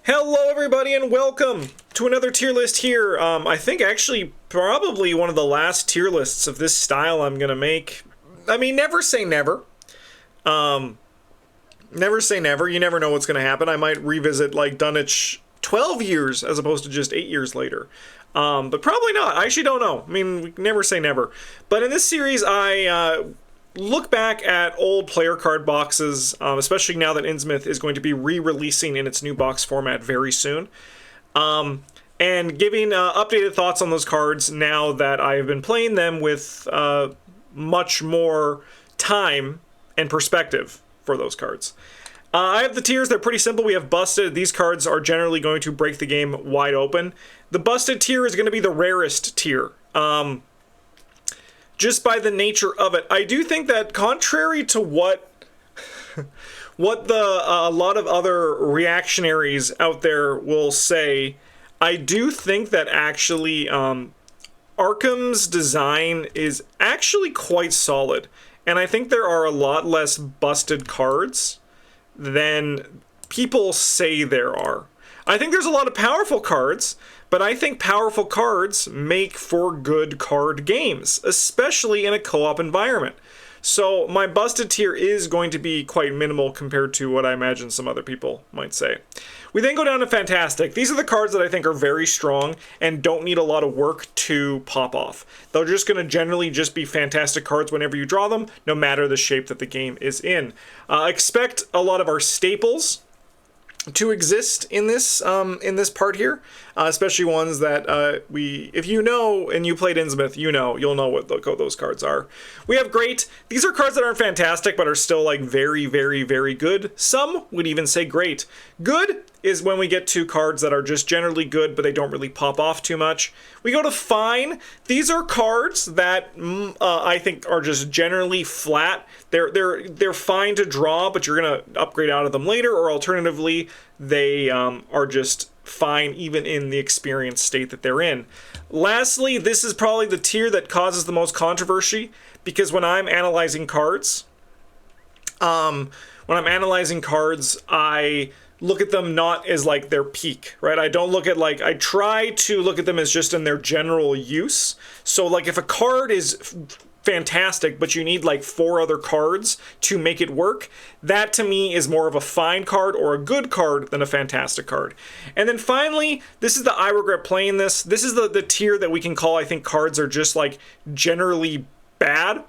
Hello everybody and welcome to another tier list here. I think actually probably one of the last tier lists of this style I'm gonna make. I mean, never say never. Never say never. You never know what's gonna happen. I might revisit like Dunwich 12 years as opposed to just 8 years later. But probably not. I actually don't know. I mean, we never say never. But in this series, I look back at old player card boxes, especially now that INNSMOUTH is going to be re-releasing in its new box format very soon, and giving updated thoughts on those cards now that I have been playing them with much more time and perspective for those cards. I have the tiers. They're pretty simple. We have Busted. These cards are generally going to break the game wide open. The Busted tier is going to be the rarest tier. Just by the nature of it. I do think that contrary to what a lot of other reactionaries out there will say, I do think that actually Arkham's design is actually quite solid. And I think there are a lot less busted cards than people say there are. I think there's a lot of powerful cards, but I think powerful cards make for good card games, especially in a co-op environment. So my busted tier is going to be quite minimal compared to what I imagine some other people might say. We then go down to Fantastic. These are the cards that I think are very strong and don't need a lot of work to pop off. They're just going to generally just be fantastic cards whenever you draw them, no matter the shape that the game is in. Expect a lot of our staples to exist in this part here, especially ones that if you know and you played INNSMOUTH, you'll know what those cards are. We have Great. These are cards that aren't fantastic but are still like very, very, very good. Some would even say great. Good is when we get to cards that are just generally good but they don't really pop off too much. We go to Fine. These are cards that I think are just generally flat. They're fine to draw, but you're gonna upgrade out of them later, or alternatively, they are just fine even in the experienced state that they're in. Lastly, this is probably the tier that causes the most controversy, because when I'm analyzing cards, I look at them not as like their peak, right? I don't look at I try to look at them as just in their general use. So like if a card is fantastic, but you need like 4 other cards to make it work, that to me is more of a fine card or a good card than a fantastic card. And then finally, this is the I regret playing this. This is the tier that we can call, I think, cards are just like generally bad.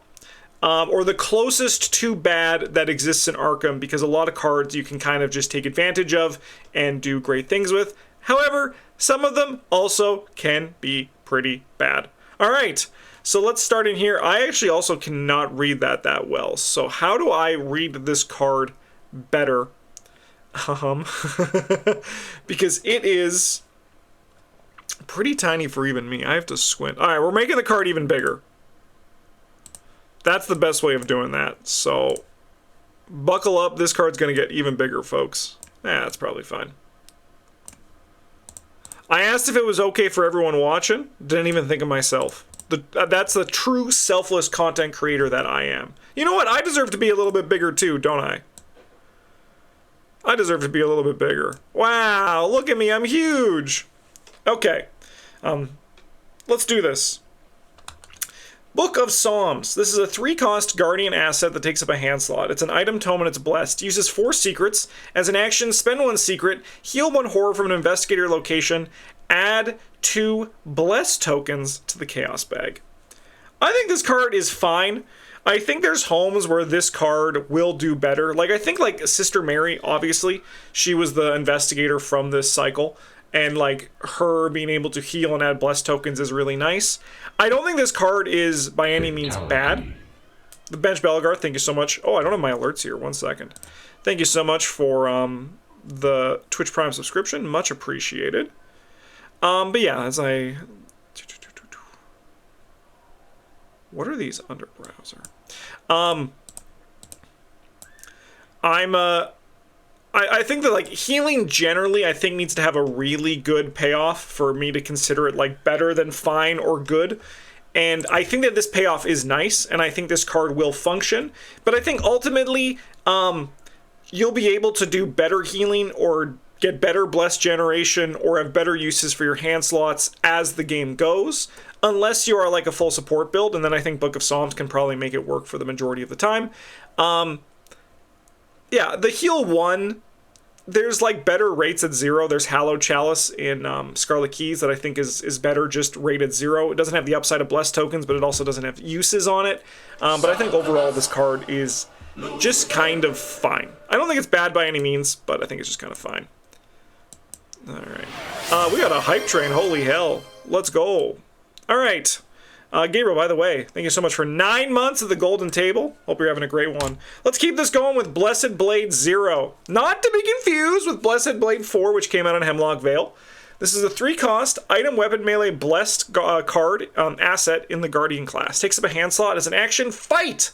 Or the closest to bad that exists in Arkham, because a lot of cards you can kind of just take advantage of and do great things with. However, some of them also can be pretty bad. All right, so let's start in here. I actually also cannot read that well. So how do I read this card better? Because it is pretty tiny for even me. I have to squint. All right, we're making the card even bigger. That's the best way of doing that. So buckle up. This card's going to get even bigger, folks. That's probably fine. I asked if it was okay for everyone watching. Didn't even think of myself. That's the true selfless content creator that I am. You know what? I deserve to be a little bit bigger too, don't I? I deserve to be a little bit bigger. Wow, look at me. I'm huge. Okay. Let's do this. Book of Psalms. This is a 3-cost Guardian asset that takes up a hand slot. It's an item tome and it's blessed. Uses 4 secrets. As an action, spend 1 secret, heal 1 horror from an investigator location, add 2 bless tokens to the chaos bag. I think this card is fine. I think there's homes where this card will do better. Like, I think like Sister Mary, obviously, she was the investigator from this cycle. And like her being able to heal and add bless tokens is really nice. I don't think this card is by any means bad. The Bench Bellegarde, thank you so much. Oh, I don't have my alerts here. 1 second. Thank you so much for the Twitch Prime subscription. Much appreciated. But yeah, as I... What are these under browser? I think that like healing generally I think needs to have a really good payoff for me to consider it like better than fine or good. And I think that this payoff is nice, and I think this card will function. But I think ultimately, you'll be able to do better healing or get better bless generation or have better uses for your hand slots as the game goes, unless you are like a full support build, and then I think Book of Psalms can probably make it work for the majority of the time. Yeah, the heal 1, there's like better rates at 0. There's Hallowed Chalice in Scarlet Keys that I think is better just rated 0. It doesn't have the upside of blessed tokens, but it also doesn't have uses on it. But I think overall this card is just kind of fine. I don't think it's bad by any means, but I think it's just kind of fine. Alright. We got a hype train, holy hell. Let's go. Alright. Gabriel, by the way, thank you so much for 9 months of the Golden Table. Hope you're having a great one. Let's keep this going with Blessed Blade 0. Not to be confused with Blessed Blade 4, which came out on Hemlock Vale. This is a 3-cost item, weapon, melee, blessed card asset in the Guardian class. Takes up a hand slot as an action. Fight!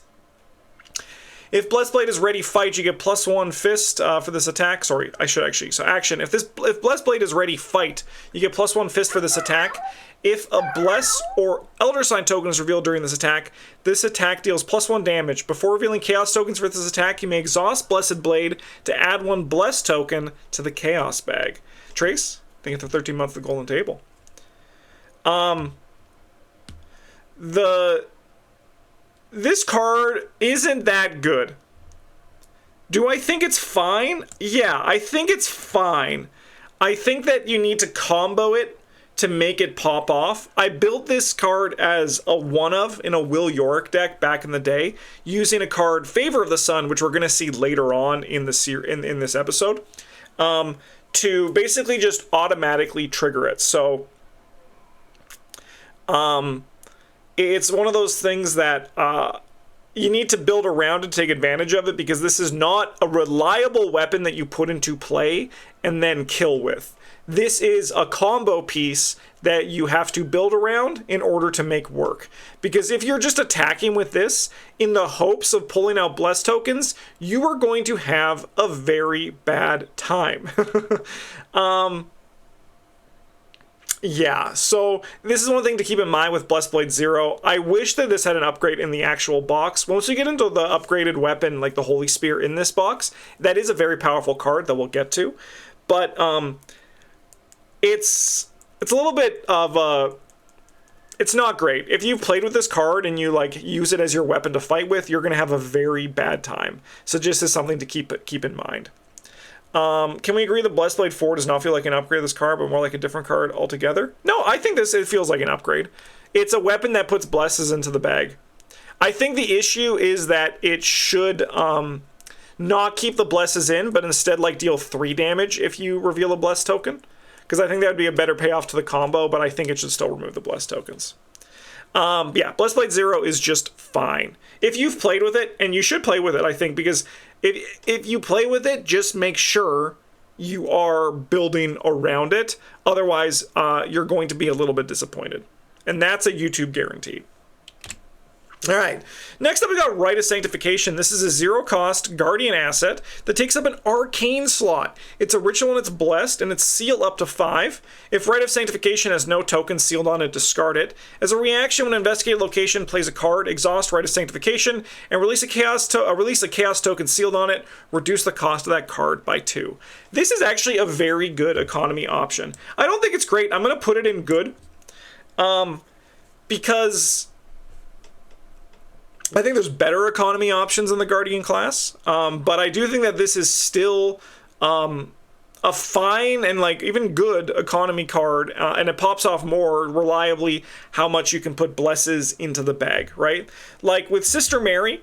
If Blessed Blade is ready, fight, you get +1 fist for this attack. Sorry, I should actually. So action. If Blessed Blade is ready, fight, you get +1 fist for this attack. If a Bless or Elder Sign token is revealed during this attack deals +1 damage. Before revealing Chaos tokens for this attack, you may exhaust Blessed Blade to add 1 Bless token to the Chaos bag. Trace, thank you for 13 months of the Golden Table. This card isn't that good. Do I think it's fine? Yeah, I think it's fine. I think that you need to combo it to make it pop off. I built this card as a one-of in a Will Yorick deck back in the day, using a card Favor of the Sun, which we're going to see later on in the in this episode, to basically just automatically trigger it. So, it's one of those things that you need to build around to take advantage of it, because this is not a reliable weapon that you put into play and then kill with. This is a combo piece that you have to build around in order to make work. Because if you're just attacking with this in the hopes of pulling out bless tokens, you are going to have a very bad time. Yeah, so this is one thing to keep in mind with Blessed Blade 0. I wish that this had an upgrade in the actual box. Once we get into the upgraded weapon, like the Holy Spear in this box, that is a very powerful card that we'll get to. But it's a little bit of a... It's not great. If you've played with this card and you like use it as your weapon to fight with, you're going to have a very bad time. So just as something to keep in mind. Can we agree that Blessed Blade 4 does not feel like an upgrade of this card, but more like a different card altogether? No, I think it feels like an upgrade. It's a weapon that puts blesses into the bag. I think the issue is that it should not keep the blesses in, but instead like deal 3 damage if you reveal a bless token. Because I think that would be a better payoff to the combo, but I think it should still remove the bless tokens. Yeah, Blessed Blade 0 is just fine. If you've played with it, and you should play with it, I think, because if you play with it, just make sure you are building around it. Otherwise, you're going to be a little bit disappointed. And that's a YouTube guarantee. All right, next up we got Rite of Sanctification. This is a 0-cost Guardian asset that takes up an Arcane slot. It's a ritual and it's blessed, and it's seal up to 5. If Rite of Sanctification has no tokens sealed on it, discard it. As a reaction, when Investigate location plays a card, exhaust Rite of Sanctification, and release a chaos token sealed on it, reduce the cost of that card by 2. This is actually a very good economy option. I don't think it's great. I'm going to put it in good, because I think there's better economy options in the Guardian class, but I do think that this is still a fine and like even good economy card, and it pops off more reliably how much you can put blesses into the bag, right? Like with Sister Mary,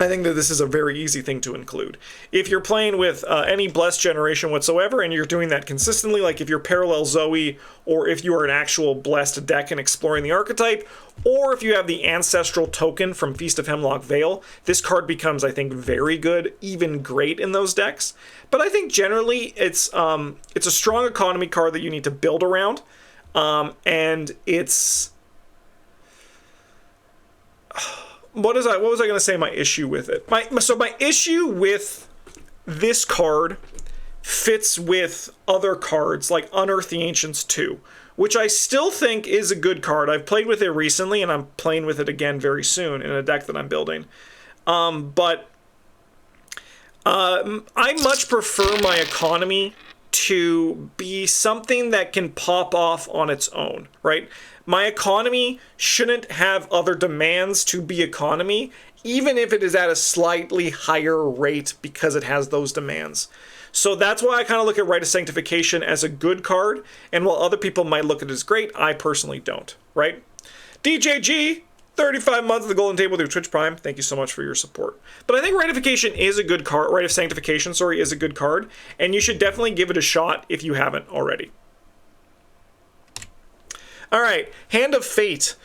I think that this is a very easy thing to include. If you're playing with any blessed generation whatsoever, and you're doing that consistently, like if you're Parallel Zoe, or if you are an actual blessed deck and exploring the archetype, or if you have the Ancestral token from Feast of Hemlock Vale, this card becomes, I think, very good, even great in those decks. But I think generally it's a strong economy card that you need to build around, and it's... What was I going to say my issue with it? My issue with this card fits with other cards like Unearth the Ancients 2, which I still think is a good card. I've played with it recently, and I'm playing with it again very soon in a deck that I'm building. But I much prefer my economy to be something that can pop off on its own, right? My economy shouldn't have other demands to be economy, even if it is at a slightly higher rate because it has those demands. So that's why I kind of look at Rite of Sanctification as a good card, and while other people might look at it as great, I personally don't, right? DJG, 35 months of the Golden Table with your Twitch Prime. Thank you so much for your support. But I think Ratification is a good card. Rite of Sanctification, sorry, is a good card, and you should definitely give it a shot if you haven't already. All right, Hand of Fate.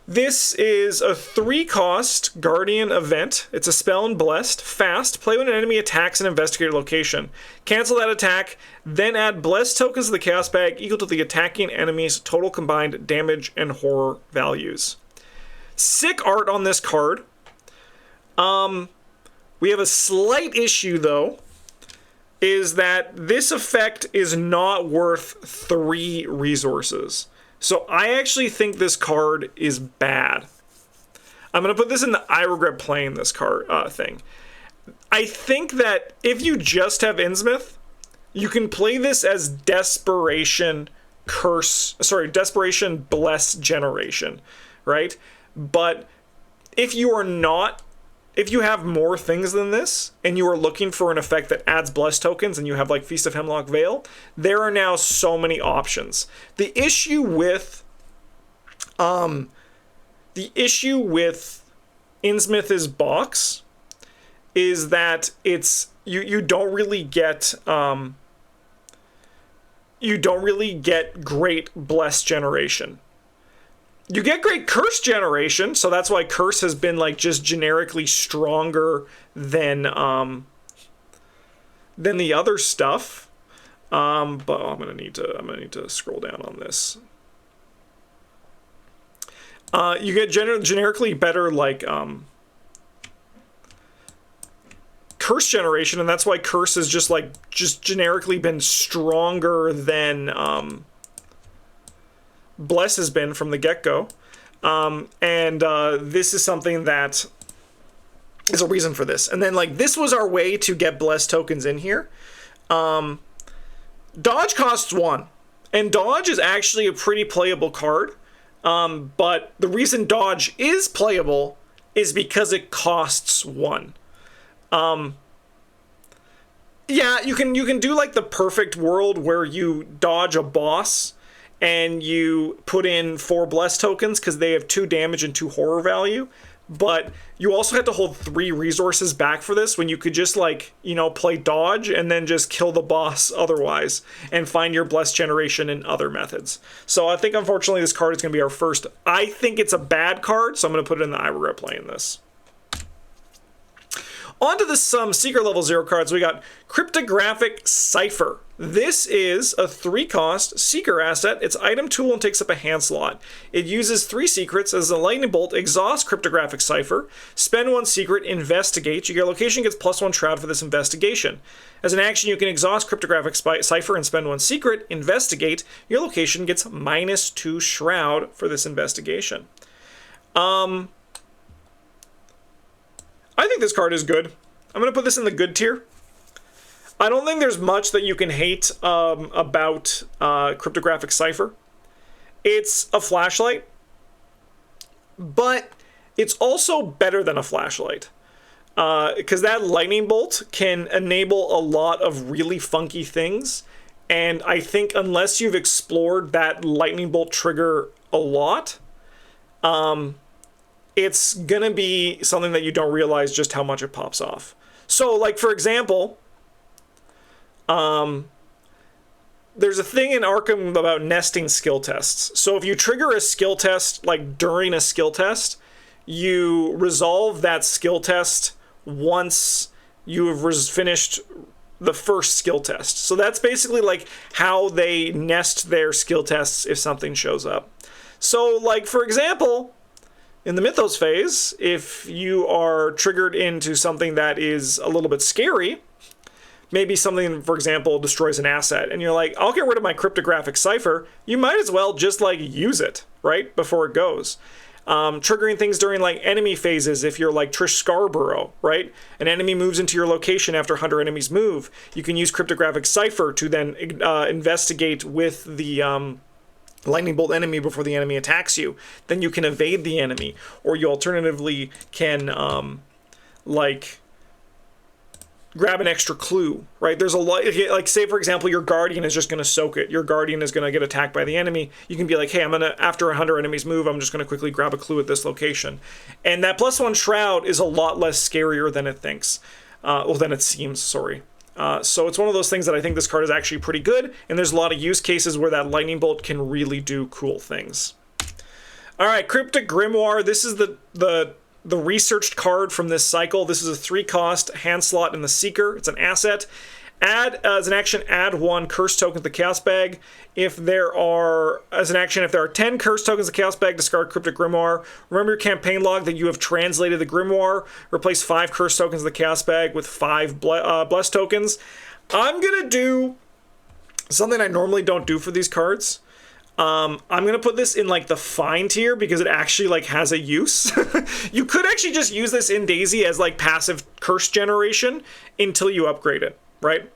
This is a 3-cost Guardian event. It's a spell and blessed. Fast. Play when an enemy attacks an investigator location. Cancel that attack, then add blessed tokens to the chaos bag equal to the attacking enemy's total combined damage and horror values. Sick art on this card. We have a slight issue, though, is that this effect is not worth 3 resources. So I actually think this card is bad. I'm going to put this in the I regret playing this card thing. I think that if you just have Innsmouth, you can play this as Desperation Bless Generation, right? But if you are not, if you have more things than this, and you are looking for an effect that adds blessed tokens, and you have like Feast of Hemlock Vale, there are now so many options. The issue with Innsmouth's box is that it's you don't really get great blessed generation. You get great curse generation, so that's why curse has been like just generically stronger than the other stuff. But I'm gonna need to scroll down on this. You get generically better like curse generation, and that's why curse has just generically been stronger than Bless has been from the get-go. This is something that is a reason for this. And then, like, this was our way to get Bless tokens in here. Dodge costs 1. And Dodge is actually a pretty playable card. But the reason Dodge is playable is because it costs 1. Yeah, you can do, like, the perfect world where you dodge a boss and you put in 4 bless tokens because they have 2 damage and 2 horror value. But you also have to hold 3 resources back for this when you could just, like, you know, play dodge and then just kill the boss otherwise and find your blessed generation in other methods. So I think, unfortunately, this card is going to be our first. I think it's a bad card, so I'm going to put it in the I regret playing this. On to some secret level 0 cards. We got Cryptographic Cipher. This is a 3-cost seeker asset. It's item tool and takes up a hand slot. It uses 3 secrets as a lightning bolt. Exhaust Cryptographic Cipher. Spend 1 secret. Investigate. Your location gets +1 shroud for this investigation. As an action, you can exhaust Cryptographic Cipher and spend 1 secret. Investigate. Your location gets -2 shroud for this investigation. I think this card is good. I'm going to put this in the good tier. I don't think there's much that you can hate about Cryptographic Cipher. It's a flashlight, but it's also better than a flashlight. Because that lightning bolt can enable a lot of really funky things, and I think unless you've explored that lightning bolt trigger a lot, it's gonna be something that you don't realize just how much it pops off. So, like, for example, there's a thing in Arkham about nesting skill tests. So if you trigger a skill test, like, during a skill test, you resolve that skill test once you have finished the first skill test. So that's basically, like, how they nest their skill tests if something shows up. So, like, for example, in the Mythos phase, if you are triggered into something that is a little bit scary, maybe something, for example, destroys an asset, and you're like, I'll get rid of my Cryptographic Cipher, you might as well just, like, use it, right, before it goes. Triggering things during like enemy phases. If you're like Trish Scarborough, right? An enemy moves into your location after 100 enemies move. You can use cryptographic cipher to then investigate with the lightning bolt enemy before the enemy attacks you. Then you can evade the enemy, or you alternatively can like grab an extra clue, right? There's a lot, like say for example your guardian is just going to soak it. Your guardian is going to get attacked by the enemy. You can be like, hey, I'm going to, after 100 enemies move, I'm just going to quickly grab a clue at this location. And that +1 shroud is a lot less scarier than it thinks. Well, than it seems, sorry. So it's one of those things that I think this card is actually pretty good, and there's a lot of use cases where that lightning bolt can really do cool things. All right, Cryptic Grimoire. This is the researched card from this cycle. This is a 3-cost hand slot in the Seeker. It's an asset. Add, as an action, add 1 curse token to the Chaos Bag. If there are 10 curse tokens in the Chaos Bag, discard Cryptic Grimoire. Remember your campaign log that you have translated the Grimoire. Replace 5 curse tokens in the Chaos Bag with 5 bless tokens. I'm going to do something I normally don't do for these cards. I'm going to put this in like the fine tier because it actually like has a use. You could actually just use this in Daisy as like passive curse generation until you upgrade it, right?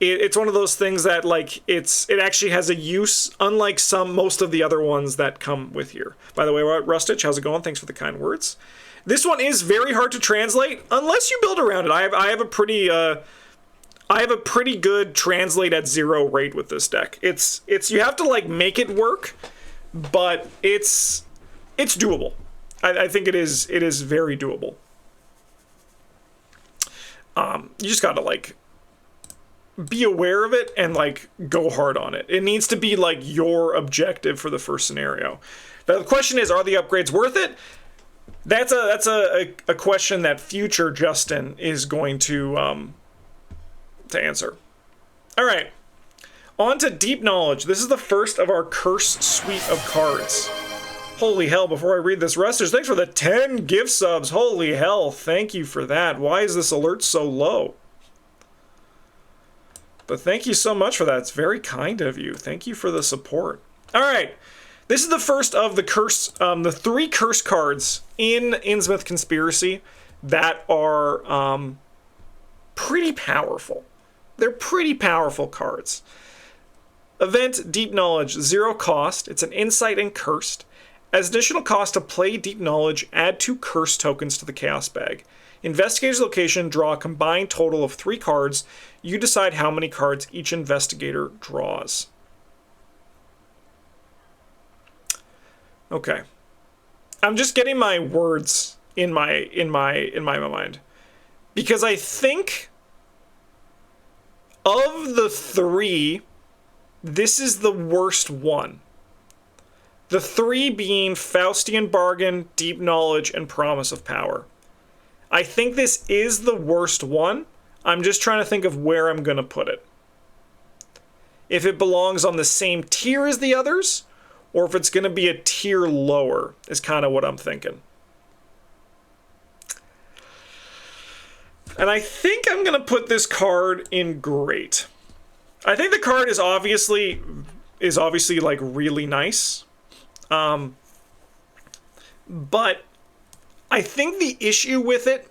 It's one of those things that like it actually has a use, unlike most of the other ones that come with here. By the way, Rustich, how's it going? Thanks for the kind words. This one is very hard to translate unless you build around it. I have a pretty good translate at 0 rate with this deck. It's you have to like make it work, but it's doable. I think it is very doable. You just gotta like be aware of it and like go hard on it. It needs to be like your objective for the first scenario. Now the question is, are the upgrades worth it? That's a question that future Justin is going to answer. All right, on to Deep Knowledge. This is the first of our curse suite of cards. Holy hell, before I read this, Rusters, thanks for the 10 gift subs. Holy hell, thank you for that. Why is this alert so low? But thank you so much for that. It's very kind of you. Thank you for the support. All right, this is the first of the curse, the 3 curse cards in INNSMOUTH Conspiracy that are pretty powerful. They're pretty powerful cards. Event Deep Knowledge, 0 cost. It's an insight and cursed. As additional cost to play Deep Knowledge, add 2 curse tokens to the Chaos Bag. Investigator's location, draw a combined total of 3 cards. You decide how many cards each investigator draws. Okay. I'm just getting my words in my mind. Because I think of the 3, this is the worst one. The 3 being Faustian Bargain, Deep Knowledge, and Promise of Power. I think this is the worst one. I'm just trying to think of where I'm going to put it. If it belongs on the same tier as the others, or if it's going to be a tier lower, is kind of what I'm thinking. And I think I'm going to put this card in Great. I think the card is obviously like really nice. But I think the issue with it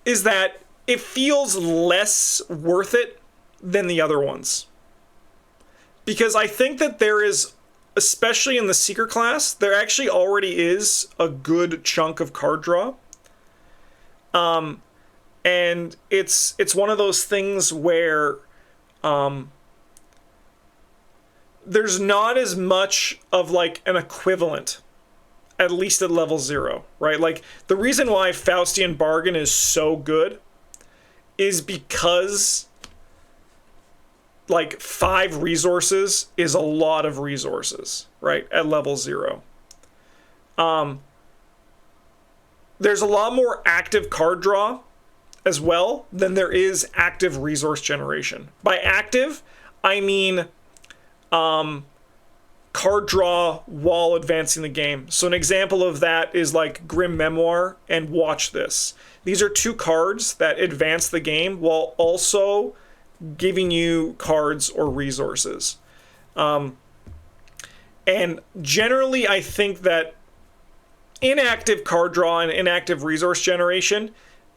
is that it feels less worth it than the other ones. Because I think that there is, especially in the Seeker class, there actually already is a good chunk of card draw. And it's one of those things where there's not as much of like an equivalent, at least at level 0, right? Like the reason why Faustian Bargain is so good is because like 5 resources is a lot of resources, right? At level 0. There's a lot more active card draw as well than there is active resource generation. By active, I mean card draw while advancing the game. So an example of that is like Grim Memoir and Watch This. These are 2 cards that advance the game while also giving you cards or resources. And generally, I think that inactive card draw and inactive resource generation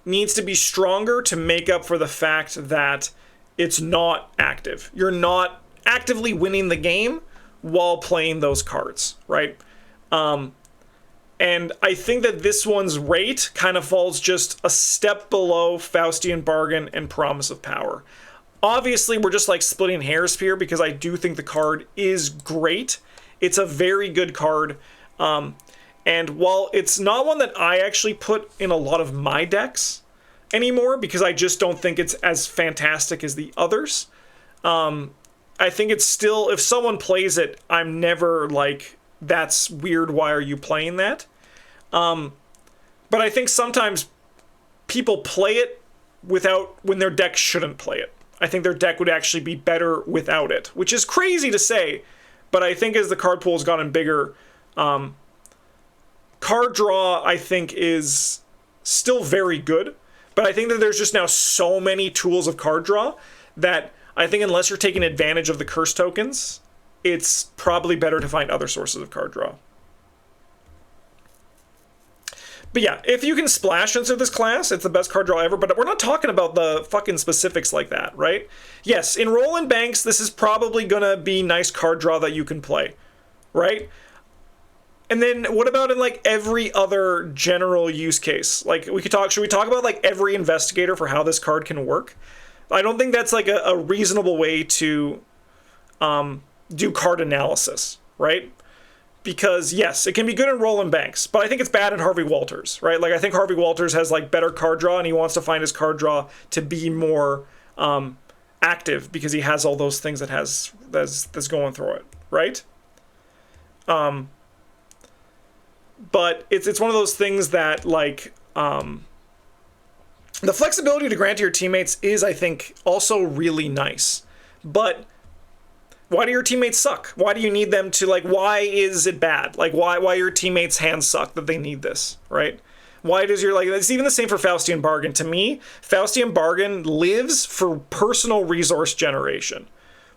needs to be stronger to make up for the fact that it's not active. You're not actively winning the game while playing those cards, right? And I think that this one's rate kind of falls just a step below Faustian Bargain and Promise of Power. Obviously, we're just like splitting hairs here because I do think the card is great. It's a very good card. And while it's not one that I actually put in a lot of my decks anymore because I just don't think it's as fantastic as the others, I think it's still, if someone plays it, I'm never like, that's weird, why are you playing that? But I think sometimes people play it when their deck shouldn't play it. I think their deck would actually be better without it, which is crazy to say, but I think as the card pool has gotten bigger, card draw, I think, is still very good, but I think that there's just now so many tools of card draw that I think unless you're taking advantage of the curse tokens, it's probably better to find other sources of card draw. But yeah, if you can splash into this class, it's the best card draw ever, but we're not talking about the fucking specifics like that, right? Yes, in Roland Banks, this is probably gonna be nice card draw that you can play, right? And then what about in like every other general use case? Like should we talk about like every investigator for how this card can work? I don't think that's like a reasonable way to do card analysis, right? Because yes, it can be good in Roland Banks, but I think it's bad in Harvey Walters, right? Like I think Harvey Walters has like better card draw and he wants to find his card draw to be more active because he has all those things that's going through it, right? But it's one of those things that like the flexibility to grant to your teammates is, I think, also really nice. But why do your teammates suck? Why do you need them to, like, why is it bad? Like, why your teammates' hands suck that they need this, right? Why does your, like, it's even the same for Faustian Bargain. To me, Faustian Bargain lives for personal resource generation.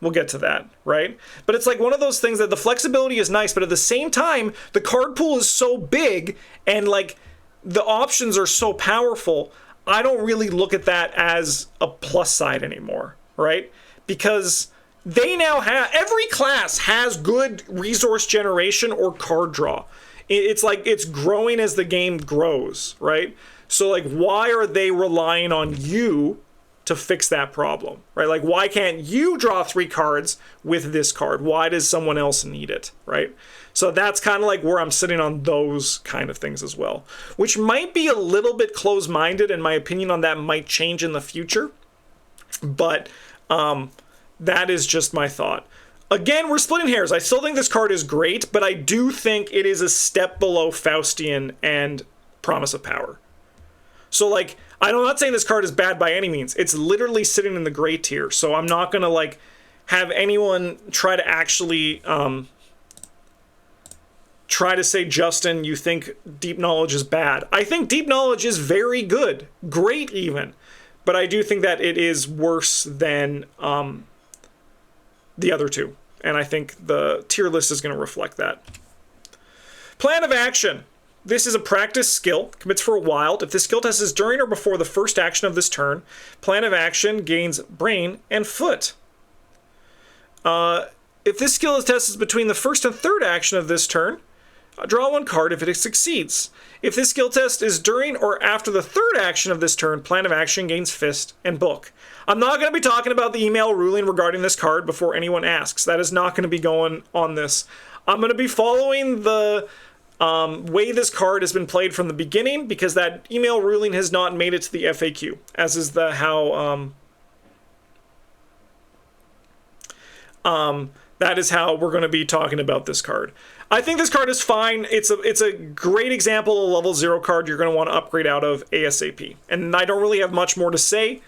We'll get to that, right? But it's like one of those things that the flexibility is nice, but at the same time, the card pool is so big and, like, the options are so powerful, I don't really look at that as a plus side anymore, right? Because they now have, every class has good resource generation or card draw. It's like it's growing as the game grows, right? So like, why are they relying on you to fix that problem, right? Like, why can't you draw 3 cards with this card? Why does someone else need it, right? So that's kind of like where I'm sitting on those kind of things as well, which might be a little bit close-minded, and my opinion on that might change in the future, but that is just my thought. Again, we're splitting hairs. I still think this card is great, but I do think it is a step below Faustian and Promise of Power. So, like, I'm not saying this card is bad by any means. It's literally sitting in the gray tier, so I'm not going to, like, have anyone try to actually try to say, Justin, you think Deep Knowledge is bad. I think Deep Knowledge is very good. Great, even. But I do think that it is worse than the other two. And I think the tier list is going to reflect that. Plan of action. This is a practice skill. Commits for a wild. If this skill test is during or before the first action of this turn, plan of action gains brain and foot. If this skill test is between the first and third action of this turn, draw 1 card if it succeeds. If this skill test is during or after the third action of this turn, plan of action gains fist and book. I'm not going to be talking about the email ruling regarding this card before anyone asks. That is not going to be going on this. I'm going to be following the way this card has been played from the beginning, because that email ruling has not made it to the FAQ, as is that is how we're going to be talking about this card. I think this card is fine. It's a great example of a level 0 card you're going to want to upgrade out of ASAP. And I don't really have much more to say.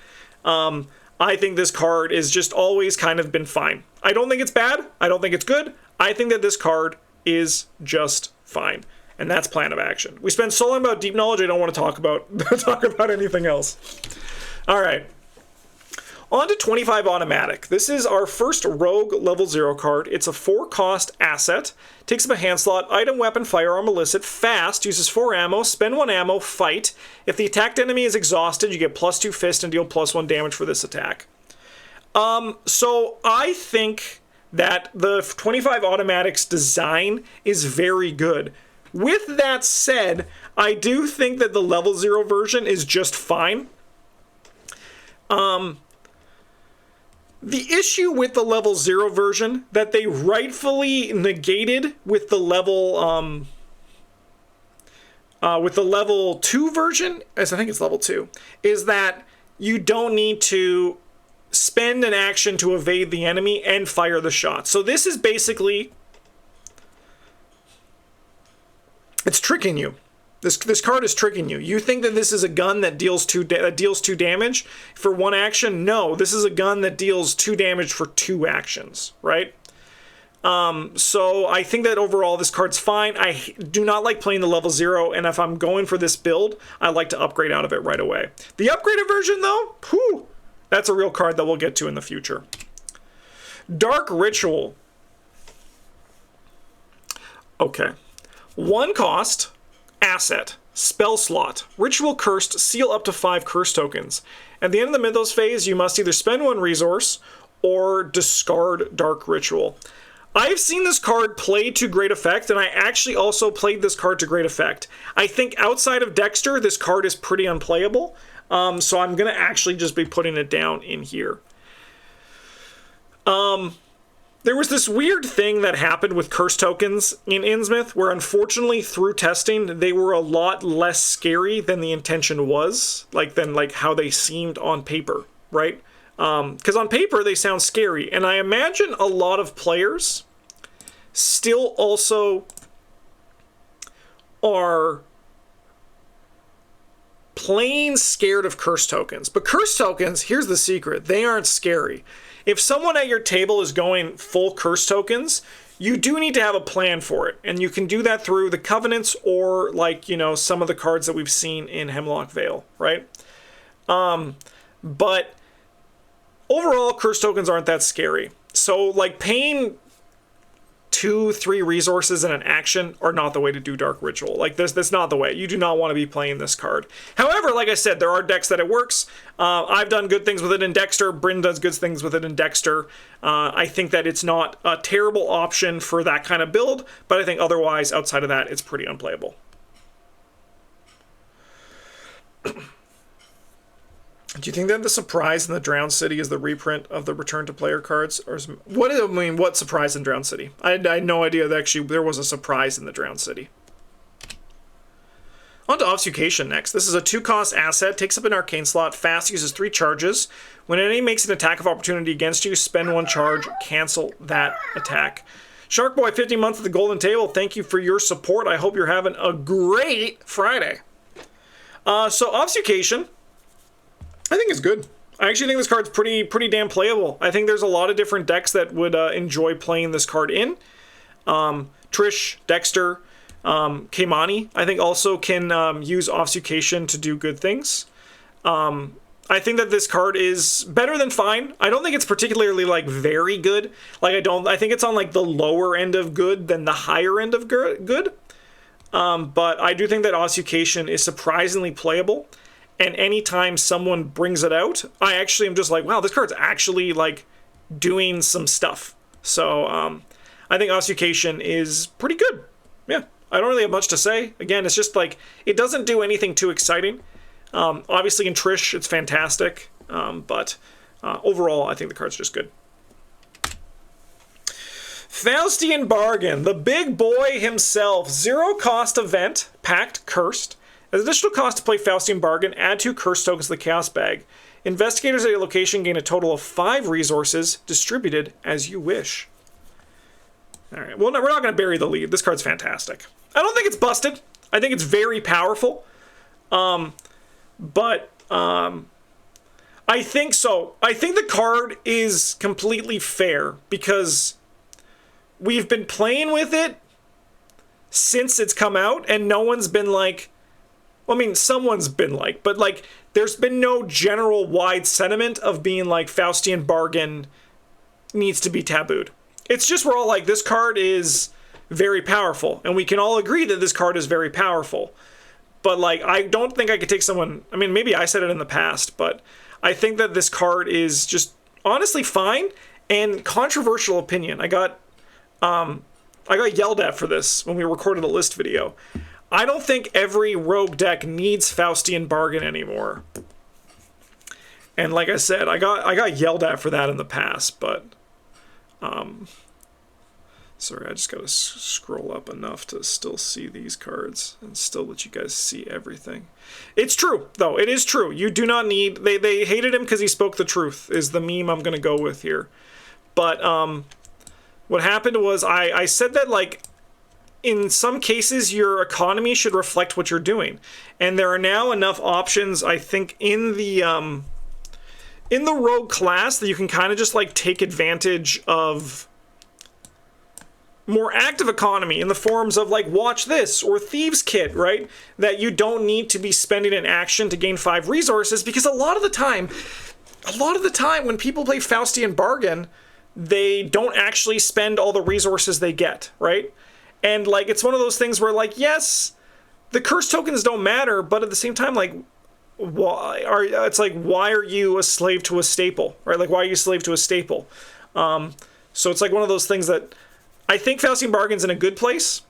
I think this card is just always kind of been fine. I don't think it's bad. I don't think it's good. I think that this card is just fine. And that's plan of action. We spent so long about Deep Knowledge, I don't want to talk about anything else. All right. On to 25 Automatic. This is our first Rogue level 0 card. It's a 4-cost asset. Takes up a hand slot. Item, weapon, firearm, illicit. Fast. Uses 4 ammo. Spend 1 ammo. Fight. If the attacked enemy is exhausted, you get +2 fist and deal +1 damage for this attack. So I think that the 25 Automatic's design is very good. With that said, I do think that the level 0 version is just fine. The issue with the level 0 version that they rightfully negated with the level 2 version, as I think it's level 2, is that you don't need to spend an action to evade the enemy and fire the shot. So this is basically, it's tricking you. This card is tricking you. You think that this is a gun that deals 2 damage for 1 action? No, this is a gun that deals 2 damage for 2 actions, right? So I think that overall this card's fine. I do not like playing the level 0, and if I'm going for this build, I like to upgrade out of it right away. The upgraded version, though, whew, that's a real card that we'll get to in the future. Dark Ritual. Okay. 1 cost. Asset, spell slot, ritual cursed, seal up to 5 curse tokens. At the end of the Mythos phase, you must either spend 1 resource or discard Dark Ritual. I've seen this card play to great effect, and I actually also played this card to great effect. I think outside of Dexter, this card is pretty unplayable, so I'm going to actually just be putting it down in here. There was this weird thing that happened with curse tokens in INNSMOUTH where unfortunately through testing they were a lot less scary than the intention was, than how they seemed on paper, right? Because on paper they sound scary, and I imagine a lot of players still also are plain scared of curse tokens. But curse tokens, here's the secret, they aren't scary. If someone at your table is going full curse tokens, you do need to have a plan for it. And you can do that through the Covenants or, some of the cards that we've seen in Hemlock Vale, right? But overall, curse tokens aren't that scary. So, paying 2-3 resources in an action are not the way to do Dark Ritual. That's not the way. You do not want to be playing this card. However, like I said, there are decks that it works. I've done good things with it in Dexter. Bryn does good things with it in Dexter. I think that it's not a terrible option for that kind of build, but I think otherwise, outside of that, it's pretty unplayable. Do you think that the surprise in the Drowned City is the reprint of the Return to Player cards? Or what surprise in Drowned City? I had no idea that actually there was a surprise in the Drowned City. On to Obfuscation next. This is a 2-cost asset, takes up an arcane slot, fast, uses 3 charges. When an enemy makes an attack of opportunity against you, spend 1 charge, cancel that attack. Sharkboy, 15 months at the Golden Table, thank you for your support. I hope you're having a great Friday. So Obfuscation, I think it's good. I actually think this card's pretty damn playable. I think there's a lot of different decks that would enjoy playing this card in. Trish, Dexter, Keimani, I think also can use Obfuscation to do good things. I think that this card is better than fine. I don't think it's particularly very good. I think it's on the lower end of good than the higher end of good. But I do think that Obfuscation is surprisingly playable. And anytime someone brings it out, I actually am just wow, this card's actually doing some stuff. So I think Obfuscation is pretty good. Yeah, I don't really have much to say. Again, it's just it doesn't do anything too exciting. Obviously in Trish, it's fantastic. But overall, I think the card's just good. Faustian Bargain, the big boy himself. 0-cost event, packed, cursed. As additional cost to play Faustian Bargain, add 2 curse tokens to the Chaos Bag. Investigators at your location gain a total of 5 resources, distributed as you wish. Alright, well, no, we're not going to bury the lead. This card's fantastic. I don't think it's busted. I think it's very powerful. But I think so. I think the card is completely fair because we've been playing with it since it's come out, and no one's been Well, I mean, someone's been like, but like, there's been no general wide sentiment of being like Faustian Bargain needs to be tabooed. It's just we're all like, this card is very powerful, and we can all agree that this card is very powerful. But like, I don't think I could take someone, I mean, maybe I said it in the past, but I think that this card is just honestly fine. And controversial opinion, I got yelled at for this when we recorded a list video. I don't think every rogue deck needs Faustian Bargain anymore. And like I said, I got yelled at for that in the past, but sorry, I just gotta scroll up enough to still see these cards and still let you guys see everything. It's true, though. It is true. You do not need... They hated him because he spoke the truth, is the meme I'm gonna go with here. But what happened was I said that, like, in some cases, your economy should reflect what you're doing. And there are now enough options, I think, in the rogue class that you can kind of just, like, take advantage of more active economy in the forms of, like, Watch This or Thieves Kit, right? That you don't need to be spending an action to gain 5 resources, because a lot of the time when people play Faustian Bargain, they don't actually spend all the resources they get, right? And, like, it's one of those things where, like, yes, the curse tokens don't matter, but at the same time, like, why are you a slave to a staple, right? Like, why are you a slave to a staple? So it's like one of those things that I think Faustian Bargain's in a good place.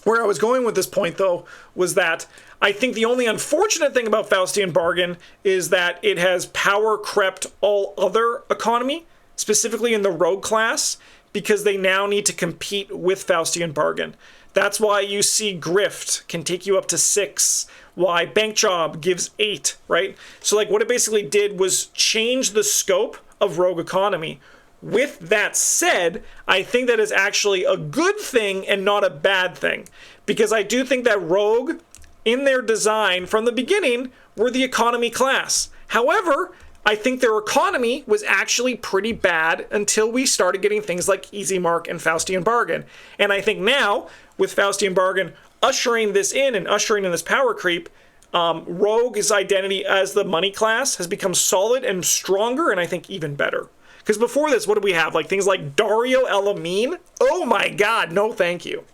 Where I was going with this point, though, was that I think the only unfortunate thing about Faustian Bargain is that it has power crept all other economy, specifically in the rogue class, because they now need to compete with Faustian Bargain. That's why you see Grift can take you up to 6, why Bank Job gives 8, right? So, like, what it basically did was change the scope of rogue economy. With that said, I think that is actually a good thing and not a bad thing, because I do think that rogue, in their design from the beginning, were the economy class. However, I think their economy was actually pretty bad until we started getting things like Easy Mark and Faustian Bargain. And I think now, with Faustian Bargain ushering this in and ushering in this power creep, Rogue's identity as the money class has become solid and stronger, and I think even better. Because before this, what did we have? Like things like Dario Elamine? Oh my god, no thank you.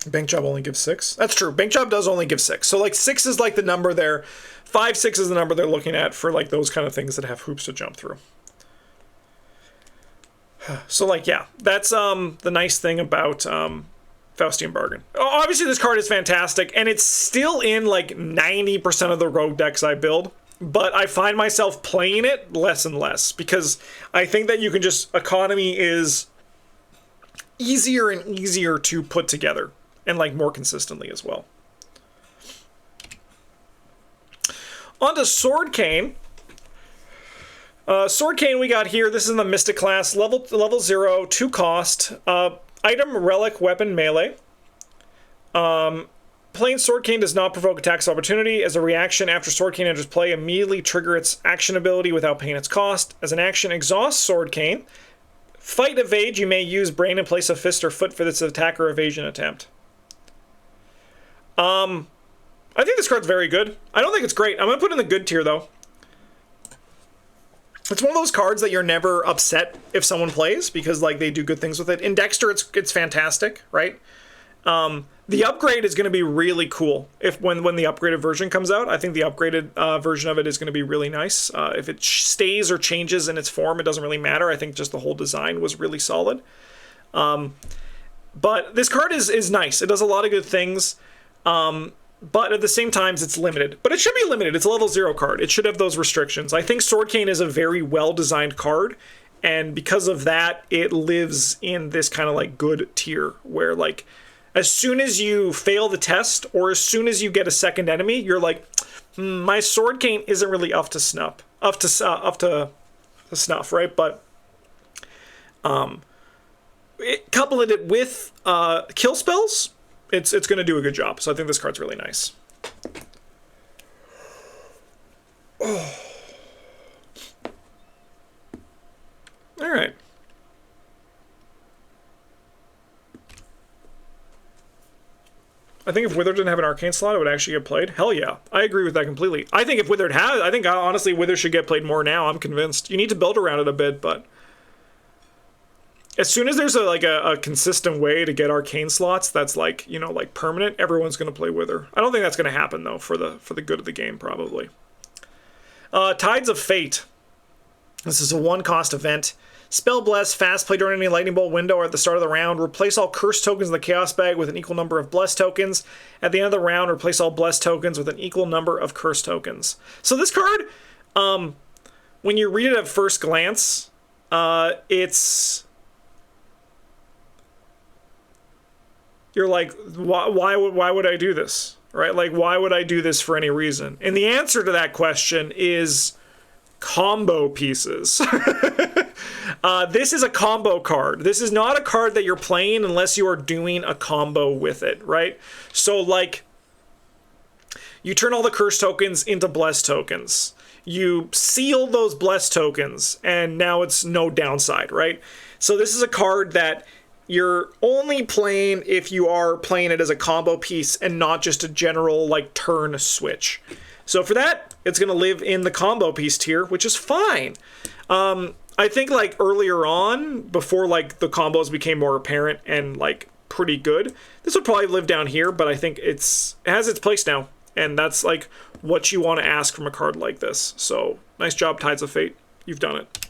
Bank Job only gives 6. That's true. Bank Job does only give 6. So like 6 is like the number there. 5, 6 is the number they're looking at for like those kind of things that have hoops to jump through. So like, yeah, that's the nice thing about Faustian Bargain. Obviously this card is fantastic, and it's still in like 90% of the rogue decks I build, but I find myself playing it less and less because I think that you can just, economy is easier and easier to put together, and like more consistently as well. On to Sword Cane. Sword Cane we got here. This is in the Mystic class, level 0, 2 cost. Item, relic, weapon, melee. Playing Sword Cane does not provoke attacks of opportunity. As a reaction, after Sword Cane enters play, immediately trigger its action ability without paying its cost. As an action, exhaust Sword Cane. Fight evade, you may use brain in place of fist or foot for this attack or evasion attempt. I think this card's very good. I don't think it's great. I'm going to put it in the good tier, though. It's one of those cards that you're never upset if someone plays, because like they do good things with it. In Dexter, it's fantastic, right? The upgrade is going to be really cool when the upgraded version comes out. I think the upgraded version of it is going to be really nice. If it stays or changes in its form, it doesn't really matter. I think just the whole design was really solid. But this card is nice. It does a lot of good things. But at the same time, it's limited. But it should be limited. It's a level 0 card. It should have those restrictions. I think Sword Cane is a very well-designed card, and because of that, it lives in this kind of like good tier, where like as soon as you fail the test, or as soon as you get a second enemy, you're like, my Sword Cane isn't really up to snuff, right? But coupled it with kill spells, it's going to do a good job. So I think this card's really nice. Alright. I think if Wither didn't have an arcane slot, it would actually get played. Hell yeah. I agree with that completely. I think if Wither has, I think honestly Wither should get played more now. I'm convinced. You need to build around it a bit, but as soon as there's a consistent way to get arcane slots that's like, you know, like permanent, everyone's going to play Wither. I don't think that's going to happen though for the good of the game probably. Tides of Fate. This is a 1-cost event. Spell Bless, fast play during any Lightning Bolt window or at the start of the round. Replace all Curse tokens in the Chaos bag with an equal number of Bless tokens. At the end of the round, replace all Bless tokens with an equal number of Curse tokens. So this card, when you read it at first glance, it's... You're like, why would I do this? Right? Like, why would I do this for any reason? And the answer to that question is combo pieces. This is a combo card. This is not a card that you're playing unless you are doing a combo with it, right? So, like, you turn all the Curse tokens into Bless tokens. You seal those Bless tokens, and now it's no downside, right? So this is a card that you're only playing if you are playing it as a combo piece and not just a general, like, turn switch. So for that, it's going to live in the combo piece tier, which is fine. I think, like, earlier on, before, like, the combos became more apparent and, like, pretty good, this would probably live down here, but I think it has its place now. And that's, like, what you want to ask from a card like this. So, nice job, Tides of Fate. You've done it.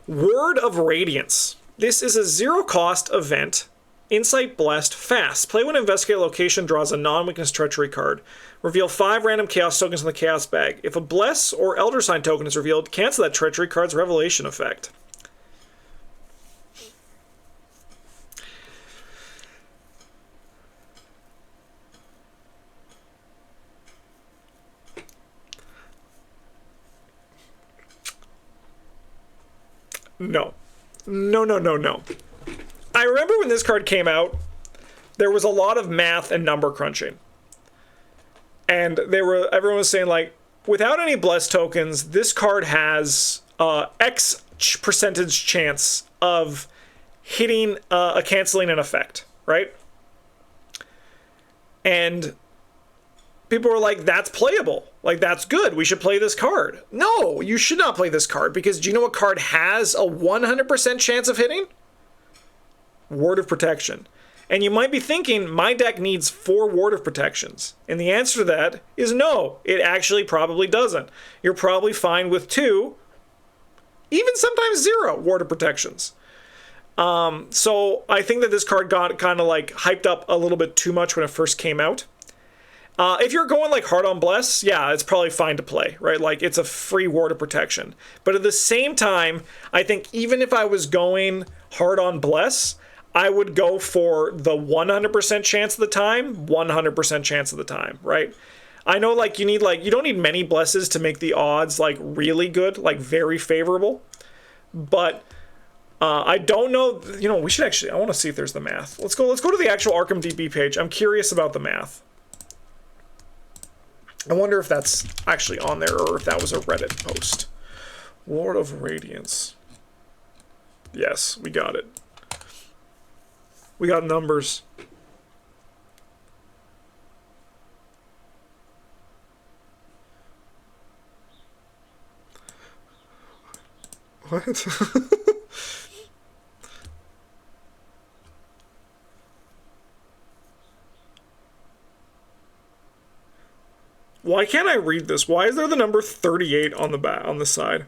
Word of Radiance. This is a 0-cost event. Insight Blessed, fast. Play when Investigate Location draws a non-weakness treachery card. Reveal 5 random Chaos tokens in the Chaos bag. If a Bless or Elder Sign token is revealed, cancel that treachery card's revelation effect. No. No. I remember when this card came out, there was a lot of math and number crunching. And everyone was saying, like, without any Bless tokens, this card has X percentage chance of hitting canceling an effect, right? And people were like, that's playable. Like, that's good. We should play this card. No, you should not play this card, because do you know what card has a 100% chance of hitting? Word of Protection. And you might be thinking, my deck needs 4 Ward of Protections. And the answer to that is no, it actually probably doesn't. You're probably fine with 2, even sometimes 0 Ward of Protections. So I think that this card got kind of like hyped up a little bit too much when it first came out. If you're going like hard on Bless, yeah, it's probably fine to play, right? Like, it's a free Ward of Protection. But at the same time, I think even if I was going hard on Bless, I would go for the 100% chance of the time, 100% chance of the time, right? I know, like, you don't need many Blesses to make the odds, like, really good, like, very favorable. But I don't know, you know, we should actually, I want to see if there's the math. Let's go to the actual Arkham DB page. I'm curious about the math. I wonder if that's actually on there or if that was a Reddit post. Ward of Radiance. Yes, we got it. We got numbers. What? Why can't I read this? Why is there the number 38 on the side?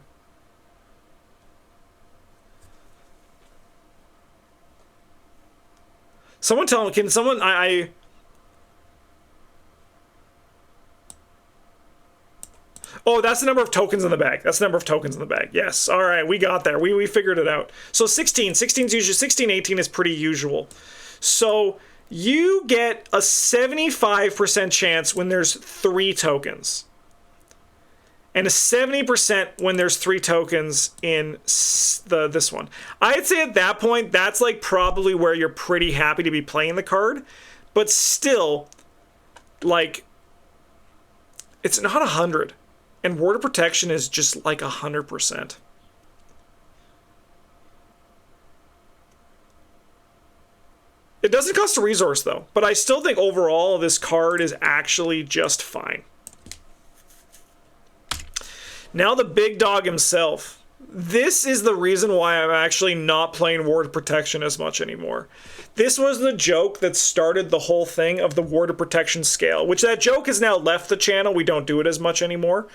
Someone tell me, can someone, Oh, that's the number of tokens in the bag. That's the number of tokens in the bag. Yes. All right, we got there. We figured it out. So 16's usually, 16, 18 is pretty usual. So you get a 75% chance when there's 3 tokens. And a 70% when there's 3 tokens in this one. I'd say at that point, that's like probably where you're pretty happy to be playing the card. But still, like, It's not 100. And Ward of Protection is just like 100%. It doesn't cost a resource, though. But I still think overall this card is actually just fine. Now the big dog himself. This is the reason why I'm actually not playing Ward of Protection as much anymore. This was the joke that started the whole thing of the Ward of Protection scale, which that joke has now left the channel. We don't do it as much anymore.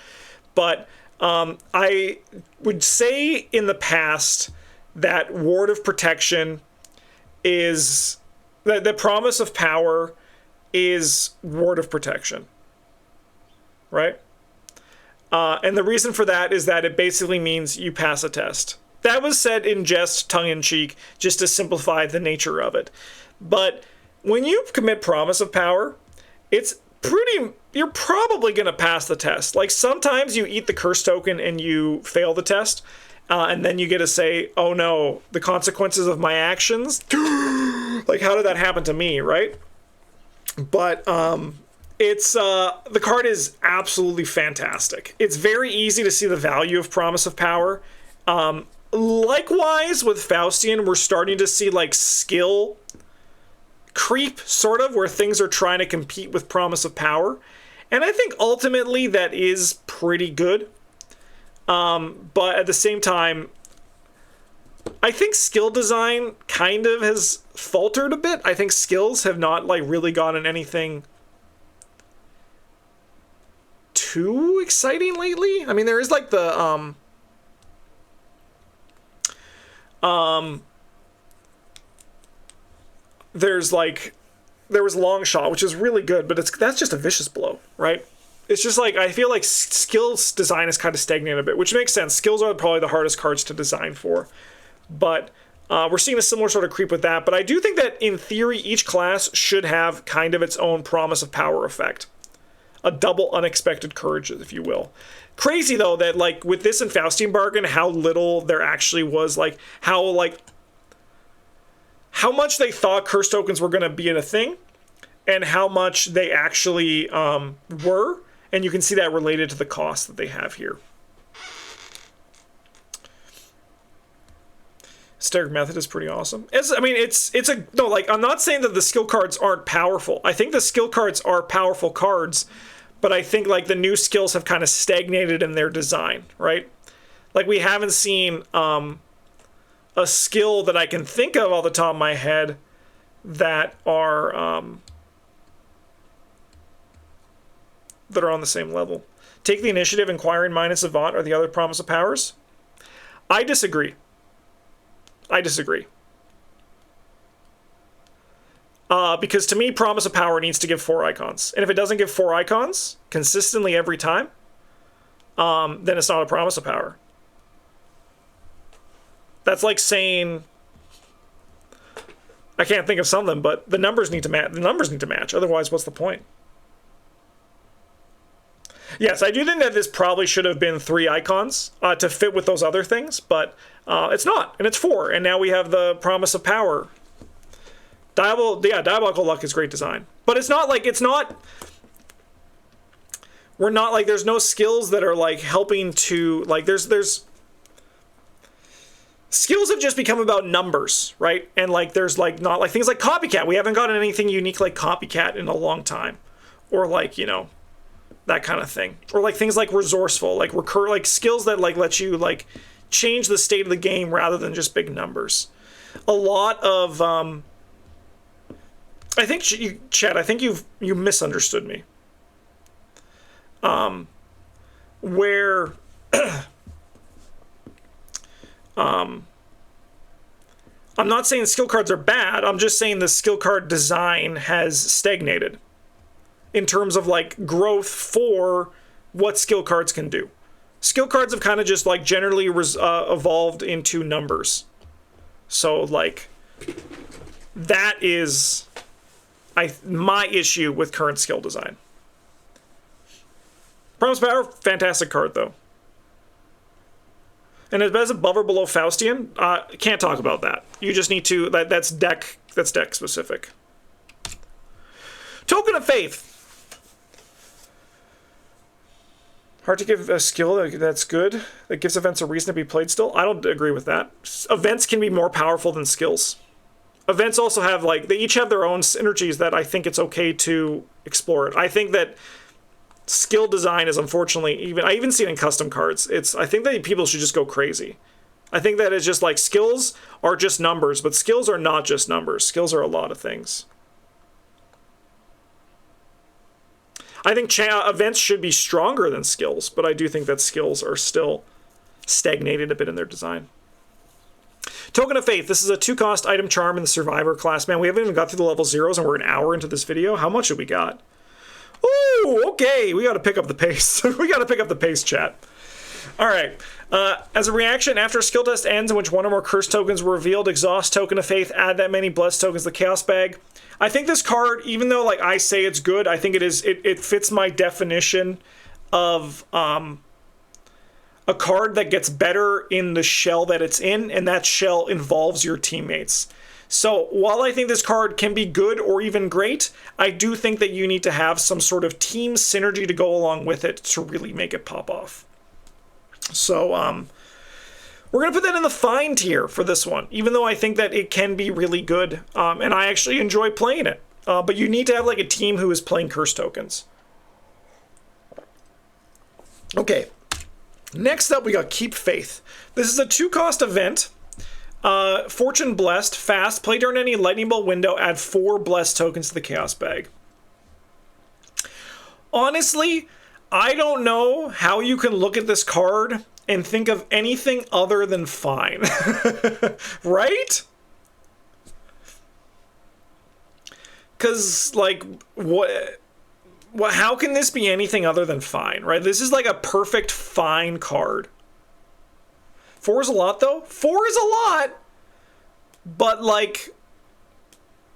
But I would say in the past that Ward of Protection is... the Promise of Power is Ward of Protection. Right? And the reason for that is that it basically means you pass a test. That was said in jest, tongue-in-cheek, just to simplify the nature of it. But when you commit Promise of Power, it's pretty... you're probably going to pass the test. Like, sometimes you eat the curse token and you fail the test, and then you get to say, oh no, the consequences of my actions? Like, how did that happen to me, right? But, it's, the card is absolutely fantastic. It's very easy to see the value of Promise of Power. Likewise, with Faustian, we're starting to see, like, skill creep, sort of, where things are trying to compete with Promise of Power. And I think ultimately that is pretty good. But at the same time, I think skill design kind of has faltered a bit. I think skills have not, like, really gotten anything too exciting lately. I mean, there is like the there was Long Shot, which is really good, but that's just a vicious blow, right? It's just like, I feel like skills design is kind of stagnated a bit, which makes sense. Skills are probably the hardest cards to design for, but we're seeing a similar sort of creep with that. But I do think that in theory, each class should have kind of its own Promise of Power effect. A double unexpected courage, if you will. Crazy, though, that, like, with this and Faustian Bargain, how little there actually was, like, how much they thought curse tokens were going to be in a thing, and how much they actually were, and you can see that related to the cost that they have here. Steric Method is pretty awesome. I'm not saying that the skill cards aren't powerful. I think the skill cards are powerful cards, but I think, like, the new skills have kind of stagnated in their design, right? Like, we haven't seen a skill that I can think of off the top of my head that are on the same level. Take the Initiative, Inquiring Mind, and Savant are the other Promise of Powers. I disagree. Because to me, Promise of Power needs to give 4 icons. And if it doesn't give 4 icons consistently every time, then it's not a Promise of Power. That's like saying, I can't think of some of them, but the numbers need to match. The numbers need to match. Otherwise, what's the point? Yes, I do think that this probably should have been 3 icons to fit with those other things, but it's not, and it's 4. And now we have the Promise of Power. Diabolical Luck is great design. But it's not like, we're not like, there's no skills that are like helping to, like, there's skills have just become about numbers, right? And like, there's like, not like things like Copycat. We haven't gotten anything unique like Copycat in a long time. Or like, you know, that kind of thing. Or like things like Resourceful, like like skills that like let you like change the state of the game rather than just big numbers. A lot of, I think, Chad, I think you misunderstood me. Where I'm not saying skill cards are bad. I'm just saying the skill card design has stagnated in terms of like growth for what skill cards can do. Skill cards have kind of just like generally evolved into numbers. So like that is my issue with current skill design. Promise Power, fantastic card though. And as above or below Faustian, can't talk about that. You just need to, that's deck specific. Token of Faith. Hard to give a skill that's good, that gives events a reason to be played still. I don't agree with that. Events can be more powerful than skills. Events also have, like, they each have their own synergies that I think it's okay to explore it. I think that skill design is unfortunately, I even see it in custom cards. I think that people should just go crazy. I think that it's just like skills are just numbers, but skills are not just numbers. Skills are a lot of things. I think events should be stronger than skills, but I do think that skills are still stagnated a bit in their design. Token of Faith. This is a 2-cost item charm in the Survivor class. Man, we haven't even got through the level 0s, and we're an hour into this video. How much have we got? Ooh, okay. We got to pick up the pace. We got to pick up the pace, chat. All right. As a reaction, after a skill test ends in which one or more curse tokens were revealed, exhaust Token of Faith, add that many blessed tokens to the Chaos Bag. I think this card, even though like I say it's good, I think it fits my definition of a card that gets better in the shell that it's in, and that shell involves your teammates. So while I think this card can be good or even great, I do think that you need to have some sort of team synergy to go along with it to really make it pop off. So we're going to put that in the fine tier for this one, even though I think that it can be really good, and I actually enjoy playing it. But you need to have like a team who is playing curse tokens. Okay, next up we got Keep Faith. This is a 2-cost event. Fortune Blessed, fast, play during any lightning bolt window, add 4 blessed tokens to the Chaos Bag. Honestly, I don't know how you can look at this card and think of anything other than fine. Right? Because, like, how can this be anything other than fine, right? This is like a perfect fine card. 4 is a lot, though. 4 is a lot. But, like,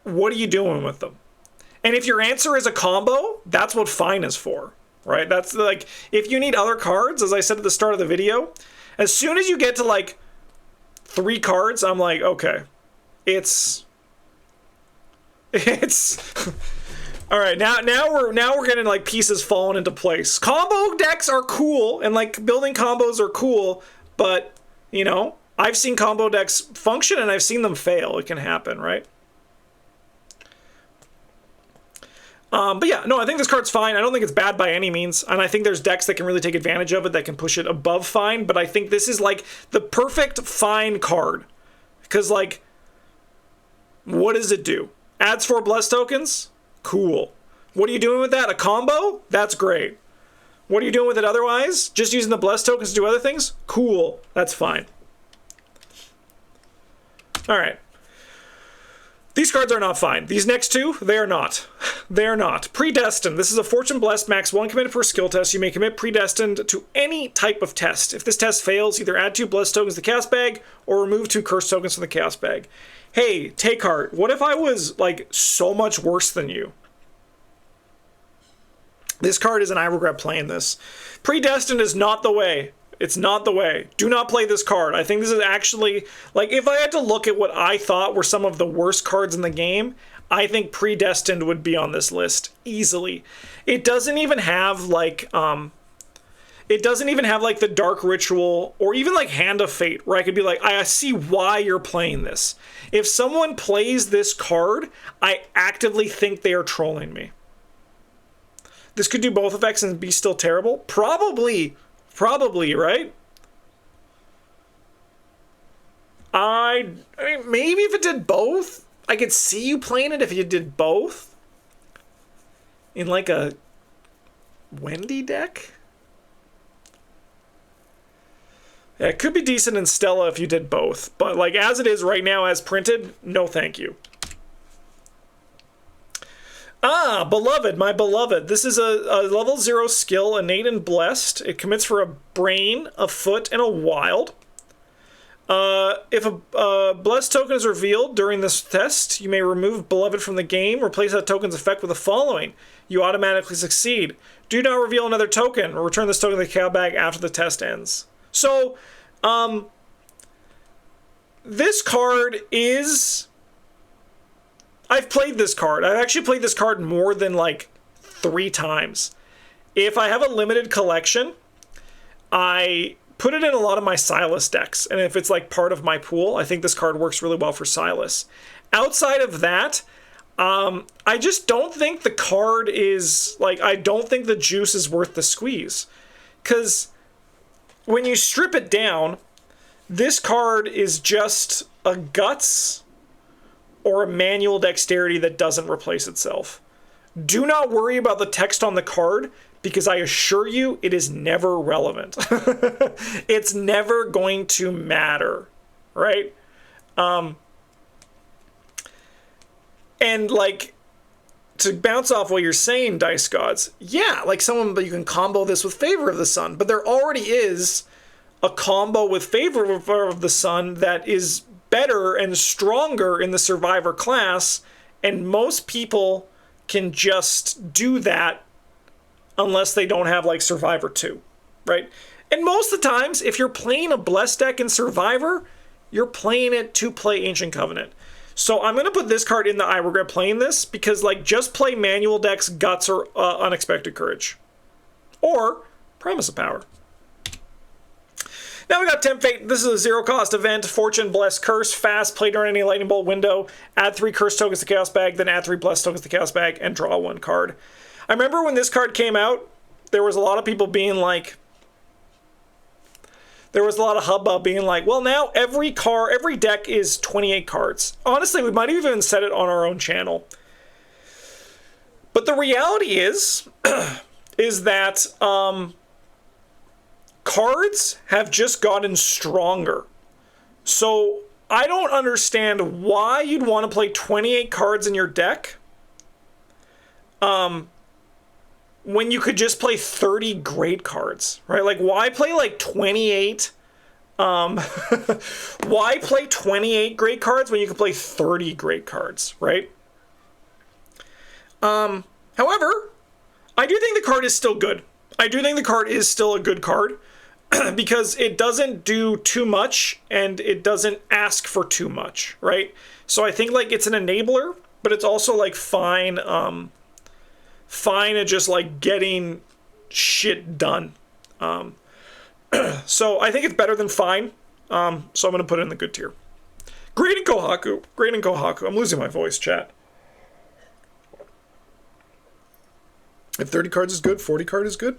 what are you doing with them? And if your answer is a combo, that's what fine is for, right? That's, like, if you need other cards, as I said at the start of the video, as soon as you get to, like, 3 cards, I'm like, okay, it's all right, now we're getting, like, pieces falling into place. Combo decks are cool, and, like, building combos are cool, but, you know, I've seen combo decks function and I've seen them fail. It can happen, right? But yeah, no, I think this card's fine. I don't think it's bad by any means, and I think there's decks that can really take advantage of it that can push it above fine, but I think this is, like, the perfect fine card. Because, like, what does it do? Adds 4 blessed tokens? Cool. What are you doing with that? A combo? That's great. What are you doing with it otherwise? Just using the blessed tokens to do other things? Cool. That's fine. Alright. These cards are not fine. These next two, they are not. They are not. Predestined. This is a Fortune Blessed, max 1 committed per skill test. You may commit Predestined to any type of test. If this test fails, either add 2 blessed tokens to the Chaos Bag or remove 2 curse tokens from the Chaos Bag. Hey, take heart. What if I was, like, so much worse than you? This card is, and I regret playing this. Predestined is not the way. It's not the way. Do not play this card. I think this is actually, like, if I had to look at what I thought were some of the worst cards in the game, I think Predestined would be on this list easily. It doesn't even have, like, the Dark Ritual or even, like, Hand of Fate, where I could be like, I see why you're playing this. If someone plays this card, I actively think they are trolling me. This could do both effects and be still terrible? Probably, right? I mean, maybe if it did both, I could see you playing it if you did both. In, like, a Wendy deck? Yeah, it could be decent in Stella if you did both. But, like, as it is right now, as printed, no thank you. Ah, Beloved, my beloved. This is a level 0 skill, innate and blessed. It commits for a brain, a foot, and a wild. If a blessed token is revealed during this test, you may remove Beloved from the game. Replace that token's effect with the following. You automatically succeed. Do not reveal another token, or return this token to the Chaos Bag after the test ends. So, this card is... I've played this card. I've actually played this card more than, like, 3 times. If I have a limited collection, I put it in a lot of my Silas decks, and if it's like part of my pool, I think this card works really well for Silas. Outside of that, I just don't think the card is, like, I don't think the juice is worth the squeeze. Because when you strip it down, this card is just a Guts or a Manual Dexterity that doesn't replace itself. Do not worry about the text on the card, because I assure you it is never relevant. It's never going to matter, right? And like, to bounce off what you're saying, Dice Gods, yeah, like but you can combo this with Favor of the Sun, but there already is a combo with Favor of the Sun that is better and stronger in the Survivor class, and most people can just do that unless they don't have like Survivor 2, right? And most of the times, if you're playing a Blessed deck in Survivor, you're playing it to play Ancient Covenant. So I'm going to put this card in the I regret playing this, because like, just play Manual decks, Guts, or Unexpected Courage. Or Promise of Power. Now we got Tempt Fate. This is a 0-cost event. Fortune, Bless, Curse. Fast. Play during any Lightning Bolt window. Add 3 Curse tokens to Chaos Bag. Then add 3 Bless tokens to Chaos Bag. And draw 1 card. I remember when this card came out, there was a lot of people being like... There was a lot of hubbub being like, well, now every deck is 28 cards. Honestly, we might have even said it on our own channel. But the reality is, is that cards have just gotten stronger. So I don't understand why you'd want to play 28 cards in your deck when you could just play 30 great cards, right? Like, why play like 28? Why play 28 great cards when you can play 30 great cards, right? However, I do think the card is still good. I do think the card is still a good card because it doesn't do too much and it doesn't ask for too much, right? So I think like it's an enabler, but it's also like fine at just like getting shit done. So I think it's better than fine. So I'm going to put it in the good tier. Great in Kohaku. Great in Kohaku. I'm losing my voice, chat. If 30 cards is good, 40 card is good.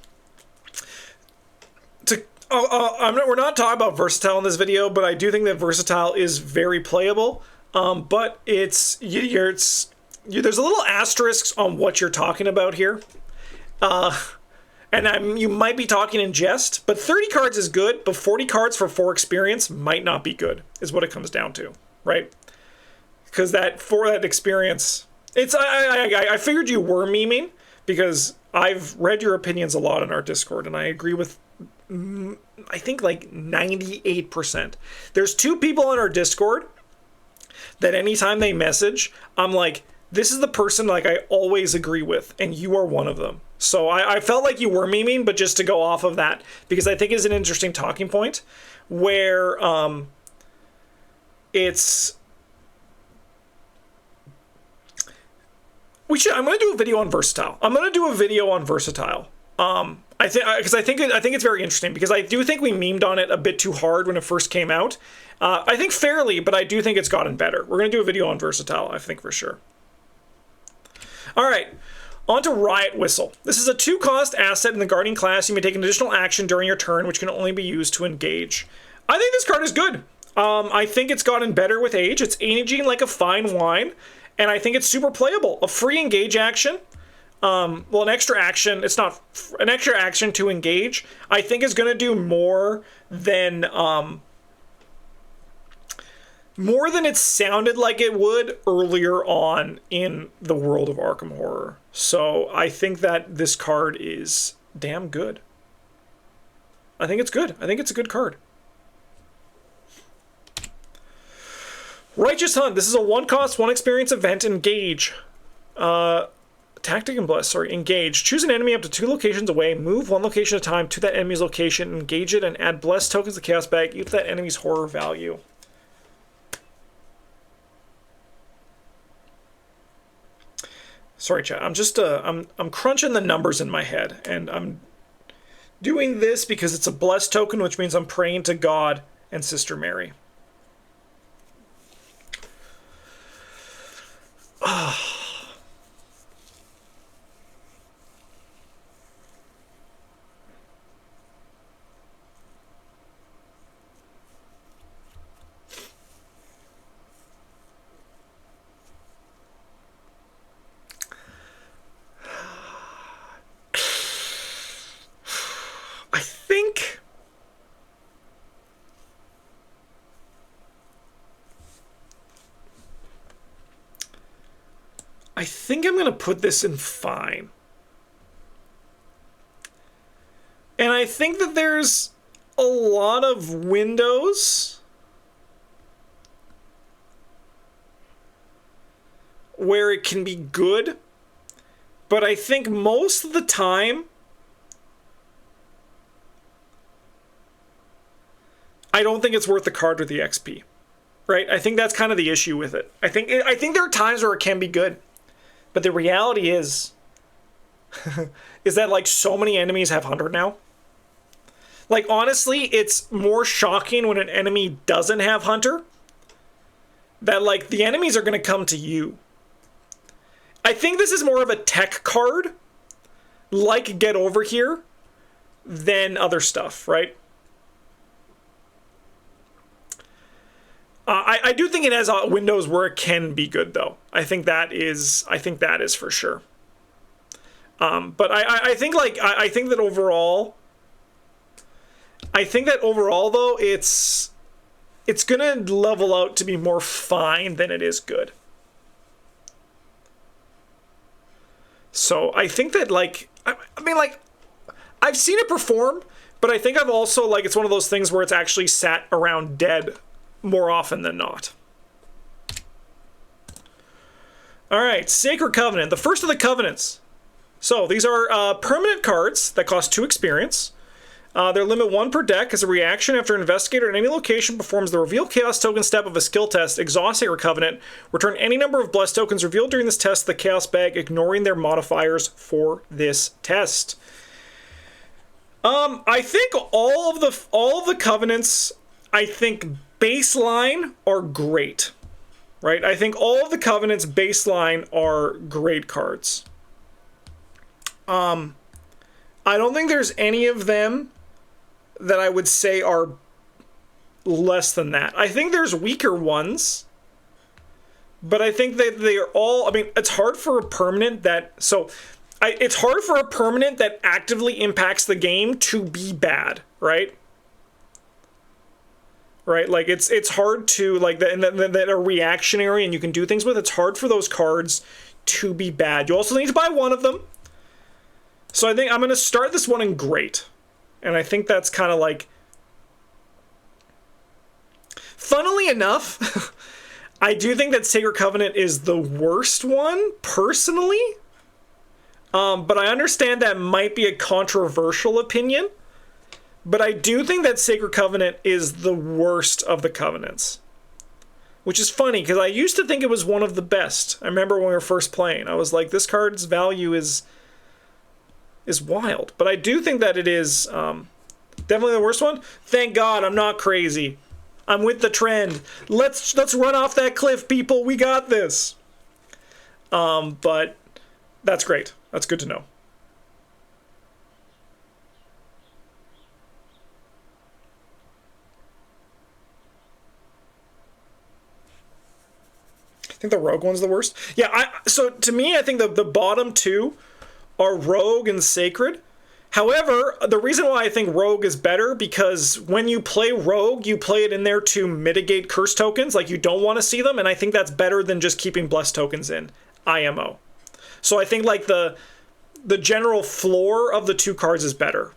We're not talking about versatile in this video, but I do think that versatile is very playable. But there's a little asterisks on what you're talking about here. And you might be talking in jest, but 30 cards is good, but 40 cards for 4 experience might not be good, is what it comes down to, right? Because for that experience, I figured you were memeing, because I've read your opinions a lot on our Discord, and I agree with, I think, like 98%. There's 2 people on our Discord that anytime they message, I'm like, this is the person like I always agree with, and you are one of them. So I felt like you were memeing, but just to go off of that, because I think it's an interesting talking point, where it's... I'm going to do a video on versatile. I think it's very interesting, because I do think we memed on it a bit too hard when it first came out. I think fairly, but I do think it's gotten better. We're going to do a video on versatile, I think, for sure. All right, on to Riot Whistle. This is a 2-cost asset in the Guardian class. You may take an additional action during your turn, which can only be used to engage. I think this card is good. I think it's gotten better with age. It's aging like a fine wine, and I think it's super playable. A free engage action. Well, an extra action. It's not an extra action to engage. I think is going to do more than it sounded like it would earlier on in the world of Arkham Horror. So I think that this card is damn good. I think it's good. I think it's a good card. Righteous Hunt. This is a 1-cost, 1-experience event. Engage. Tactic and Bless. Sorry. Engage. Choose an enemy up to 2 locations away. Move 1 location at a time to that enemy's location. Engage it and add Bless tokens to Chaos Bag. Equal that enemy's horror value. Sorry, chat. I'm just I'm crunching the numbers in my head, and I'm doing this because it's a blessed token, which means I'm praying to God and Sister Mary. I think I'm going to put this in fine. And I think that there's a lot of windows where it can be good, but I think most of the time I don't think it's worth the card or the XP. Right? I think that's kind of the issue with it. I think there are times where it can be good. But the reality is is that like so many enemies have Hunter now. Like honestly, it's more shocking when an enemy doesn't have Hunter. That like the enemies are going to come to you. I think this is more of a tech card, like Get Over Here, than other stuff, right? I do think it has windows where it can be good, though. I think that is for sure. But I think that overall, though, it's gonna level out to be more fine than it is good. So I think that I've seen it perform, but I think I've also it's one of those things where it's actually sat around dead more often than not. All right, Sacred Covenant, the first of the covenants. So these are permanent cards that cost 2 experience. They're limit 1 per deck. As a reaction, after an investigator in any location performs the reveal chaos token step of a skill test, exhaust Sacred Covenant, return any number of blessed tokens revealed during this test to the chaos bag, ignoring their modifiers for this test. I think all of the covenants, I think baseline are great, right? I think all of the covenants baseline are great cards. I don't think there's any of them that I would say are less than that. I think there's weaker ones, but I think that they are all, I mean, it's hard for a permanent that, it's hard for a permanent that actively impacts the game to be bad, right? Right, like it's hard to that are reactionary and you can do things with. It's hard for those cards to be bad. You also need to buy one of them. So I think I'm going to start this one in great, and I think that's kind of like. Funnily enough, I do think that Sacred Covenant is the worst one personally, but I understand that might be a controversial opinion. But I do think that Sacred Covenant is the worst of the covenants. Which is funny, because I used to think it was one of the best. I remember when we were first playing. I was like, this card's value is wild. But I do think that it is definitely the worst one. Thank God I'm not crazy. I'm with the trend. Let's run off that cliff, people. We got this. But that's great. That's good to know. I think the Rogue one's the worst. Yeah, so to me, I think the bottom two are Rogue and Sacred. However, the reason why I think Rogue is better, because when you play Rogue, you play it in there to mitigate curse tokens. Like, you don't want to see them, and I think that's better than just keeping blessed tokens in IMO. So I think, like, the general floor of the two cards is better.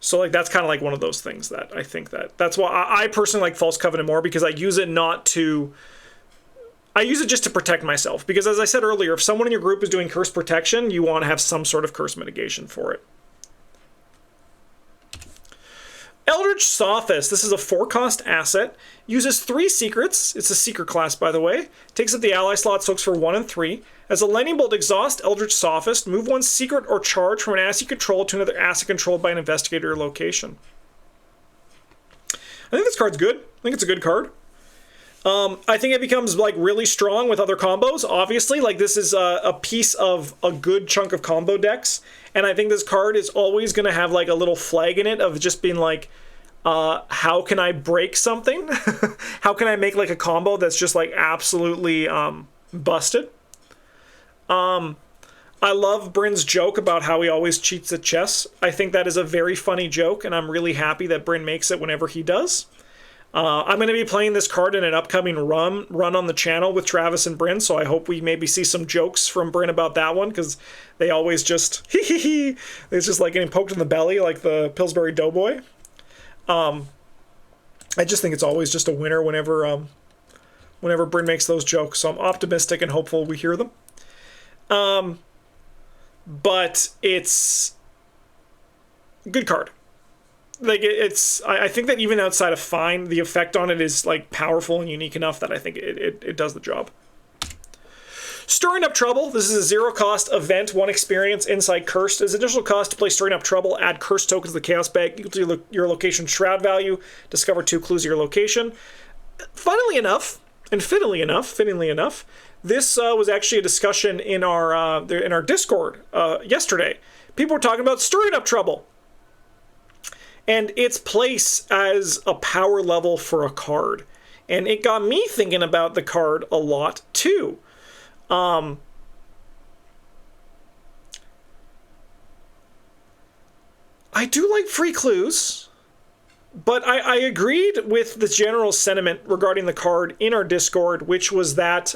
So, like, that's kind of like one of those things that I think that's why I personally like False Covenant more, because I use it I use it just to protect myself. Because as I said earlier, if someone in your group is doing curse protection, you want to have some sort of curse mitigation for it. Eldritch Sophist. This is a 4-cost asset. Uses 3 secrets. It's a secret class, by the way. Takes up the ally slot, soaks for 1 and 3. As a lightning bolt exhaust, Eldritch Sophist. Move 1 secret or charge from an asset you control to another asset controlled by an investigator or location. I think this card's good. I think it's a good card. I think it becomes like really strong with other combos. Obviously, like this is a piece of a good chunk of combo decks, and I think this card is always going to have like a little flag in it of just being like, how can I break something? How can I make like a combo that's just like absolutely busted? I love Bryn's joke about how he always cheats at chess. I think that is a very funny joke, and I'm really happy that Bryn makes it whenever he does. I'm going to be playing this card in an upcoming run on the channel with Travis and Bryn, so I hope we maybe see some jokes from Bryn about that one, because they always just, it's just like getting poked in the belly like the Pillsbury Doughboy. I just think it's always just a winner whenever Bryn makes those jokes, so I'm optimistic and hopeful we hear them. But it's a good card. Like I think that even outside of fine, the effect on it is like powerful and unique enough that I think it does the job. Stirring Up Trouble. This is a 0-cost event, 1 experience, Insight Cursed. As additional cost to play Stirring Up Trouble, add Cursed tokens to the Chaos bag equal to your location's Shroud value. Discover 2 clues of your location. Funnily enough, and fittingly enough, this was actually a discussion in our Discord yesterday. People were talking about Stirring Up Trouble and its place as a power level for a card. And it got me thinking about the card a lot, too. I do like free clues, but I agreed with the general sentiment regarding the card in our Discord, which was that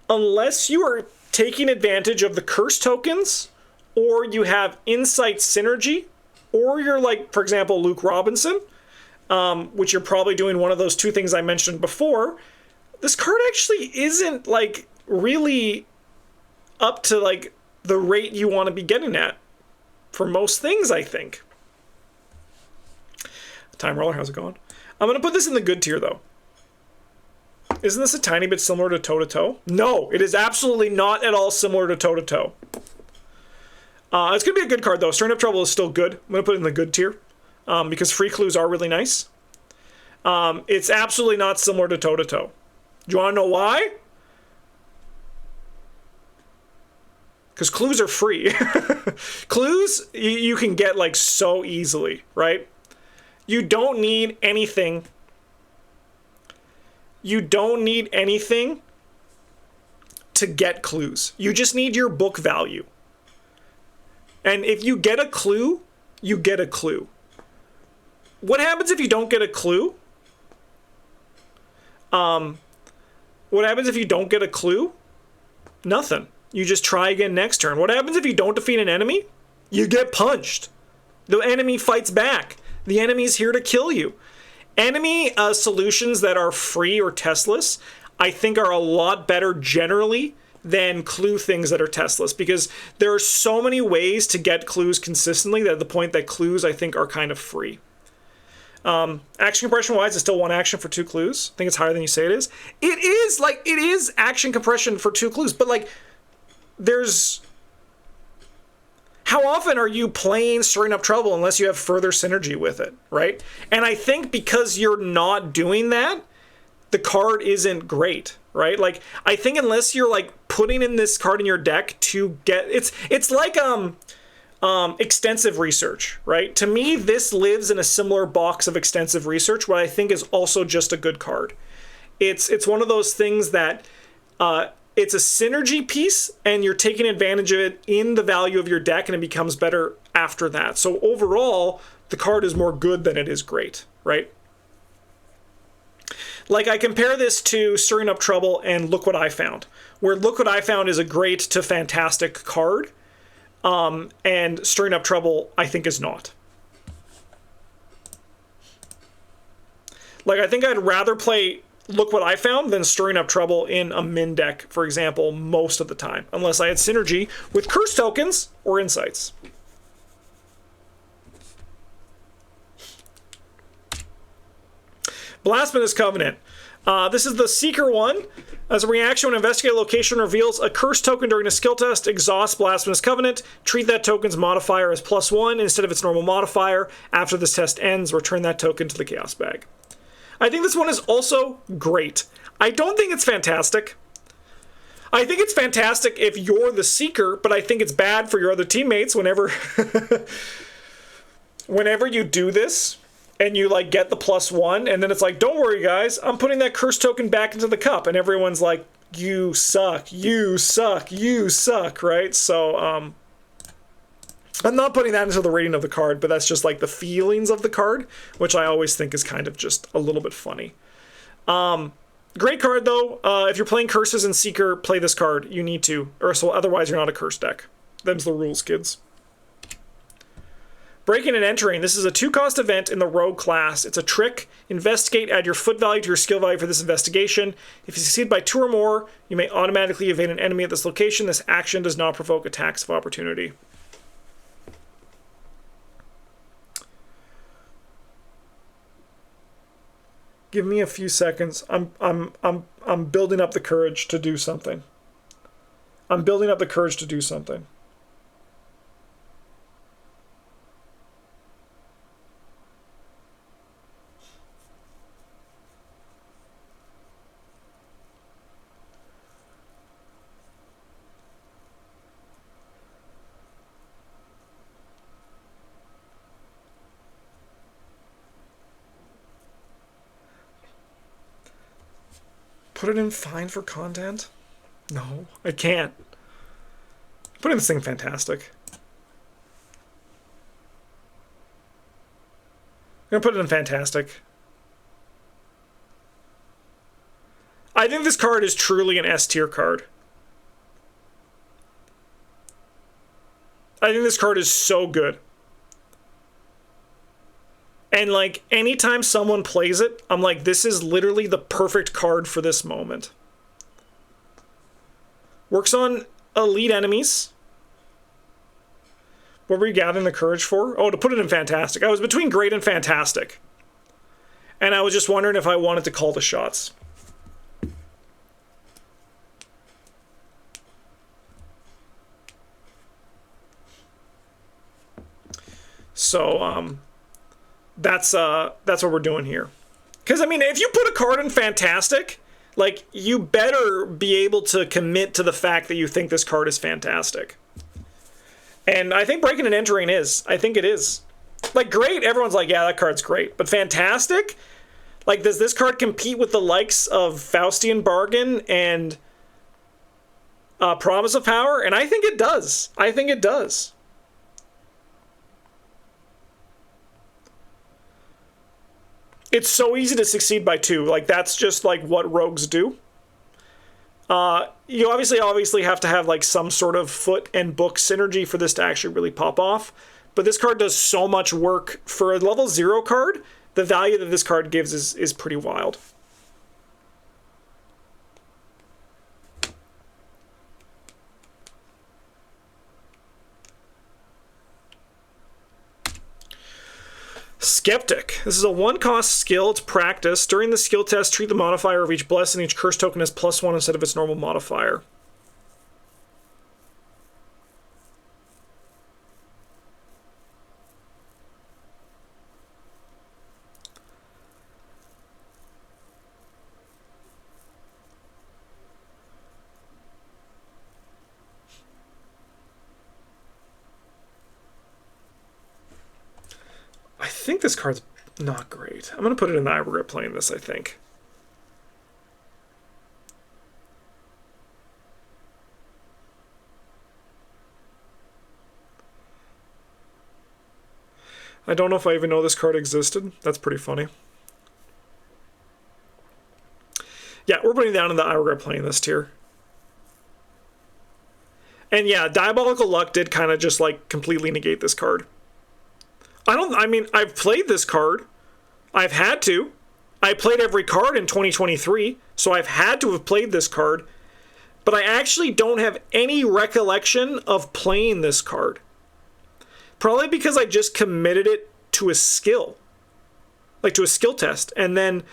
unless you are taking advantage of the curse tokens, or you have insight synergy, or you're like, for example, Luke Robinson, which you're probably doing one of those 2 things I mentioned before, this card actually isn't like really up to like the rate you want to be getting at for most things, I think. Time Roller, how's it going? I'm going to put this in the good tier, though. Isn't this a tiny bit similar to Toe-to-Toe? No, it is absolutely not at all similar to Toe-to-Toe. It's going to be a good card, though. Stirring Up Trouble is still good. I'm going to put it in the good tier because free clues are really nice. It's absolutely not similar to Toe-to-Toe. Do you want to know why? Because clues are free. Clues you can get like so easily, right? You don't need anything. You don't need anything to get clues. You just need your book value. And if you get a clue, you get a clue. What happens if you don't get a clue? What happens if you don't get a clue? Nothing. You just try again next turn. What happens if you don't defeat an enemy? You get punched. The enemy fights back. The enemy's here to kill you. Enemy solutions that are free or testless, I think, are a lot better generally than clue things that are testless, because there are so many ways to get clues consistently that at the point that clues, I think, are kind of free. Action compression wise, it's still 1 action for 2 clues. I think it's higher than you say it is. It is action compression for 2 clues, but like, there's... How often are you playing Stirring Up Trouble unless you have further synergy with it, right? And I think because you're not doing that, the card isn't great, right? Like, I think unless you're like putting in this card in your deck to get... It's like extensive research, right? To me, this lives in a similar box of extensive research, what I think is also just a good card. It's one of those things that it's a synergy piece, and you're taking advantage of it in the value of your deck, and it becomes better after that. So overall, the card is more good than it is great, right? Like, I compare this to Stirring Up Trouble and Look What I Found, where Look What I Found is a great to fantastic card, and Stirring Up Trouble, I think, is not. Like, I think I'd rather play Look What I Found than Stirring Up Trouble in a min deck, for example, most of the time, unless I had synergy with curse tokens or insights. Blasphemous Covenant. This is the Seeker one. As a reaction, when investigate location reveals a curse token during a skill test, exhaust Blasphemous Covenant. Treat that token's modifier as +1 instead of its normal modifier. After this test ends, return that token to the Chaos bag. I think this one is also great. I don't think it's fantastic. I think it's fantastic if you're the Seeker, but I think it's bad for your other teammates whenever whenever you do this. And you, like, get the +1, and then it's like, don't worry, guys, I'm putting that curse token back into the cup. And everyone's like, you suck, you suck, you suck, right? So, I'm not putting that into the rating of the card, but that's just, like, the feelings of the card, which I always think is kind of just a little bit funny. Great card, though. If you're playing Curses and Seeker, play this card. You need to, or so otherwise you're not a curse deck. Them's the rules, kids. Breaking and Entering. This is a 2-cost event in the Rogue class. It's a trick. Investigate. Add your foot value to your skill value for this investigation. If you succeed by 2 or more, you may automatically evade an enemy at this location. This action does not provoke attacks of opportunity. Give me a few seconds. I'm building up the courage to do something. I'm building up the courage to do something. Put it in fine for content? No, I can't. Put in this thing fantastic. I'm gonna put it in fantastic. I think this card is truly an S tier card. I think this card is so good. And, like, anytime someone plays it, I'm like, this is literally the perfect card for this moment. Works on elite enemies. What were you gathering the courage for? Oh, to put it in fantastic. I was between great and fantastic. And I was just wondering if I wanted to call the shots. So, that's what we're doing here. Because, I mean, if you put a card in fantastic, like, you better be able to commit to the fact that you think this card is fantastic. And I think Breaking and Entering is. I think it is. Like, great, everyone's like, yeah, that card's great. But fantastic? Like, does this card compete with the likes of Faustian Bargain and Promise of Power? And I think it does. I think it does. It's so easy to succeed by 2. Like, that's just, like, what rogues do. You obviously have to have, like, some sort of foot and book synergy for this to actually really pop off. But this card does so much work. For a level 0 card, the value that this card gives is pretty wild. Skeptic. This is a 1-cost skill. It's practice. During the skill test, treat the modifier of each bless and each curse token as +1 instead of its normal modifier. I think this card's not great. I'm going to put it in the I regret playing this, I think. I don't know if I even know this card existed. That's pretty funny. Yeah, we're putting down in the I regret playing this tier. And yeah, Diabolical Luck did kind of just, like, completely negate this card. I've played this card. I've had to. I played every card in 2023, so I've had to have played this card. But I actually don't have any recollection of playing this card. Probably because I just committed it to a skill. Like, to a skill test. And then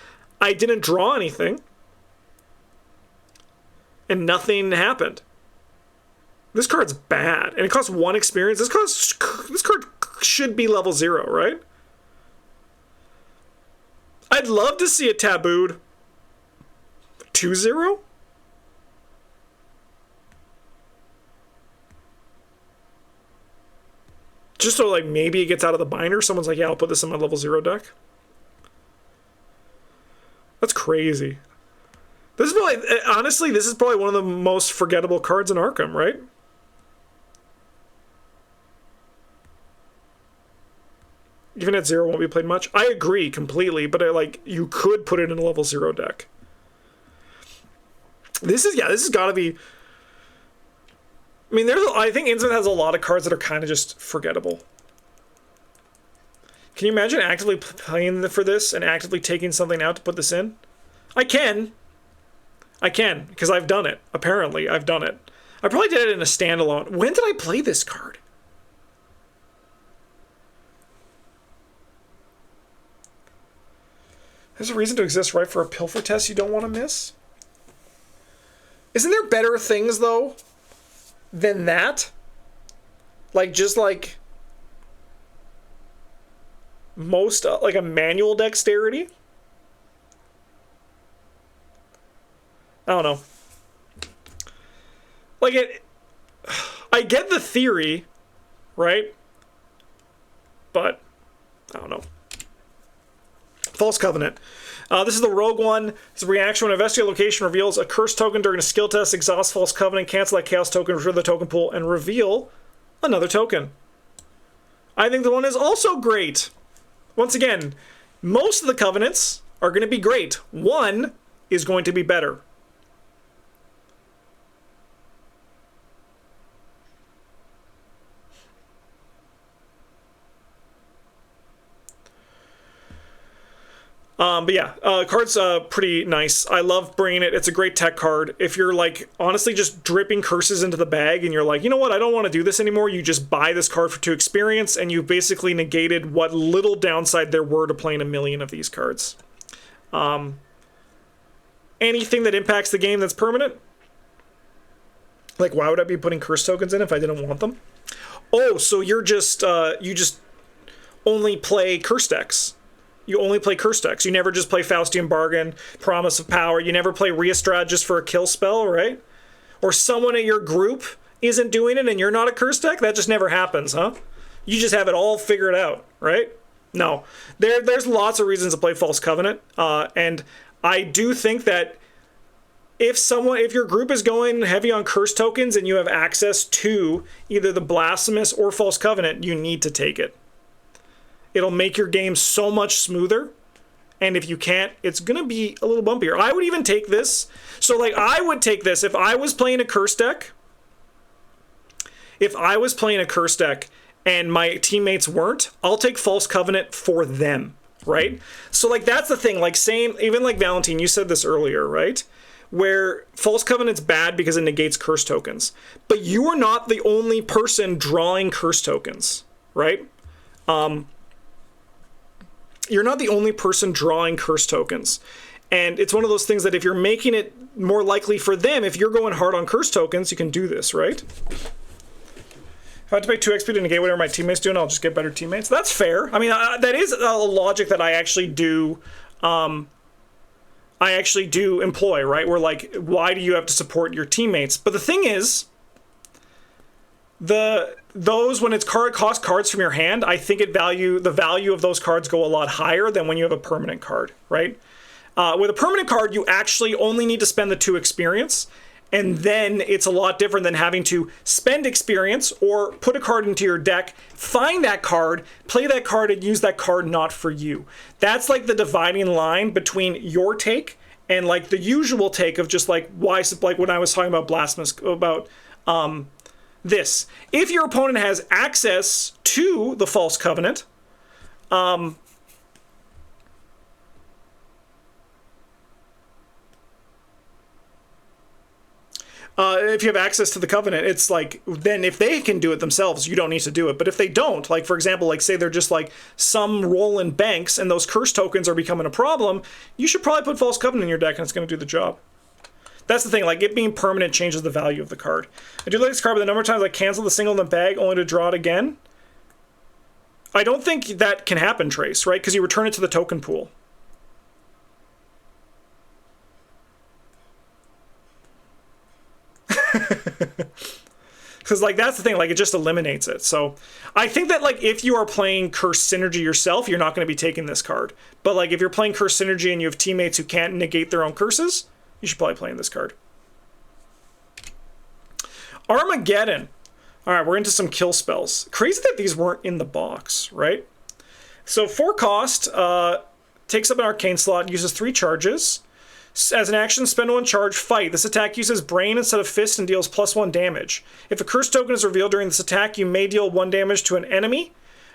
I didn't draw anything. And nothing happened. This card's bad. And it costs 1 experience. This card should be level 0, right? I'd love to see it tabooed. 2-0? Just so, like, maybe it gets out of the binder. Someone's like, yeah, I'll put this in my level 0 deck. That's crazy. This is probably, honestly, this is probably one of the most forgettable cards in Arkham, right? Even at 0 won't be played much. I agree completely, but you could put it in a level 0 deck. This has got to be... I mean, I think INNSMOUTH has a lot of cards that are kind of just forgettable. Can you imagine actively playing for this and actively taking something out to put this in? I can, because I've done it. Apparently, I've done it. I probably did it in a standalone. When did I play this card? There's a reason to exist, right, for a pilfer test you don't want to miss? Isn't there better things, though, than that? Just most, like a manual dexterity? I don't know. I get the theory, right? But, I don't know. False Covenant. This is the rogue one. It's a reaction when an investigator location reveals a curse token during a skill test. Exhaust False Covenant, cancel that chaos token, return the token pool, and reveal another token. I think the one is also great. Once again, most of the covenants are going to be great. One is going to be better. But yeah, card's pretty nice. I love bringing it. It's a great tech card. If you're honestly just dripping curses into the bag and you're like, you know what, I don't want to do this anymore, you just buy this card for 2 experience and you've basically negated what little downside there were to playing 1 million of these cards. Anything that impacts the game that's permanent? Why would I be putting curse tokens in if I didn't want them? Oh, so you're just, you just only play curse decks. You only play curse decks. You never just play Faustian Bargain, Promise of Power. You never play Reestrad just for a kill spell, right? Or someone in your group isn't doing it and you're not a curse deck? That just never happens, huh? You just have it all figured out, right? No. There's lots of reasons to play False Covenant. And I do think that if your group is going heavy on curse tokens and you have access to either the Blasphemous or False Covenant, you need to take it. It'll make your game so much smoother. And if you can't, it's going to be a little bumpier. I would even take this. So, I would take this if I was playing a curse deck. If I was playing a curse deck and my teammates weren't, I'll take False Covenant for them, right? So, that's the thing. Even Valentine, you said this earlier, right? Where False Covenant's bad because it negates curse tokens. But you are not the only person drawing curse tokens, right? You're not the only person drawing curse tokens. And it's one of those things that if you're making it more likely for them, if you're going hard on curse tokens, you can do this, right? If I have to pay 2 XP to negate whatever my teammates do, and I'll just get better teammates. That's fair. I mean, that is a logic that I actually do employ, right? Where, why do you have to support your teammates? But the thing is, those when it's cost cards from your hand, I think the value of those cards go a lot higher than when you have a permanent card, right? With a permanent card, you actually only need to spend the 2 experience, and then it's a lot different than having to spend experience or put a card into your deck, find that card, play that card, and use that card not for you. That's the dividing line between your take and the usual take of just why, when I was talking about Blasphemous, about this. If your opponent has access to the False Covenant, If you have access to the Covenant, it's like, then if they can do it themselves, you don't need to do it. But if they don't, like, for example, like, say they're just like some rolling banks and those curse tokens are becoming a problem, you should probably put False Covenant in your deck and it's going to do the job. That's the thing, like, it being permanent changes the value of the card. I do like this card, but the number of times I cancel the single in the bag only to draw it again, I don't think that can happen, Trace, right? Because you return it to the token pool. Because, like, that's the thing, like, it just eliminates it. So I think that, like, if you are playing Curse Synergy yourself, you're not going to be taking this card. But, like, if you're playing Curse Synergy and you have teammates who can't negate their own curses, you should probably play in this card. Armageddon. All right, we're into some kill spells. Crazy that these weren't in the box, right? So 4 cost, takes up an arcane slot, uses 3 charges. As an action, spend 1 charge, fight. This attack uses brain instead of fist and deals +1 damage. If a curse token is revealed during this attack, you may deal 1 damage to an enemy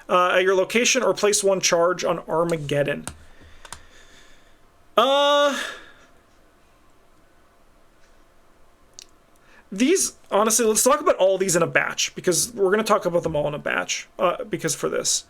at your location or place 1 charge on Armageddon. These, honestly, let's talk about all these in a batch, because we're going to talk about them all in a batch, because for this.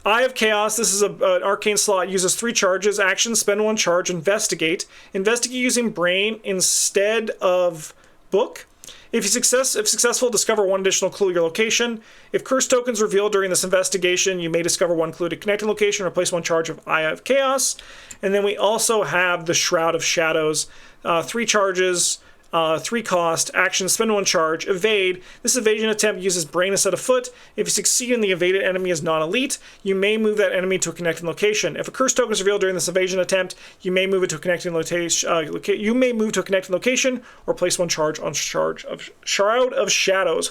Eye of Chaos, this is an arcane slot, uses 3 charges, action, spend 1 charge, investigate. Investigate using brain instead of book. If successful, discover 1 additional clue at your location. If curse tokens revealed during this investigation, you may discover 1 clue to connecting location or place 1 charge of Eye of Chaos. And then we also have the Shroud of Shadows, 3 charges, 3 cost, action, spend 1 charge, evade. This evasion attempt uses brain instead of foot. If you succeed and the evaded enemy is non-elite, you may move that enemy to a connecting location. If a curse token is revealed during this evasion attempt, you may move it to a connecting location, or place 1 charge on Shroud of Shadows.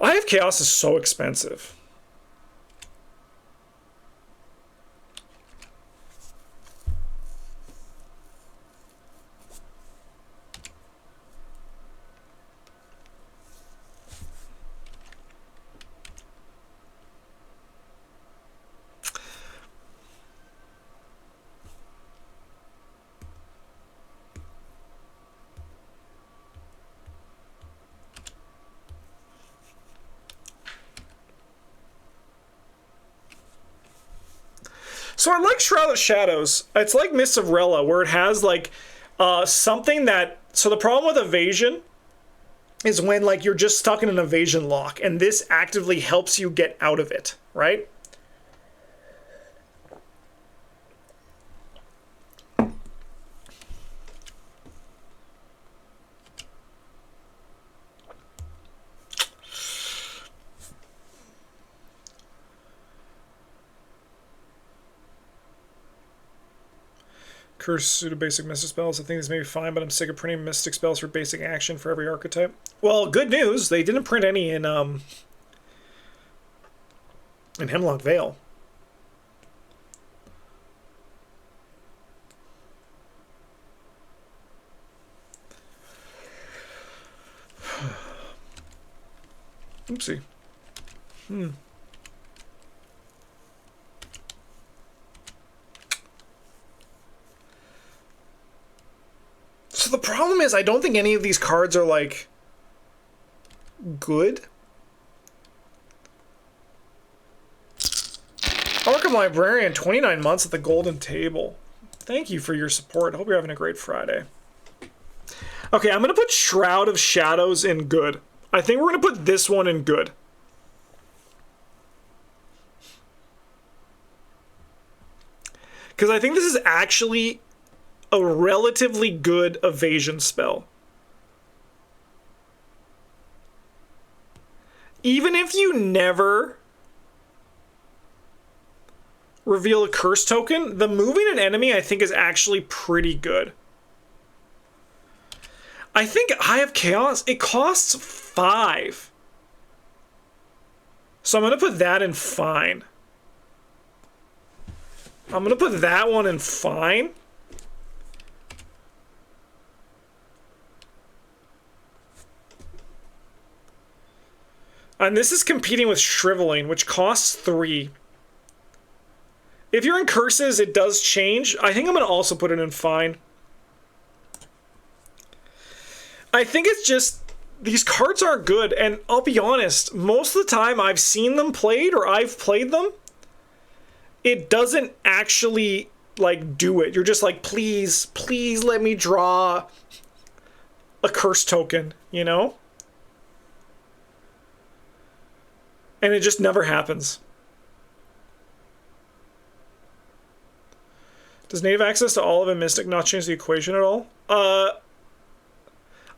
Eye of Chaos is so expensive. So I like Shroud of Shadows. It's like Mists of Rella, where it has, like, something that... So the problem with evasion is when, like, you're just stuck in an evasion lock, and this actively helps you get out of it, right? Curse pseudo basic mystic spells. I think this may be fine, but I'm sick of printing mystic spells for basic action for every archetype. Well, good news, they didn't print any in Hemlock Vale. Oopsie. So the problem is, I don't think any of these cards are, like, good. Arkham Librarian, 29 months at the Golden Table. Thank you for your support. Hope you're having a great Friday. Okay, I'm going to put Shroud of Shadows in good. I think we're going to put this one in good. Because I think this is actually a relatively good evasion spell. Even if you never reveal a curse token, the moving an enemy, I think, is actually pretty good. I think Eye of Chaos, it costs 5. So I'm going to put that in fine. I'm going to put that one in fine. And this is competing with Shriveling, which costs 3. If you're in curses, it does change. I think I'm going to also put it in fine. I think it's just, these cards aren't good, and I'll be honest, most of the time I've seen them played, or I've played them, it doesn't actually, like, do it. You're just like, please, please let me draw a curse token, you know? And it just never happens. Does native access to all of a Mystic not change the equation at all?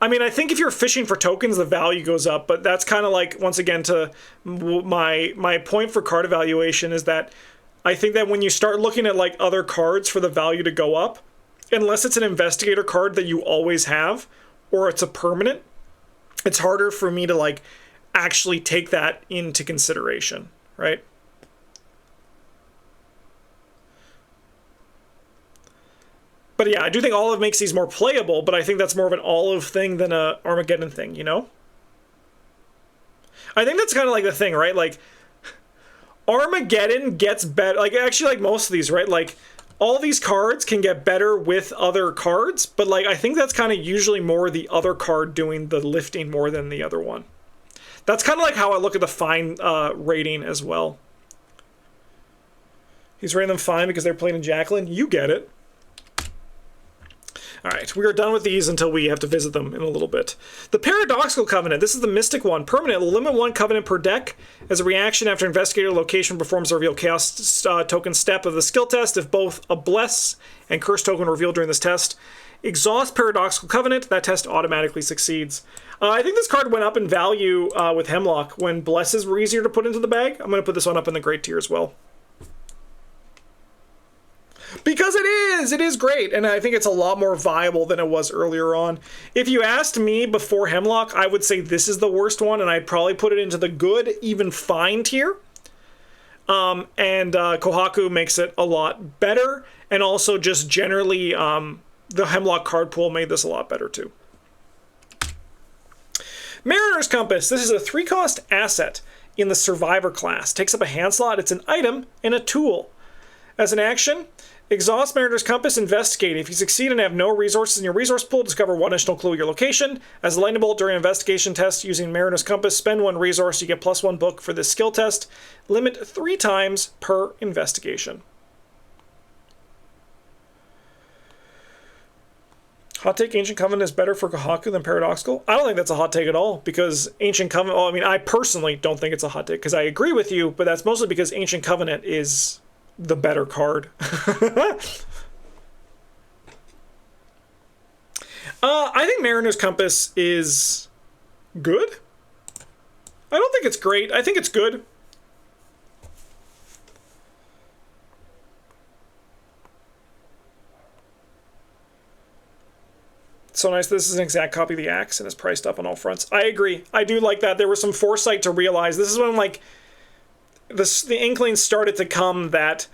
I mean, I think if you're fishing for tokens, the value goes up, but that's kind of like, once again, to my point for card evaluation is that I think that when you start looking at like other cards for the value to go up, unless it's an investigator card that you always have, or it's a permanent, it's harder for me to like actually take that into consideration, right? But yeah, I do think Olive makes these more playable, but I think that's more of an Olive thing than a Armageddon thing, you know? I think that's kind of like the thing, right? Like, Armageddon gets better, like, actually, like, most of these, right? Like, all these cards can get better with other cards, but, like, I think that's kind of usually more the other card doing the lifting more than the other one. That's kind of like how I look at the fine rating as well. He's rating them fine because they're playing in Jacqueline. You get it. All right, we are done with these until we have to visit them in a little bit. The Paradoxical Covenant. This is the Mystic one. Permanent. Limit 1 Covenant per deck. As a reaction after Investigator location performs a reveal Chaos token step of the skill test. If both a Bless and Curse token are revealed during this test, exhaust Paradoxical Covenant. That test automatically succeeds. I think this card went up in value with Hemlock when Blesses were easier to put into the bag. I'm going to put this one up in the great tier as well. Because it is great, and I think it's a lot more viable than it was earlier on. If you asked me before Hemlock, I would say this is the worst one, and I'd probably put it into the good, even fine tier. Kohaku makes it a lot better, and also just generally, the Hemlock card pool made this a lot better too. Mariner's Compass. This is a 3-cost asset in the Survivor class. Takes up a hand slot. It's an item and a tool. As an action, exhaust Mariner's Compass, investigate. If you succeed and have no resources in your resource pool, discover one additional clue of your location. As a lightning bolt during an investigation test using Mariner's Compass, spend 1 resource. You get +1 book for this skill test. Limit 3 times per investigation. Hot take, Ancient Covenant is better for Kohaku than Paradoxical? I don't think that's a hot take at all, because Ancient Covenant, well, I mean, I personally don't think it's a hot take, because I agree with you, but that's mostly because Ancient Covenant is the better card. I think Mariner's Compass is good. I don't think it's great. I think it's good. So nice. This is an exact copy of the Axe and is priced up on all fronts. I agree. I do like that. There was some foresight to realize. This is when, like, the inklings started to come that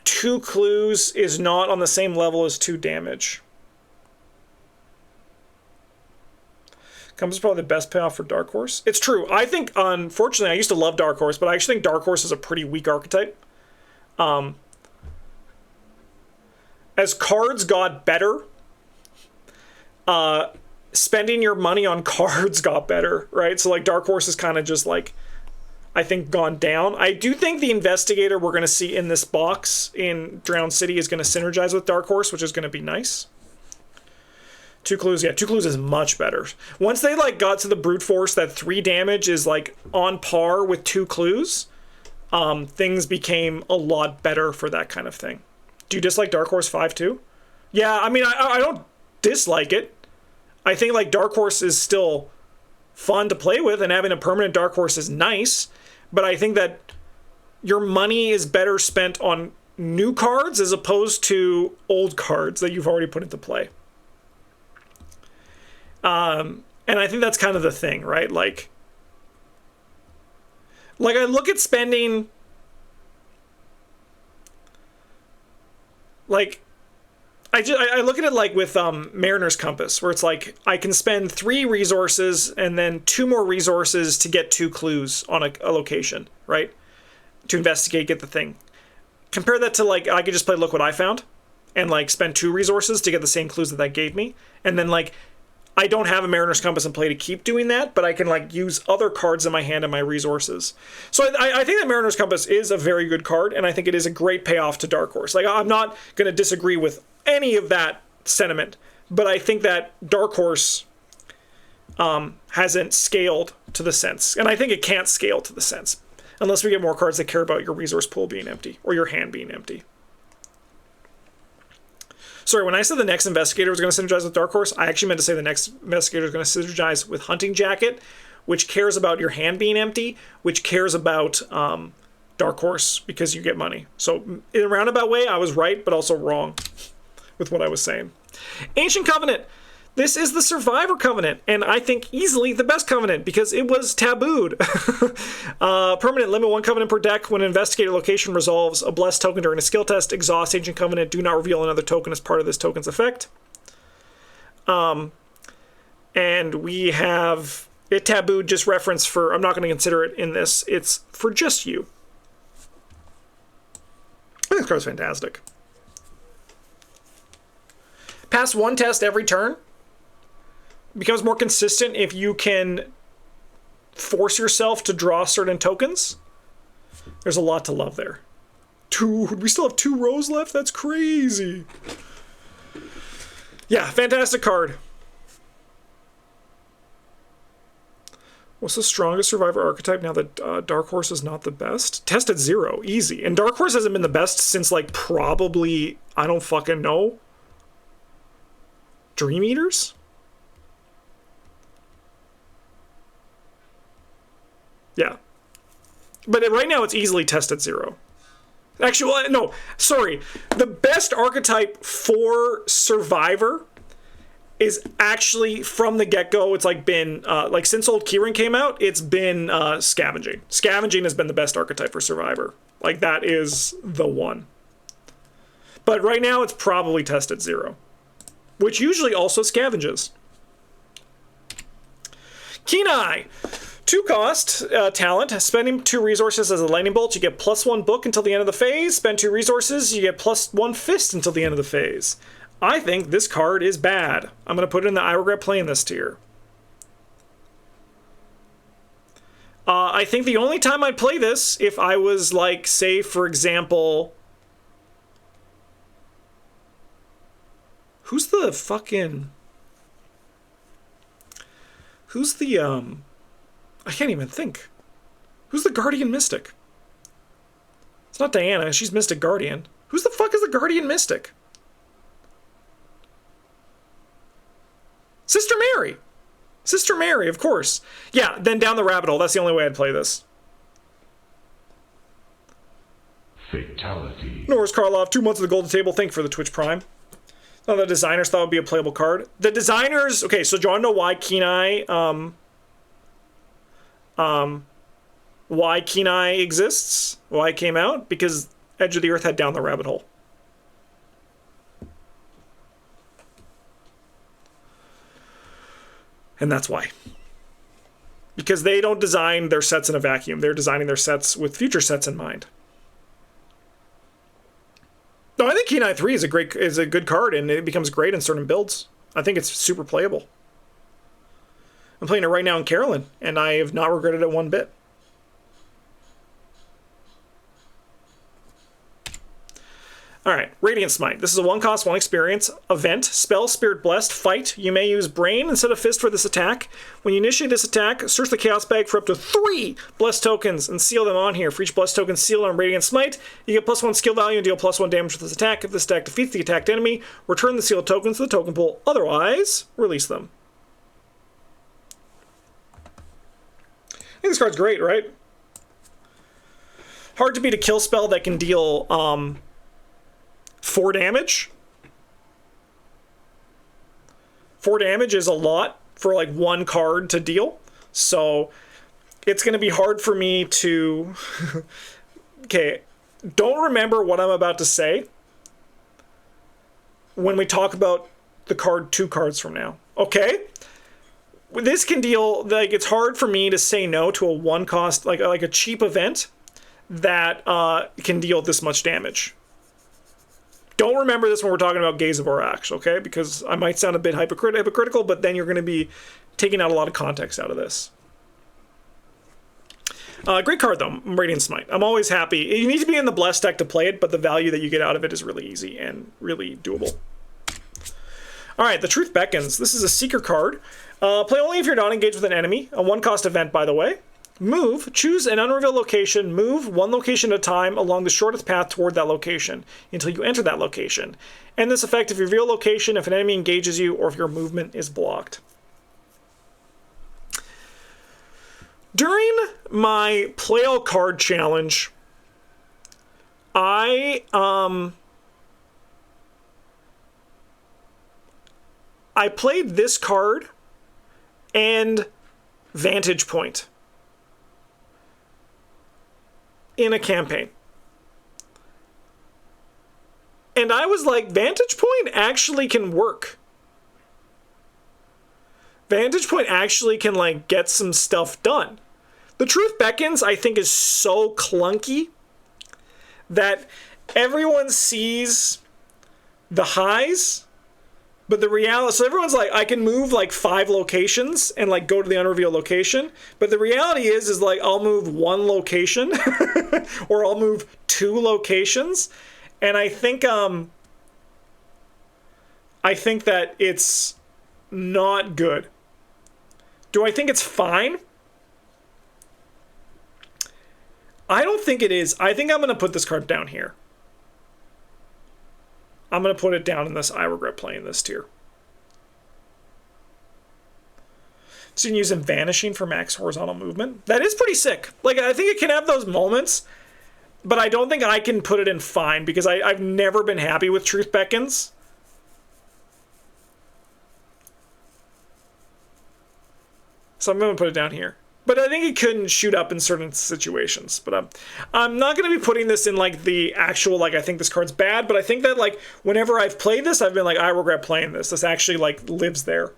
2 clues is not on the same level as 2 damage. Compass is probably the best payoff for Dark Horse. It's true. I think, unfortunately, I used to love Dark Horse, but I actually think Dark Horse is a pretty weak archetype. As cards got better, spending your money on cards got better, right? So, like, Dark Horse is kind of just, like, I think gone down. I do think the Investigator we're going to see in this box in Drowned City is going to synergize with Dark Horse, which is going to be nice. 2 clues, yeah, 2 clues is much better. Once they, like, got to the Brute Force, that 3 damage is, like, on par with 2 clues, things became a lot better for that kind of thing. Do you dislike Dark Horse 5 too? Yeah, I mean, I don't dislike it. I think, like, Dark Horse is still fun to play with, and having a permanent Dark Horse is nice, but I think that your money is better spent on new cards as opposed to old cards that you've already put into play. And I think that's kind of the thing, right? Like I look at spending, like, I look at it like with Mariner's Compass, where it's like I can spend 3 resources and then 2 more resources to get 2 clues on a location, right? To investigate, get the thing. Compare that to, like, I could just play Look What I Found and, like, spend 2 resources to get the same clues that that gave me. And then, like, I don't have a Mariner's Compass in play to keep doing that, but I can, like, use other cards in my hand and my resources. So I think that Mariner's Compass is a very good card, and I think it is a great payoff to Dark Horse. Like, I'm not going to disagree with any of that sentiment, but I think that Dark Horse hasn't scaled to the sense. And I think it can't scale to the sense unless we get more cards that care about your resource pool being empty or your hand being empty. Sorry, when I said the next Investigator was going to synergize with Dark Horse, I actually meant to say the next Investigator is going to synergize with Hunting Jacket, which cares about your hand being empty, which cares about Dark Horse because you get money. So in a roundabout way, I was right, but also wrong with what I was saying. Ancient Covenant. This is the Survivor Covenant, and I think easily the best Covenant because it was tabooed. Permanent, limit 1 Covenant per deck. When an Investigator location resolves a blessed token during a skill test, exhaust Ancient Covenant. Do not reveal another token as part of this token's effect. And we have it tabooed, just reference for, I'm not going to consider it in this. It's for just you. I think this card's fantastic. Pass 1 test every turn. Becomes more consistent if you can force yourself to draw certain tokens. There's a lot to love there. We still have 2 rows left? That's crazy. Yeah, fantastic card. What's the strongest Survivor archetype now that Dark Horse is not the best? Tested 0, easy. And Dark Horse hasn't been the best since, like, probably, I don't fucking know, Dream Eaters? Yeah. But right now it's easily tested 0. Actually, well, no, sorry. The best archetype for Survivor is actually from the get-go. It's like been, like since Old Keyring came out, it's been Scavenging. Scavenging has been the best archetype for Survivor. Like that is the one. But right now it's probably tested 0. Which usually also scavenges. Keen Eye. 2 cost, talent. Spending 2 resources as a lightning bolt, you get +1 book until the end of the phase. Spend 2 resources, you get +1 fist until the end of the phase. I think this card is bad. I'm going to put it in the I regret playing this tier. I think the only time I'd play this, if I was like, say, for example... Who's the fucking... Who's the, I can't even think. Who's the Guardian Mystic? It's not Diana, she's Mystic Guardian. Who's the fuck is the Guardian Mystic? Sister Mary! Sister Mary, of course. Yeah, then down the rabbit hole. That's the only way I'd play this. Fatality. Norris Karloff, 2 months of the Golden Table. Thank you for the Twitch Prime. None of the designers thought it would be a playable card. The designers... Okay, so do you want to know why Kenai... why Kenai exists? Why it came out? Because Edge of the Earth had Down the Rabbit Hole. And that's why. Because they don't design their sets in a vacuum. They're designing their sets with future sets in mind. No, I think Kenai 3 is a good card, and it becomes great in certain builds. I think it's super playable. I'm playing it right now in Carolyn, and I have not regretted it one bit. Alright, Radiant Smite. This is a 1-cost, 1 experience event. Spell, Spirit Blessed, Fight. You may use Brain instead of Fist for this attack. When you initiate this attack, search the Chaos Bag for up to 3 Blessed tokens and seal them on here. For each Blessed token sealed on Radiant Smite, you get +1 skill value and deal +1 damage with this attack. If this attack defeats the attacked enemy, return the sealed tokens to the token pool. Otherwise, release them. I think this card's great, right? Hard to beat a kill spell that can deal, 4 damage. 4 damage is a lot for like 1 card to deal. So it's going to be hard for me to... Okay, don't remember what I'm about to say when we talk about the card 2 cards from now. Okay? This can deal... Like, it's hard for me to say no to a 1-cost, like a cheap event that can deal this much damage. Don't remember this when we're talking about Gaze of Orax, okay? Because I might sound a bit hypocritical, but then you're going to be taking out a lot of context out of this. Great card, though, Radiant Smite. I'm always happy. You need to be in the Blessed deck to play it, but the value that you get out of it is really easy and really doable. All right, the Truth Beckons. This is a Seeker card. Play only if you're not engaged with an enemy. A 1-cost event, by the way. Move. Choose an unrevealed location. Move 1 location at a time along the shortest path toward that location until you enter that location. End this effect if you reveal location, if an enemy engages you, or if your movement is blocked. During my Play All Card Challenge, I played this card and Vantage Point in a campaign. And I was like, Vantage Point actually can work. Vantage Point actually can, like, get some stuff done. The Truth Beckons, I think, is so clunky that everyone sees the highs, but the reality, so everyone's like, I can move like 5 locations and like go to the unrevealed location. But the reality is like, I'll move 1 location or I'll move 2 locations. And I think that it's not good. Do I think it's fine? I don't think it is. I think I'm going to put this card down here. I'm going to put it down in this I regret playing this tier. So you can use him Vanishing for max horizontal movement. That is pretty sick. Like, I think it can have those moments, but I don't think I can put it in fine because I've never been happy with Truth Beckons. So I'm going to put it down here. But I think it couldn't shoot up in certain situations. But I'm not going to be putting this in, like, the actual, like, I think this card's bad. But I think that, like, whenever I've played this, I've been like, I regret playing this. This actually, like, lives there.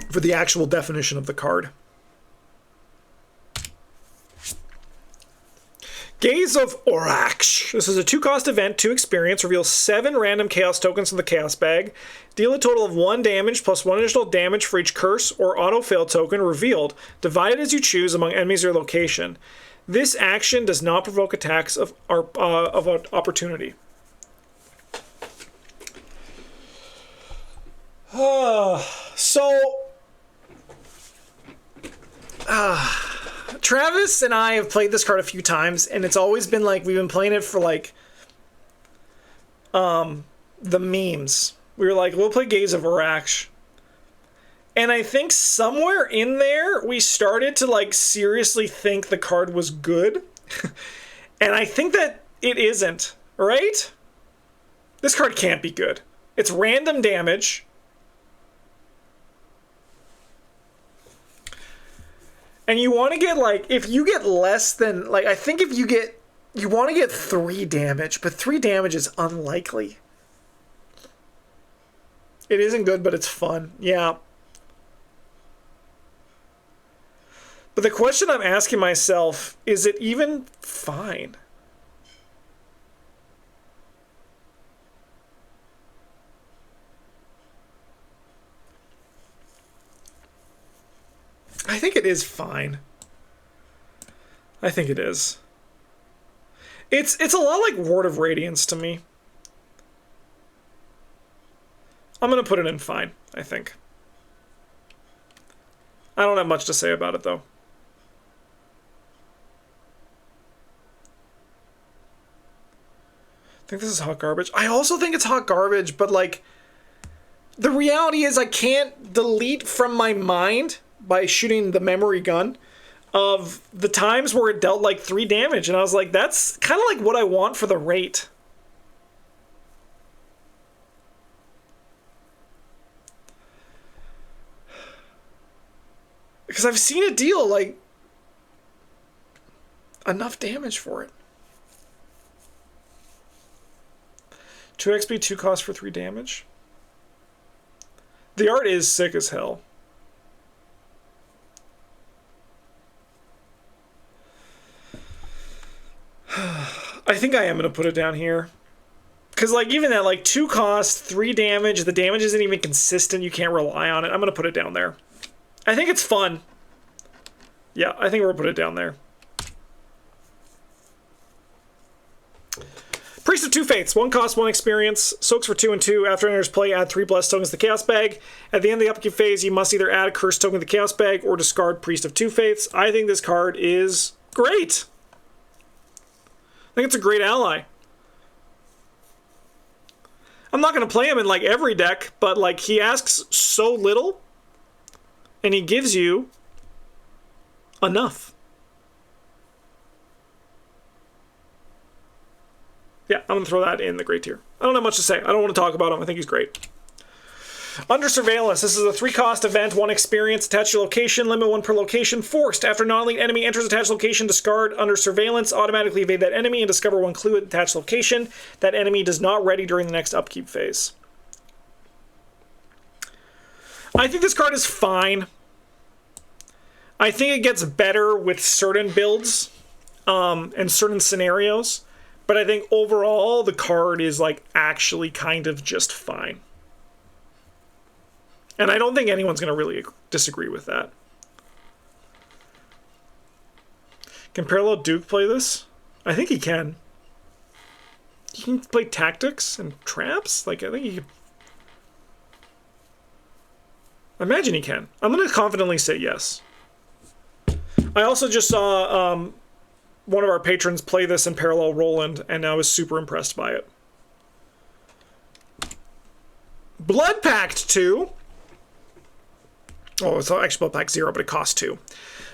For the actual definition of the card. Gaze of Orax. This is a 2-cost event, 2 experience. Reveals 7 random chaos tokens from the chaos bag. Deal a total of 1 damage plus 1 additional damage for each curse or auto-fail token revealed, divided as you choose among enemies or location. This action does not provoke attacks of opportunity. Travis and I have played this card a few times, and it's always been like we've been playing it for like the memes. We were like, we'll play Gaze of Orax. And I think somewhere in there we started to like seriously think the card was good. And I think that it isn't, right? This card can't be good. It's random damage. And you want to get, like, if you get less than, like, I think if you get, you want to get 3 damage, but 3 damage is unlikely. It isn't good, but it's fun. Yeah. But the question I'm asking myself, is it even fine? I think it is fine. I think it is. It's a lot like Ward of Radiance to me. I'm going to put it in fine, I think. I don't have much to say about it, though. I think this is hot garbage. I also think it's hot garbage, but, like, the reality is I can't delete from my mind by shooting the memory gun of the times where it dealt like 3 damage. And I was like, that's kind of like what I want for the rate. Because I've seen it deal like enough damage for it. 2 XP, 2 cost for 3 damage. The art is sick as hell. think I am going to put it down here. Because, like, even at, like, 2 cost, 3 damage, the damage isn't even consistent. You can't rely on it. I'm going to put it down there. I think it's fun. Yeah, I think we'll put it down there. Priest of Two Faiths. 1 cost, 1 experience. Soaks for 2 and 2. After enters play, add 3 blessed tokens to the Chaos Bag. At the end of the upkeep phase, you must either add a cursed token to the Chaos Bag or discard Priest of Two Faiths. I think this card is great. I think it's a great ally. I'm not going to play him in, like, every deck, but, like, he asks so little, and he gives you enough. Yeah, I'm going to throw that in the great tier. I don't have much to say. I don't want to talk about him. I think he's great. Under Surveillance. This is a 3-cost event, 1 experience, attached to location, limit 1 per location, forced. After non-elite enemy enters attached location, discard Under Surveillance, automatically evade that enemy, and discover 1 clue at attached location. That enemy does not ready during the next upkeep phase. I think this card is fine. I think it gets better with certain builds and certain scenarios, but I think overall the card is, like, actually kind of just fine. And I don't think anyone's going to really disagree with that. Can Parallel Duke play this? I think he can. He can play Tactics and Traps? Like, I think he can. I imagine he can. I'm going to confidently say yes. I also just saw one of our patrons play this in Parallel Roland, and I was super impressed by it. Blood Pact 2. Oh, it's actually Blood Pact 0, but it costs 2.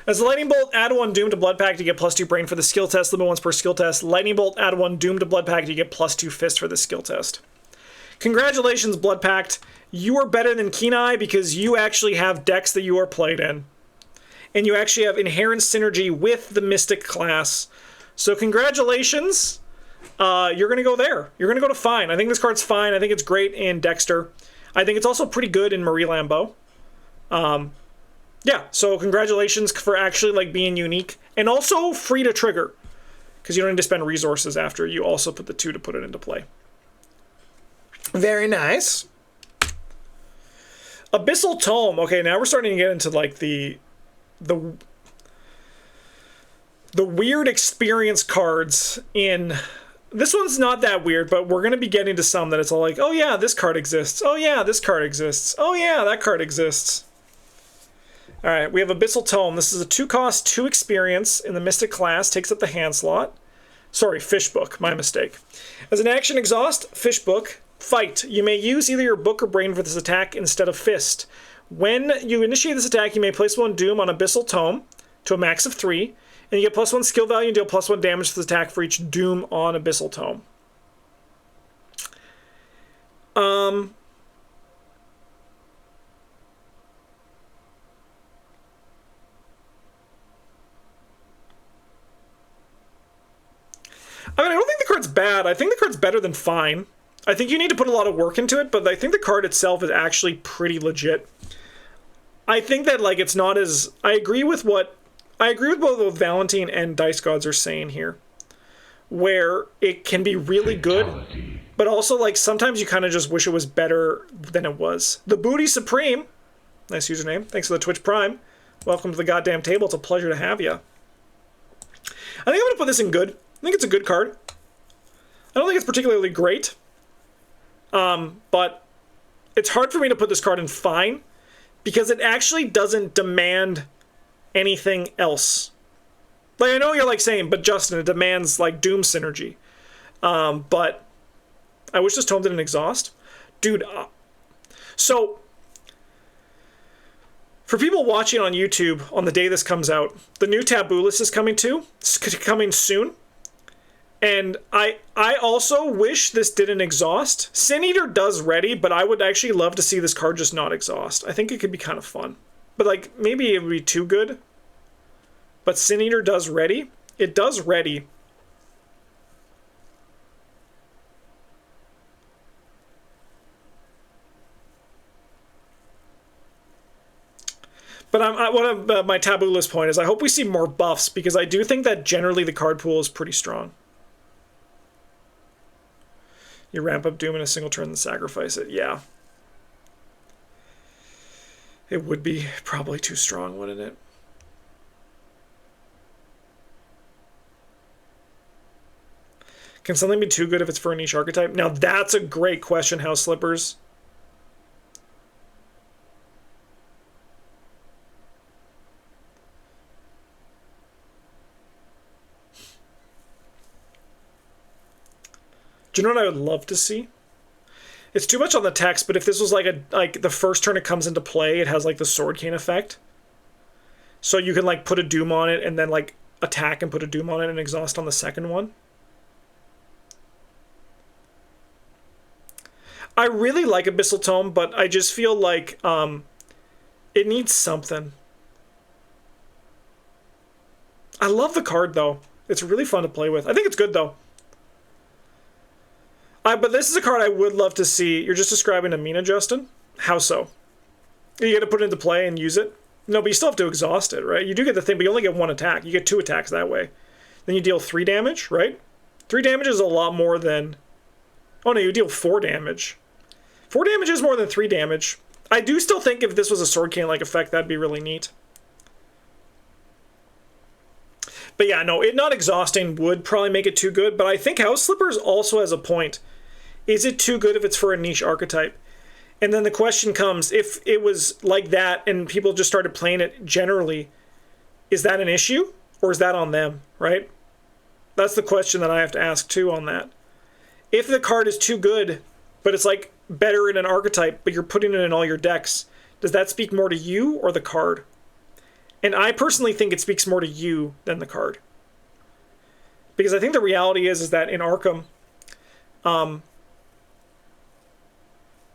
As a Lightning Bolt, add 1 Doom to Blood Pact to get +2 Brain for the skill test. Limit once per skill test. Lightning Bolt, add 1 Doom to Blood Pact to get +2 Fist for the skill test. Congratulations, Blood Pact. You are better than Kenai because you actually have decks that you are played in. And you actually have inherent synergy with the Mystic class. So congratulations. You're going to go there. You're going to go to fine. I think this card's fine. I think it's great in Dexter. I think it's also pretty good in Marie Lambeau. Yeah, so congratulations for actually, like, being unique. And also free to trigger. Because you don't need to spend resources after you also put the 2 to put it into play. Very nice. Abyssal Tome. Okay, now we're starting to get into, like, the weird experience cards in... This one's not that weird, but we're going to be getting to some that it's all like, oh yeah, this card exists. Oh yeah, this card exists. Oh yeah, that card exists. Alright, we have Abyssal Tome. This is a 2-cost, 2 experience in the Mystic class. Takes up the hand slot. Sorry, Fish Book. My mistake. As an action exhaust, Fish Book. Fight. You may use either your book or brain for this attack instead of fist. When you initiate this attack, you may place 1 Doom on Abyssal Tome to a max of 3, and you get +1 skill value and deal +1 damage to this attack for each Doom on Abyssal Tome. I mean, I don't think the card's bad. I think the card's better than fine. I think you need to put a lot of work into it, but I think the card itself is actually pretty legit. I think that, like, it's not as... I agree with both what Valentine and Dice Gods are saying here, where it can be really good, but also, like, sometimes you kind of just wish it was better than it was. The Booty Supreme, nice username. Thanks for the Twitch Prime. Welcome to the goddamn table. It's a pleasure to have you. I think I'm going to put this in good. I think it's a good card. I don't think it's particularly great, but it's hard for me to put this card in fine because it actually doesn't demand anything else. Like, I know you're, like, saying, but Justin, it demands, like, Doom synergy. But I wish this tome didn't exhaust. Dude, so for people watching on YouTube on the day this comes out, the new Taboo list is coming soon. And I also wish this didn't exhaust. Sin Eater does ready, but I would actually love to see this card just not exhaust. I think it could be kind of fun. But, like, maybe it would be too good. But Sin Eater does ready. It does ready. But my Taboo list point is I hope we see more buffs, because I do think that generally the card pool is pretty strong. You ramp up Doom in a single turn and sacrifice it. Yeah. It would be probably too strong, wouldn't it? Can something be too good if it's for a niche archetype? Now that's a great question, House Slippers. Do you know what I would love to see? It's too much on the text, but if this was like the first turn it comes into play, it has like the Sword Cane effect. So you can like put a Doom on it and then like attack and put a Doom on it and exhaust on the second one. I really like Abyssal Tome, but I just feel like it needs something. I love the card though. It's really fun to play with. I think it's good though. But this is a card I would love to see. You're just describing Amina, Justin? How so? You get to put it into play and use it? No, but you still have to exhaust it, right? You do get the thing, but you only get one attack. You get 2 attacks that way. Then you deal 3 damage, right? 3 damage is a lot more than... Oh no, you deal 4 damage. 4 damage is more than 3 damage. I do still think if this was a Sword Cane-like effect, that'd be really neat. But yeah, no, it not exhausting would probably make it too good, but I think House Slippers also has a point. Is it too good if it's for a niche archetype? And then the question comes, if it was like that and people just started playing it generally, is that an issue? Or is that on them, right? That's the question that I have to ask too on that. If the card is too good, but it's like better in an archetype, but you're putting it in all your decks, does that speak more to you or the card? And I personally think it speaks more to you than the card. Because I think the reality is that in Arkham,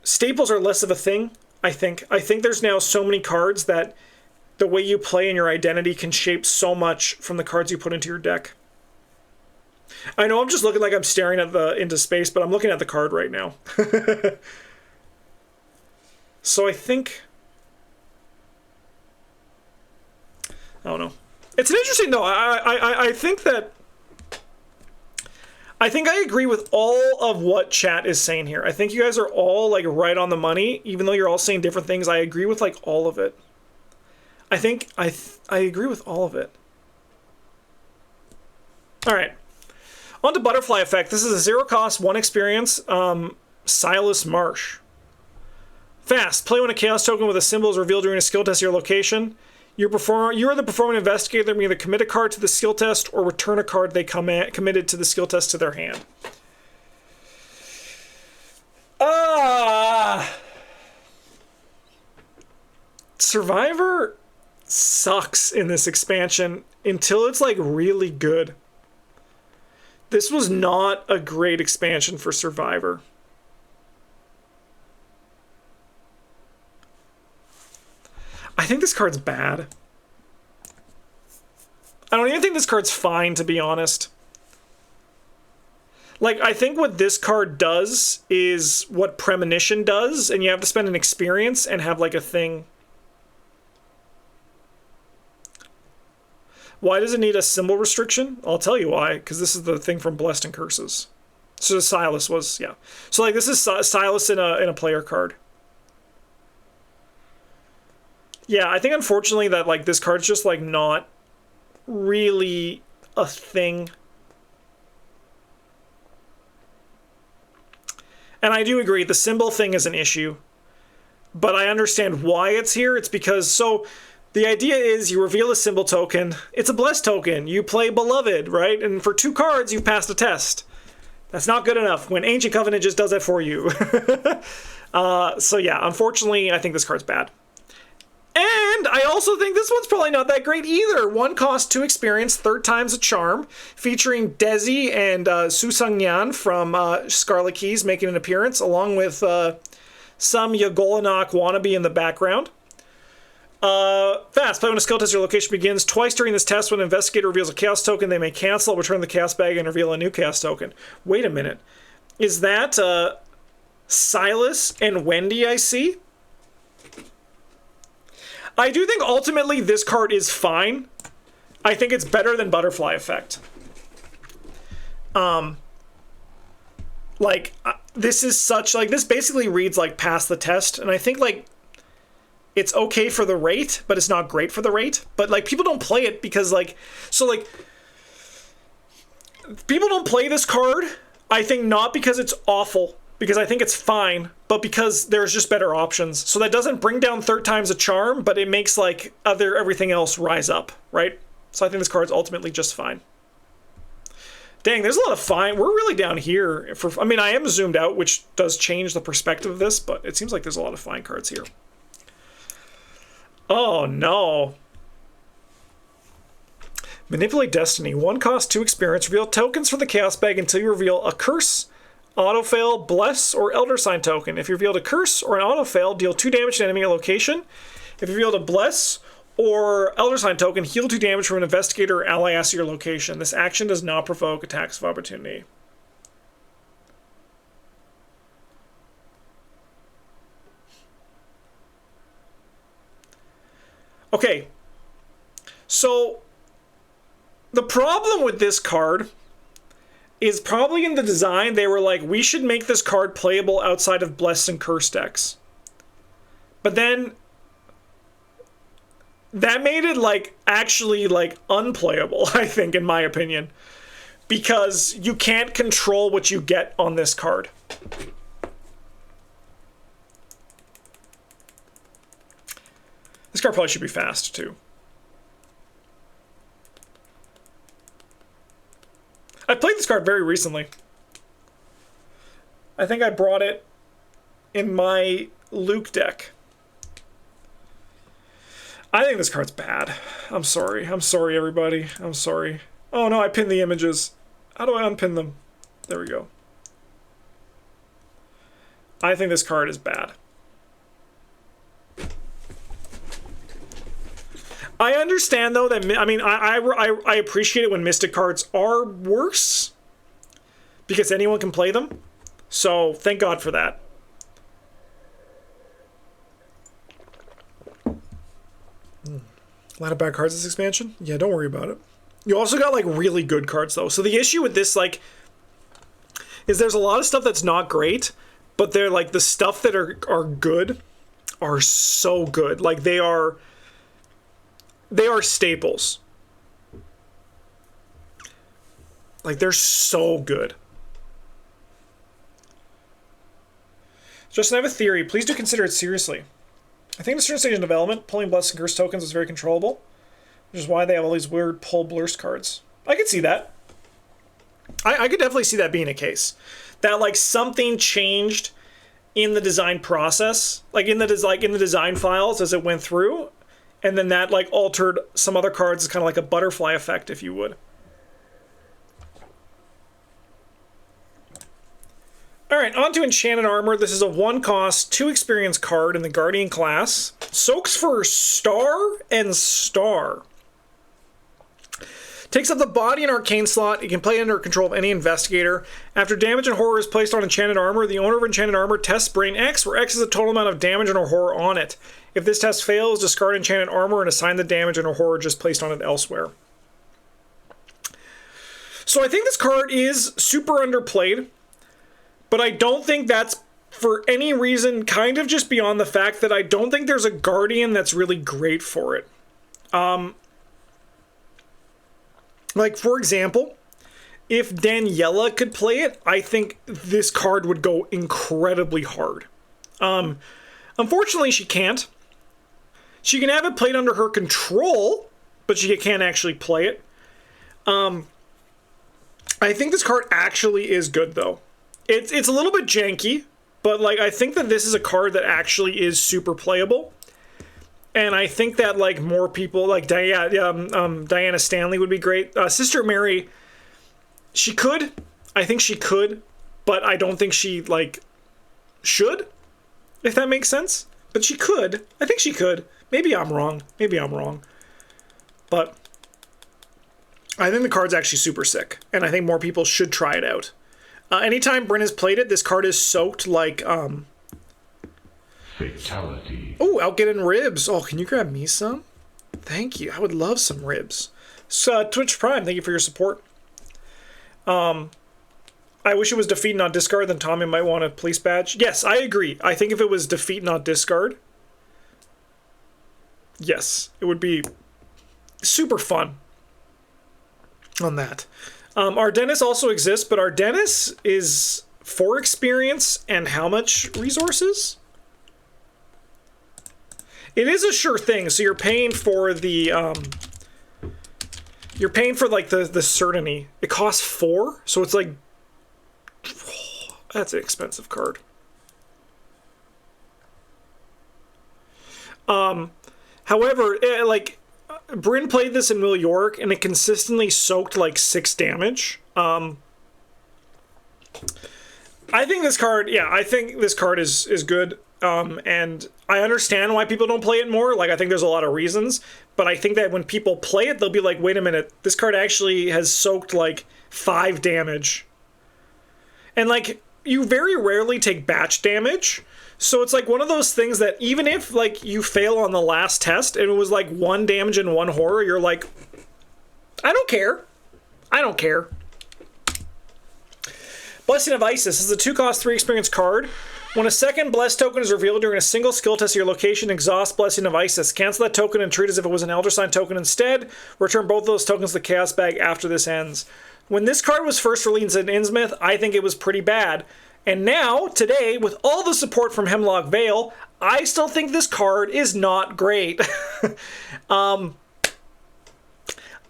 staples are less of a thing, I think. I think there's now so many cards that the way you play and your identity can shape so much from the cards you put into your deck. I know I'm just looking like I'm staring at into space, but I'm looking at the card right now. So I think... I don't know. It's an interesting, though. I think that... I think I agree with all of what chat is saying here. I think you guys are all like right on the money, even though you're all saying different things. I agree with like all of it. I think I agree with all of it. All right. On to Butterfly Effect. This is a 0 cost, 1 experience. Silas Marsh. Fast. Play when a Chaos token with a symbol is revealed during a skill test at your location. You are the performing investigator. They may either commit a card to the skill test or return a card they committed to the skill test to their hand. Survivor sucks in this expansion until it's like really good. This was not a great expansion for Survivor. I think this card's bad. I don't even think this card's fine, to be honest. Like, I think what this card does is what Premonition does, and you have to spend an experience and have, like, a thing. Why does it need a symbol restriction? I'll tell you why, because this is the thing from Blessed and Curses. So Silas was, yeah. So, like, this is Silas in a player card. Yeah, I think unfortunately that like this card's just like not really a thing. And I do agree, the symbol thing is an issue. But I understand why it's here. It's because, so the idea is you reveal a symbol token. It's a blessed token. You play Beloved, right? And for 2 cards, you've passed a test. That's not good enough when Ancient Covenant just does that for you. So yeah, unfortunately, I think this card's bad. And I also think this one's probably not that great either. 1 cost, 2 experience, 3rd time's a charm, featuring Desi and Su Sung Nyan from Scarlet Keys making an appearance, along with some Yagolanak wannabe in the background. Fast. Play when a skill test or location begins. Twice during this test, when an investigator reveals a chaos token, they may cancel, return the chaos bag, and reveal a new chaos token. Wait a minute. Is that Silas and Wendy I see? I do think ultimately this card is fine. I think it's better than Butterfly Effect. Like, this is such, like, this basically reads like pass the test, and I think, like, it's okay for the rate, but it's not great for the rate. But, like, people don't play it because, like, so, like, people don't play this card, I think, not because it's awful, because I think it's fine, but because there's just better options. So that doesn't bring down third time's a charm, but it makes, like, everything else rise up, right? So I think this card's ultimately just fine. Dang, there's a lot of fine. We're really down here. I mean, I am zoomed out, which does change the perspective of this, but it seems like there's a lot of fine cards here. Oh, no. Manipulate Destiny. 1 cost, 2 experience. Reveal tokens from the Chaos Bag until you reveal a curse, autofail, bless, or Elder Sign token. If you revealed a curse or an autofail, deal 2 damage to an enemy location. If you revealed a bless or Elder Sign token, heal 2 damage from an investigator or ally as to your location. This action does not provoke attacks of opportunity. Okay. So, the problem with this card is probably in the design. They were like, we should make this card playable outside of Blessed and Curse decks. But then that made it, like, actually, like, unplayable, I think, in my opinion. Because you can't control what you get on this card. This card probably should be fast, too. I played this card very recently. I think I brought it in my Luke deck. I think this card's bad. I'm sorry. I'm sorry, everybody. I'm sorry. Oh, no, I pinned the images. How do I unpin them? There we go. I think this card is bad. I understand, though, that, I mean, I appreciate it when Mystic cards are worse, because anyone can play them, so thank God for that. A lot of bad cards this expansion? Yeah, don't worry about it. You also got, like, really good cards, though. So the issue with this, like, is there's a lot of stuff that's not great, but they're, like, the stuff that are good are so good. Like, they are staples. Like, they're so good. Justin, I have a theory. Please do consider it seriously. I think in a certain stage of development, pulling Blessed and Curse tokens is very controllable, which is why they have all these weird pull blurst cards. I could see that. I could definitely see that being a case. That, like, something changed in the design process, like in the design files as it went through, and then that, like, altered some other cards as kind of like a butterfly effect, if you would. Alright, on to Enchanted Armor. This is a 1 cost, 2 experience card in the Guardian class. Soaks for Star and Star. Takes up the body and arcane slot. It can play under control of any investigator. After damage and horror is placed on Enchanted Armor, the owner of Enchanted Armor tests Brain X, where X is the total amount of damage and or horror on it. If this test fails, discard Enchanted Armor and assign the damage and or horror just placed on it elsewhere. So I think this card is super underplayed, but I don't think that's for any reason, kind of just beyond the fact that I don't think there's a Guardian that's really great for it. Like, for example, if Daniela could play it, I think this card would go incredibly hard. Unfortunately, she can't. She can have it played under her control, but she can't actually play it. I think this card actually is good, though. It's a little bit janky, but, like, I think that this is a card that actually is super playable. And I think that, like, more people, like, Diana Stanley would be great. Sister Mary, she could. I think she could, but I don't think she, like, should, if that makes sense. But she could. I think she could. Maybe I'm wrong. But I think the card's actually super sick, and I think more people should try it out. Anytime Bryn has played it, this card is soaked like, Fatality. Oh, Outgetting Ribs. Oh, can you grab me some? Thank you. I would love some ribs. So, Twitch Prime, thank you for your support. I I wish it was defeat, not discard, then Tommy might want a police badge. Yes, I agree. I think if it was defeat, not discard, yes, it would be super fun on that. Ardennis also exists, but Ardennis is 4 experience and how much resources? It is a sure thing, so you're paying for the you're paying for like the certainty. It costs 4, so it's like that's an expensive card. However, like Bryn played this in New York and it consistently soaked like 6 damage. I think this card, yeah, I think this card is good. And I understand why people don't play it more. Like, I think there's a lot of reasons, but I think that when people play it, they'll be like, wait a minute, this card actually has soaked like 5 damage. And like, you very rarely take batch damage. So it's like one of those things that even if like you fail on the last test and it was like 1 damage and 1 horror, you're like, I don't care. I don't care. Blessing of Isis is a 2-cost 3 experience card. When a second Blessed token is revealed during a single skill test of your location, exhaust Blessing of Isis. Cancel that token and treat it as if it was an Elder Sign token instead. Return both of those tokens to the Chaos Bag after this ends. When this card was first released in Innsmouth, I think it was pretty bad. And now, today, with all the support from Hemlock Vale, I still think this card is not great. I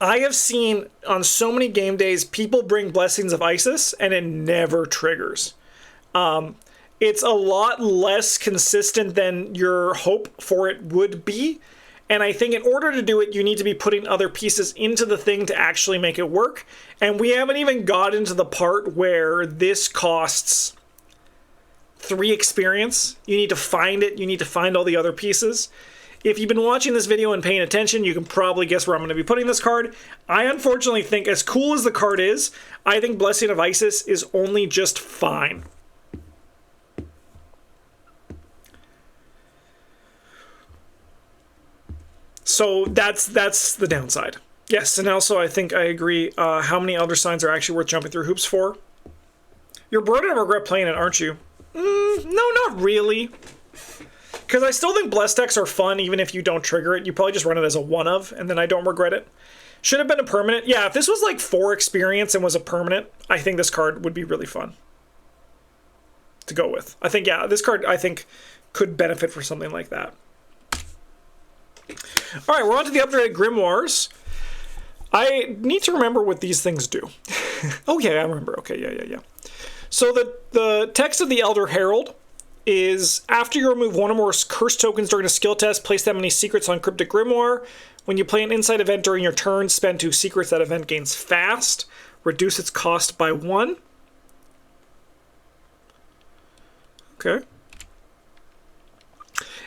have seen on so many game days people bring Blessings of Isis and it never triggers. It's a lot less consistent than your hope for it would be. And I think in order to do it, you need to be putting other pieces into the thing to actually make it work. And we haven't even got into the part where this costs 3 experience. You need to find it. You need to find all the other pieces. If you've been watching this video and paying attention, you can probably guess where I'm going to be putting this card. I unfortunately think, as cool as the card is, I think Blessing of Isis is only just fine. So that's the downside. Yes, and also I think I agree. How many Elder Signs are actually worth jumping through hoops for? You're broken and regret playing it, aren't you? No, not really. Because I still think Blessed decks are fun even if you don't trigger it. You probably just run it as a 1-of, and then I don't regret it. Should have been a permanent. Yeah, if this was like 4 experience and was a permanent, I think this card would be really fun to go with. I think, yeah, this card, I think, could benefit for something like that. All right, we're on to the upgraded Grimoires. I need to remember what these things do. Oh, yeah, I remember. Okay, yeah. So the text of the Elder Herald is, after you remove 1 or more curse tokens during a skill test, place that many secrets on Cryptic Grimoire. When you play an insight event during your turn, spend 2 secrets. That event gains fast. Reduce its cost by 1. Okay.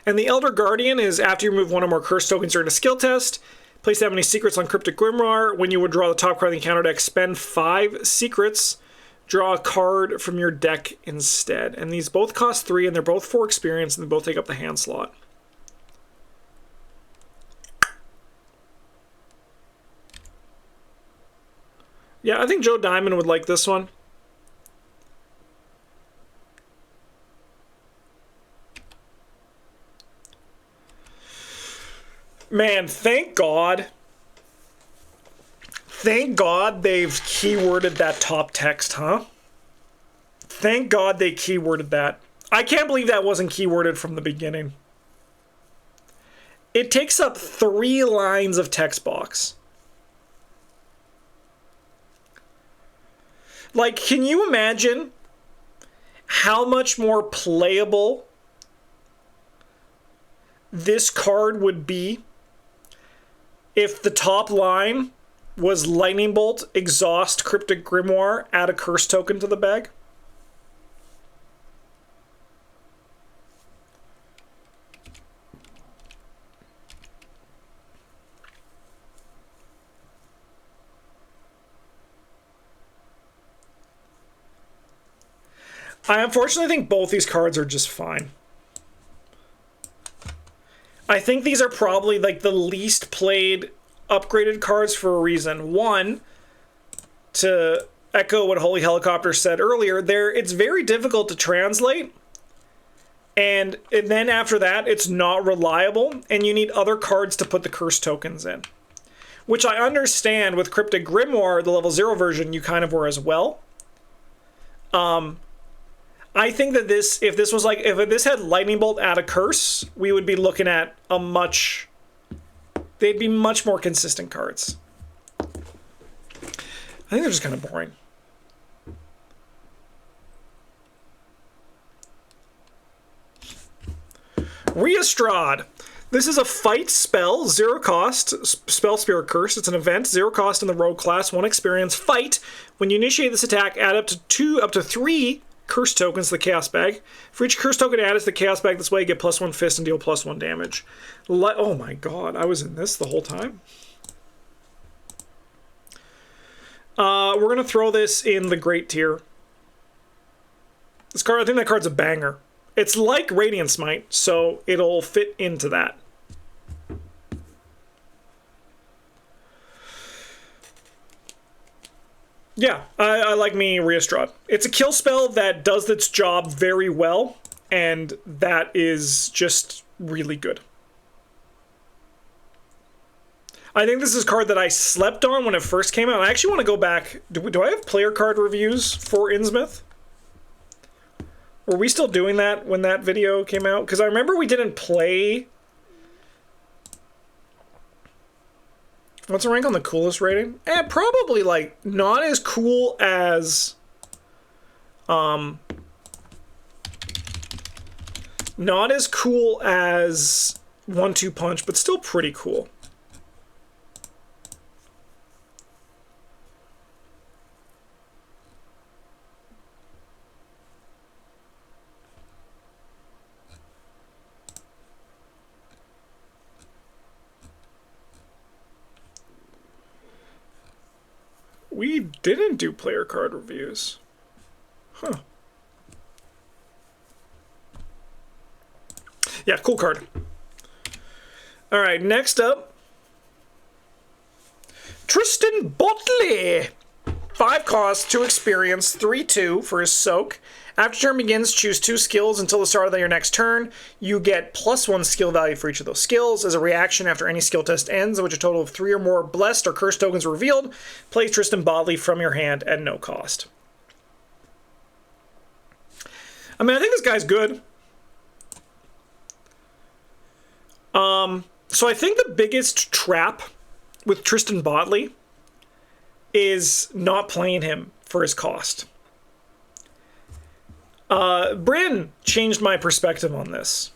And the Elder Guardian is, after you remove 1 or more curse tokens during a skill test, place that many secrets on Cryptic Grimoire. When you would draw the top card of the encounter deck, spend 5 secrets. Draw a card from your deck instead. And these both cost 3, and they're both 4 experience, and they both take up the hand slot. Yeah, I think Joe Diamond would like this one. Man, thank God. Thank God they've keyworded that top text, huh? Thank God they keyworded that. I can't believe that wasn't keyworded from the beginning. It takes up 3 lines of text box. Like, can you imagine how much more playable this card would be if the top line was Lightning Bolt, exhaust Cryptic Grimoire, add a curse token to the bag? I unfortunately think both these cards are just fine. I think these are probably like the least played upgraded cards for a reason. One, to echo what Holy Helicopter said earlier, it's very difficult to translate. And then after that, it's not reliable, and you need other cards to put the curse tokens in. Which I understand with Cryptic Grimoire, the level 0 version, you kind of were as well. I think that if this had Lightning Bolt add a curse, we would be looking at they'd be much more consistent cards. I think they're just kind of boring. Reastrad. This is a fight spell, 0 cost, spell Spirit Curse. It's an event, 0 cost in the rogue class, 1 experience, fight. When you initiate this attack, add up to 3 curse tokens to the chaos bag. For each curse token added to the chaos bag this way, you get +1 fist and deal +1 damage. Oh my god, I was in this the whole time. We're going to throw this in the great tier. This card, I think that card's a banger. It's like Radiant Smite, so it'll fit into that. Yeah, I like me Reastrad. It's a kill spell that does its job very well, and that is just really good. I think this is a card that I slept on when it first came out. I actually want to go back. Do I have player card reviews for INNSMOUTH? Were we still doing that when that video came out? Because I remember we didn't play... What's the rank on the coolest rating? Probably, like, not as cool as... not as cool as 1-2 Punch, but still pretty cool. We didn't do player card reviews. Huh. Yeah, cool card. All right, next up. Tristan Botley. 5 cost, 2 experience, 3/2 for his soak. After turn begins, choose 2 skills until the start of your next turn. You get +1 skill value for each of those skills. As a reaction after any skill test ends, in which a total of 3 or more blessed or cursed tokens are revealed, play Tristan Botley from your hand at no cost. I mean, I think this guy's good. So I think the biggest trap with Tristan Botley is not playing him for his cost. Bryn changed my perspective on this,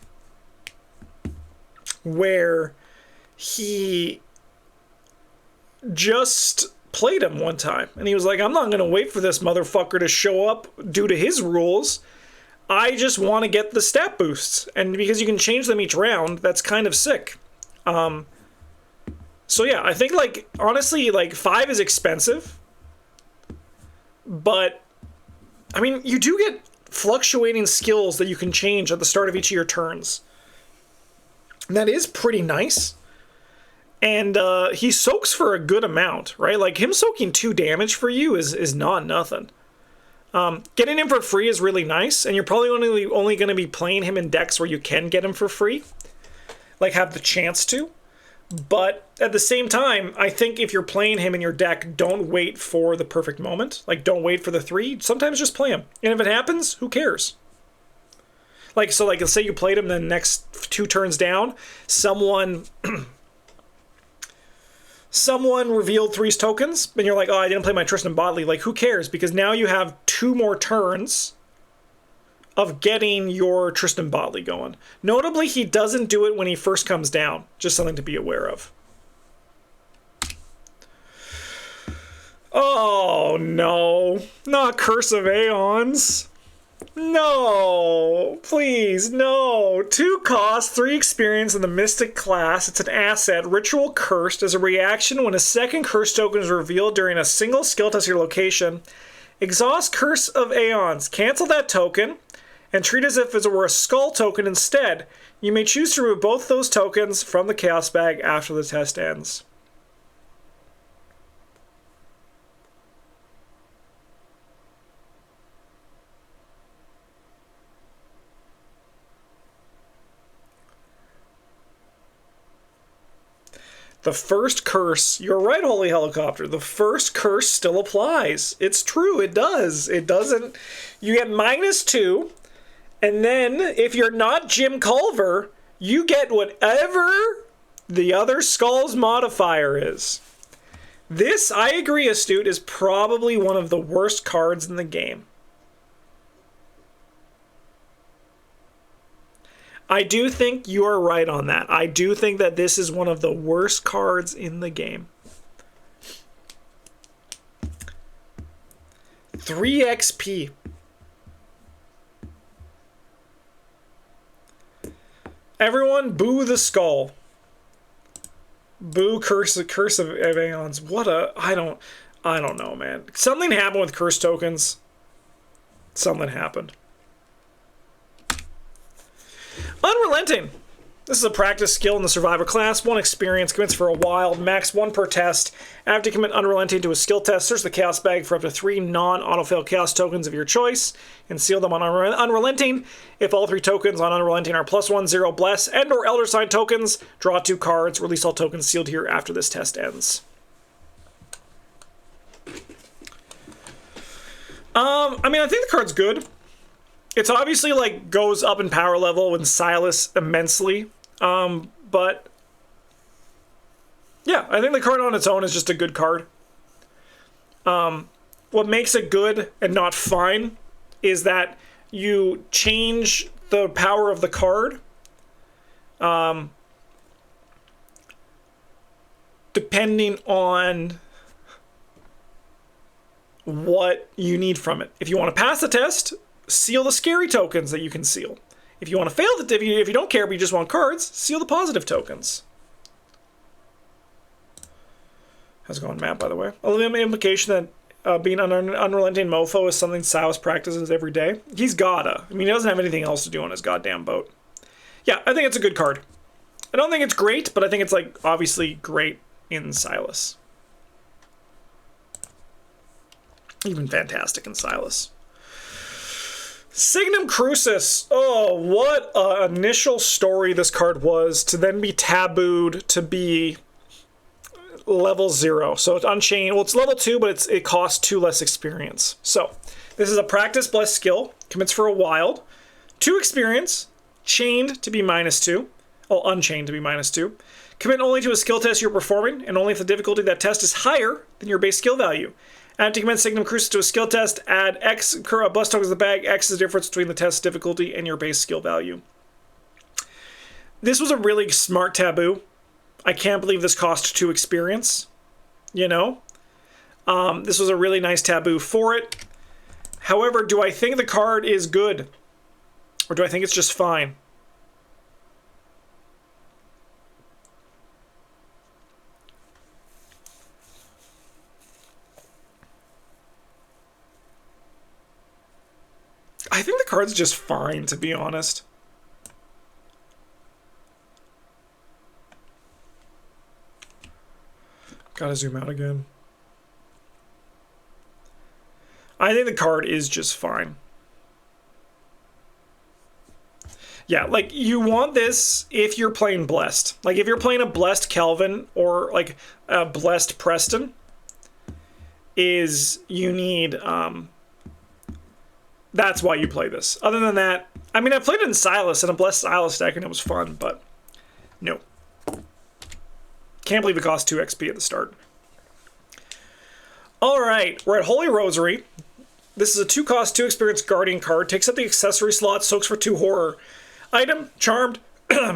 where he just played him one time, and he was like, I'm not going to wait for this motherfucker to show up due to his rules. I just want to get the stat boosts, and because you can change them each round, that's kind of sick. So yeah, I think, like, honestly, like, 5 is expensive, but, I mean, you do get fluctuating skills that you can change at the start of each of your turns. And that is pretty nice. And he soaks for a good amount, right? Like, him soaking 2 damage for you is not nothing. Getting him for free is really nice, and you're probably only going to be playing him in decks where you can get him for free. Like, have the chance to. But at the same time, I think if you're playing him in your deck, don't wait for the perfect moment. Like, don't wait for the 3. Sometimes just play him. And if it happens, who cares? Like, so, like, let's say you played him, then next 2 turns down, someone revealed 3 tokens, and you're like, oh, I didn't play my Tristan Botley. Like, who cares? Because now you have 2 more turns of getting your Tristan Botley going. Notably, he doesn't do it when he first comes down. Just something to be aware of. Oh, no. Not Curse of Aeons. No. Please, no. 2 cost, 3 experience in the Mystic class. It's an asset. Ritual Cursed. As a reaction, when a second curse token is revealed during a single skill test at your location, exhaust Curse of Aeons. Cancel that token and treat it as if it were a skull token instead. You may choose to remove both those tokens from the chaos bag after the test ends. The first curse, you're right, Holy Helicopter, the first curse still applies. It's true, it does. It doesn't, you get -2, and then if you're not Jim Culver, you get whatever the other skull's modifier is. This, I agree, Astute, is probably one of the worst cards in the game. I do think you are right on that. I do think that this is one of the worst cards in the game. 3 XP. Everyone boo the skull. Boo curse of Aeons. What a I don't know, man. Something happened with curse tokens. Something happened. Unrelenting. This is a practice skill in the Survivor class. 1 experience, commits for a while, max 1 per test. After you commit Unrelenting to a skill test, search the Chaos bag for up to 3 non-autofail Chaos tokens of your choice, and seal them on Unrelenting. If all 3 tokens on Unrelenting are +1/0 Bless and or Elder Sign tokens, draw 2 cards, release all tokens sealed here after this test ends. I mean, I think the card's good. It's obviously, like, goes up in power level with Silas immensely. But, yeah, I think the card on its own is just a good card. What makes it good and not fine is that you change the power of the card depending on what you need from it. If you want to pass the test, seal the scary tokens that you can seal. If you want to fail the if you don't care but you just want cards, seal the positive tokens. How's it going, Matt, by the way? A little implication that being an unrelenting mofo is something Silas practices every day. He's gotta. I mean, he doesn't have anything else to do on his goddamn boat. Yeah, I think it's a good card. I don't think it's great, but I think it's, like, obviously great in Silas. Even fantastic in Silas. Signum Crucis. Oh, what an initial story this card was, to then be tabooed to be level 0. So it's unchained. Well, it's level 2, but it costs 2 less experience. So this is a practice bless skill. Commits for a wild. 2 experience. Chained to be -2. Oh, unchained to be -2. Commit only to a skill test you're performing, and only if the difficulty of that test is higher than your base skill value. After you commit Signum Crucis to a skill test, add X bless tokens to the bag. X is the difference between the test difficulty and your base skill value. This was a really smart taboo. I can't believe this cost 2 experience. You know? This was a really nice taboo for it. However, do I think the card is good? Or do I think it's just fine? I think the card's just fine, to be honest. Gotta zoom out again. I think the card is just fine. Yeah, like, you want this if you're playing Blessed. Like, if you're playing a Blessed Kelvin or, like, a Blessed Preston, you need, that's why you play this. Other than that, I mean, I played it in Silas, in a Blessed Silas deck, and it was fun, but no. Can't believe it cost 2 XP at the start. Alright, we're at Holy Rosary. This is a 2-cost, 2 experience Guardian card. Takes up the accessory slot, soaks for 2 horror. Item, Charmed,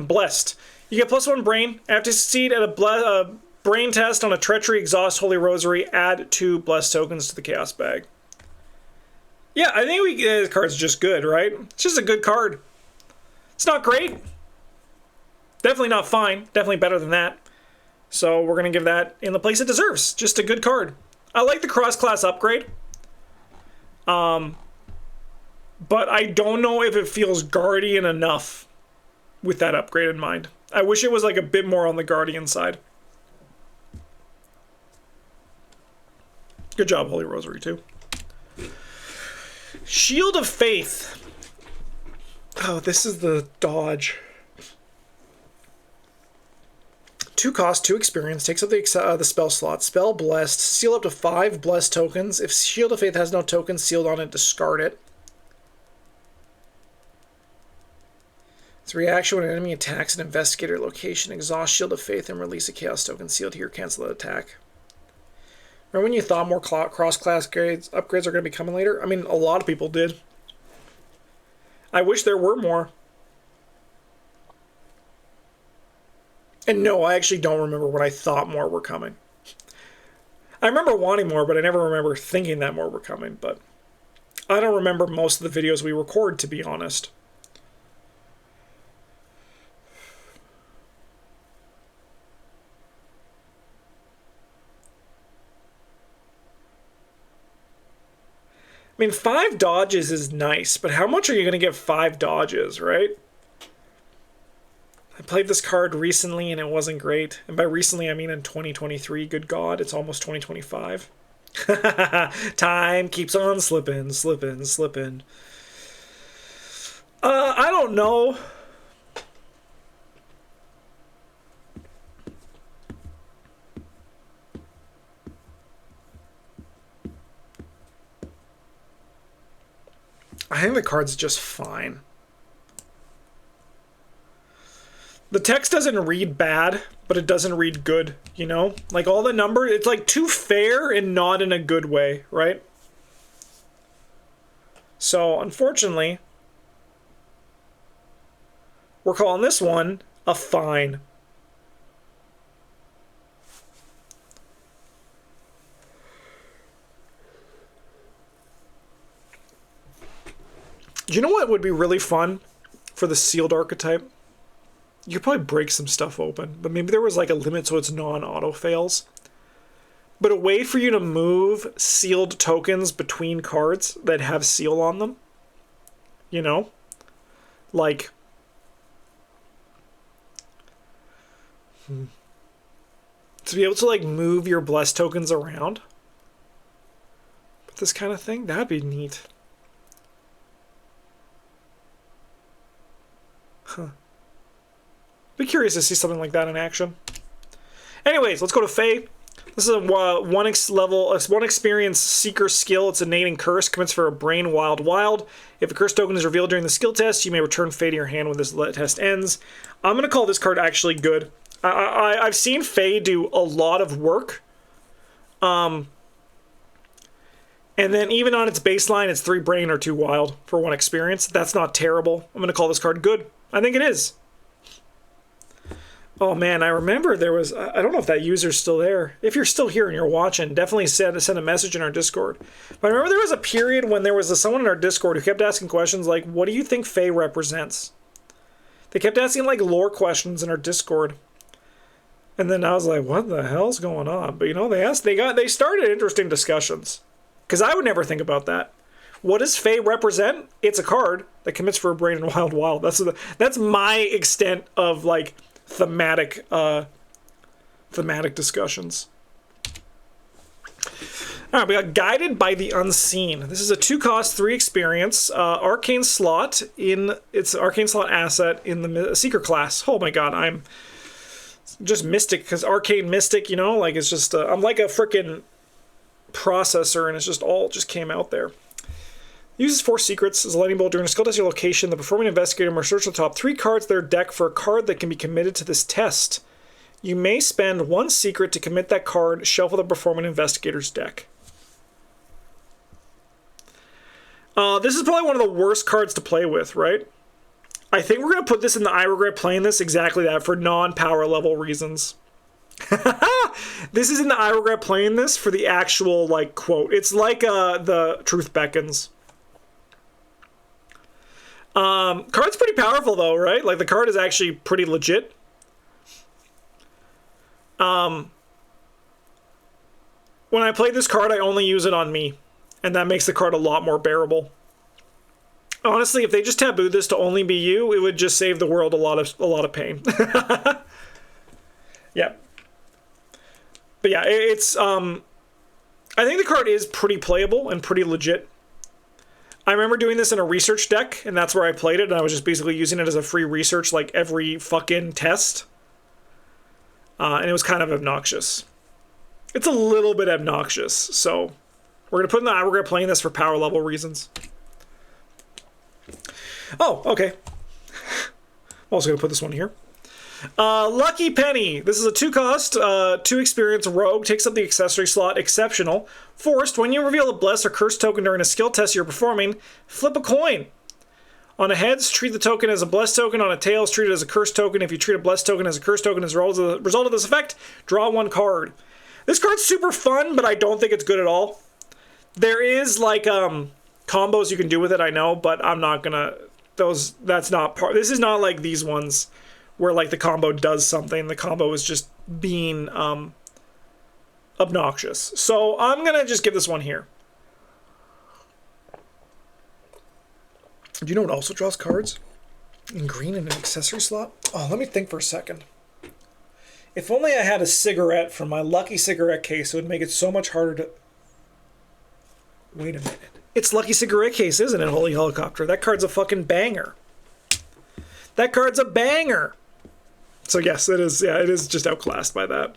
Blessed. You get +1 brain. After you succeed at a brain test on a Treachery, Exhaust, Holy Rosary, add 2 Blessed tokens to the Chaos bag. Yeah, I think this card's just good, right? It's just a good card. It's not great. Definitely not fine. Definitely better than that. So we're going to give that in the place it deserves. Just a good card. I like the cross-class upgrade. But I don't know if it feels Guardian enough with that upgrade in mind. I wish it was, like, a bit more on the Guardian side. Good job, Holy Rosary, too. Shield of Faith. Oh, this is the dodge. 2 cost, 2 experience, takes up the spell slot. Spell Blessed, seal up to 5 Blessed tokens. If Shield of Faith has no tokens sealed on it, discard it. Its reaction when an enemy attacks an investigator location, exhaust Shield of Faith and release a Chaos token sealed here, cancel the attack. Remember when you thought more cross-class upgrades are going to be coming later? I mean, a lot of people did. I wish there were more. And no, I actually don't remember when I thought more were coming. I remember wanting more, but I never remember thinking that more were coming. But I don't remember most of the videos we record, to be honest. I mean, 5 dodges is nice, but how much are you going to get 5 dodges, right? I played this card recently and it wasn't great. And by recently, I mean in 2023. Good God, it's almost 2025. Time keeps on slipping, slipping, slipping. I don't know. I think the card's just fine. The text doesn't read bad, but it doesn't read good, you know? Like, all the numbers, it's like too fair and not in a good way, right? So, unfortunately, we're calling this one a fine. Do you know what would be really fun for the sealed archetype? You could probably break some stuff open, but maybe there was like a limit so it's non-auto fails. But a way for you to move sealed tokens between cards that have seal on them. You know? Like... to be able to like move your blessed tokens around. But this kind of thing, that'd be neat. Huh. Be curious to see something like that in action. Anyways, let's go to Fae. This is a one experience seeker skill. It's innate and curse. Commits for a brain wild. If a curse token is revealed during the skill test, you may return Fae to your hand when this test ends. I'm going to call this card actually good. I've seen Fae do a lot of work. And then even on its baseline, it's 3 brain or 2 wild for 1 experience. That's not terrible. I'm going to call this card good. I think it is. Oh man, I remember there was, I don't know if that user's still there. If you're still here and you're watching, definitely send a message in our Discord. But I remember there was a period when there was someone in our Discord who kept asking questions like, what do you think Fae represents? They kept asking like lore questions in our Discord. And then I was like, what the hell's going on? But you know, they started interesting discussions. Because I would never think about that. What does Fae represent? It's a card that commits for a brain and wild. That's my extent of like thematic discussions. All right, we got Guided by the Unseen. This is a 2 cost, 3 experience, arcane slot it's arcane slot asset in the Seeker class. Oh my god, I'm just Mystic, because arcane Mystic, you know, like it's just I'm like a freaking processor, and it's just all just came out there. Uses 4 secrets as a lightning bolt. During a skill test your location, the performing investigator must search the top 3 cards of their deck for a card that can be committed to this test. You may spend 1 secret to commit that card, shuffle the performing investigator's deck. This is probably one of the worst cards to play with, right? I think we're going to put this in the I regret playing this, exactly that, for non-power level reasons. This is in the I regret playing this for the actual, like, quote. It's like the Truth Beckons. Card's pretty powerful though, right? Like the card is actually pretty legit. When I play this card, I only use it on me, and that makes the card a lot more bearable. Honestly, if they just tabooed this to only be you, it would just save the world a lot of pain. Yeah. But yeah, it's I think the card is pretty playable and pretty legit. I remember doing this in a research deck, and that's where I played it, and I was just basically using it as a free research like every fucking test. and it was kind of obnoxious. It's a little bit obnoxious, so we're gonna play in this for power level reasons. Oh, okay. I'm also gonna put this one here. Lucky Penny. This is a 2-cost, 2 experience rogue. Takes up the accessory slot. Exceptional. Forced. When you reveal a bless or curse token during a skill test you're performing, flip a coin. On a heads, treat the token as a bless token. On a tails, treat it as a curse token. If you treat a bless token as a curse token as a result of this effect, draw 1 card. This card's super fun, but I don't think it's good at all. There is like combos you can do with it, I know, but I'm not gonna. That's not part. This is not like these ones where like the combo does something. The combo is just being obnoxious. So I'm gonna just give this one here. Do you know what also draws cards? In green in an accessory slot? Oh, let me think for a second. If only I had a cigarette from my lucky cigarette case, it would make it so much harder to... Wait a minute. It's Lucky Cigarette Case, isn't it, Holy Helicopter? That card's a fucking banger. That card's a banger. So yes, it is. Yeah, it is just outclassed by that.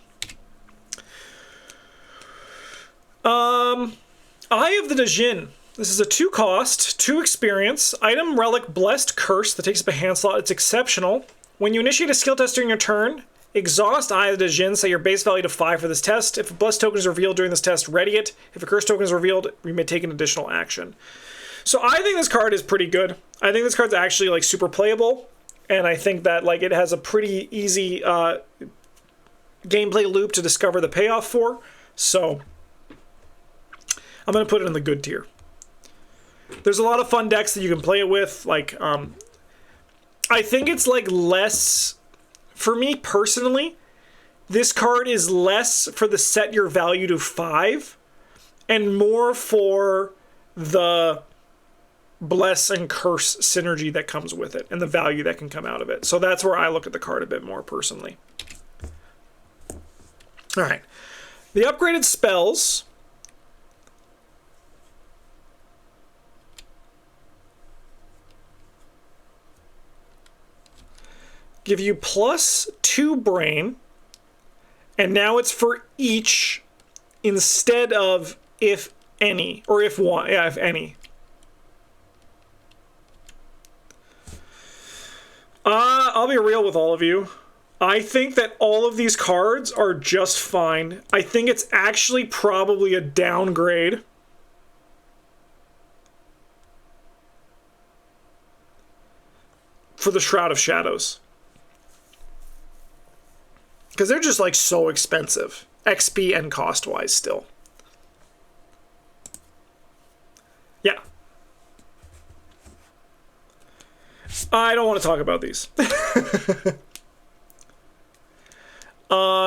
Eye of the Djinn. This is a 2-cost, 2 experience, item relic blessed curse that takes up a hand slot. It's exceptional. When you initiate a skill test during your turn, exhaust Eye of the Djinn, set your base value to 5 for this test. If a blessed token is revealed during this test, ready it. If a curse token is revealed, you may take an additional action. So I think this card is pretty good. I think this card's actually like super playable, and I think that like it has a pretty easy gameplay loop to discover the payoff for. So I'm gonna put it in the good tier. There's a lot of fun decks that you can play it with. Like, I think it's like less, for me personally, this card is less for the set your value to 5 and more for the bless and curse synergy that comes with it and the value that can come out of it. So that's where I look at the card a bit more personally. All right. The upgraded spells... give you +2 brain, and now it's for each instead of if any, or if one, yeah, if any. I'll be real with all of you. I think that all of these cards are just fine. I think it's actually probably a downgrade. For the Shroud of Shadows. Because they're just like so expensive. XP and cost-wise still. Yeah. I don't want to talk about these.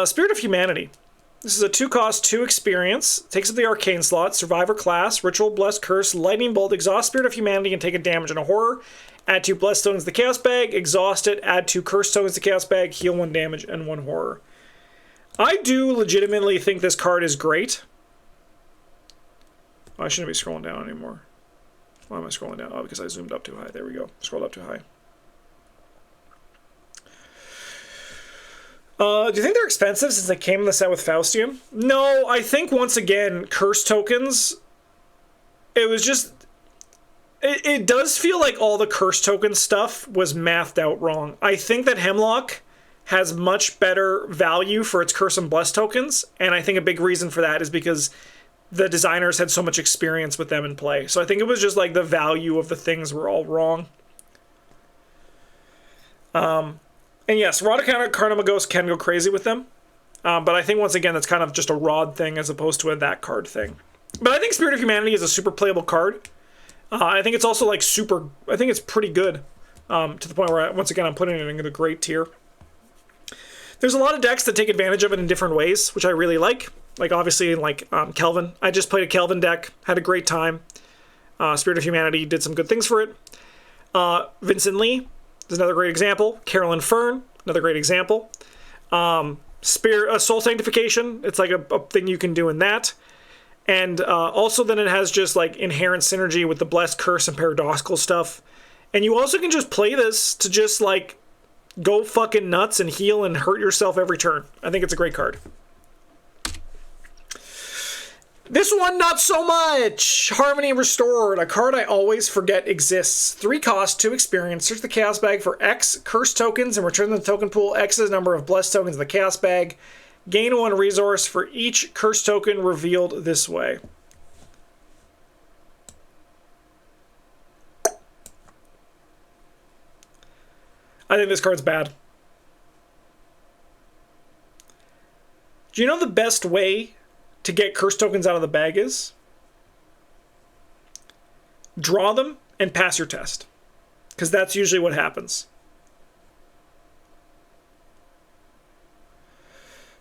Spirit of Humanity. This is a 2-cost, 2 experience. Takes up the arcane slot, survivor class, ritual, blessed, curse, lightning bolt, exhaust Spirit of Humanity and take a damage in a horror. Add 2 blessed tokens to the chaos bag, exhaust it, add 2 curse tokens to the chaos bag, heal 1 damage and 1 horror. I do legitimately think this card is great. Oh, I shouldn't be scrolling down anymore. Why am I scrolling down? Oh, because I zoomed up too high. There we go. Scrolled up too high. Do you think they're expensive since they came in the set with Faustium? No, I think once again, curse tokens, it was just... It does feel like all the curse token stuff was mathed out wrong. I think that Hemlock has much better value for its curse and bless tokens, and I think a big reason for that is because the designers had so much experience with them in play. So I think it was just like the value of the things were all wrong. And yes, Carnimagos can go crazy with them, but I think once again that's kind of just a Rod thing as opposed to a that card thing. But I think Spirit of Humanity is a super playable card. I think it's also like super... I think it's pretty good to the point where, once again, I'm putting it in the great tier. There's a lot of decks that take advantage of it in different ways, which I really like. Like, obviously, like Kelvin. I just played a Kelvin deck, had a great time. Spirit of Humanity did some good things for it. Vincent Lee is another great example. Carolyn Fern, another great example. Soul Sanctification, it's like a thing you can do in that. And also then it has just like inherent synergy with the Blessed, Curse, and Paradoxical stuff. And you also can just play this to just like go fucking nuts and heal and hurt yourself every turn. I think it's a great card. This one, not so much. Harmony Restored, a card I always forget exists. 3 cost, 2 experience. Search the Chaos Bag for X curse tokens and return to the token pool X's number of blessed tokens in the Chaos Bag. Gain 1 resource for each curse token revealed this way. I think this card's bad. Do you know the best way to get curse tokens out of the bag is? Draw them and pass your test. Because that's usually what happens.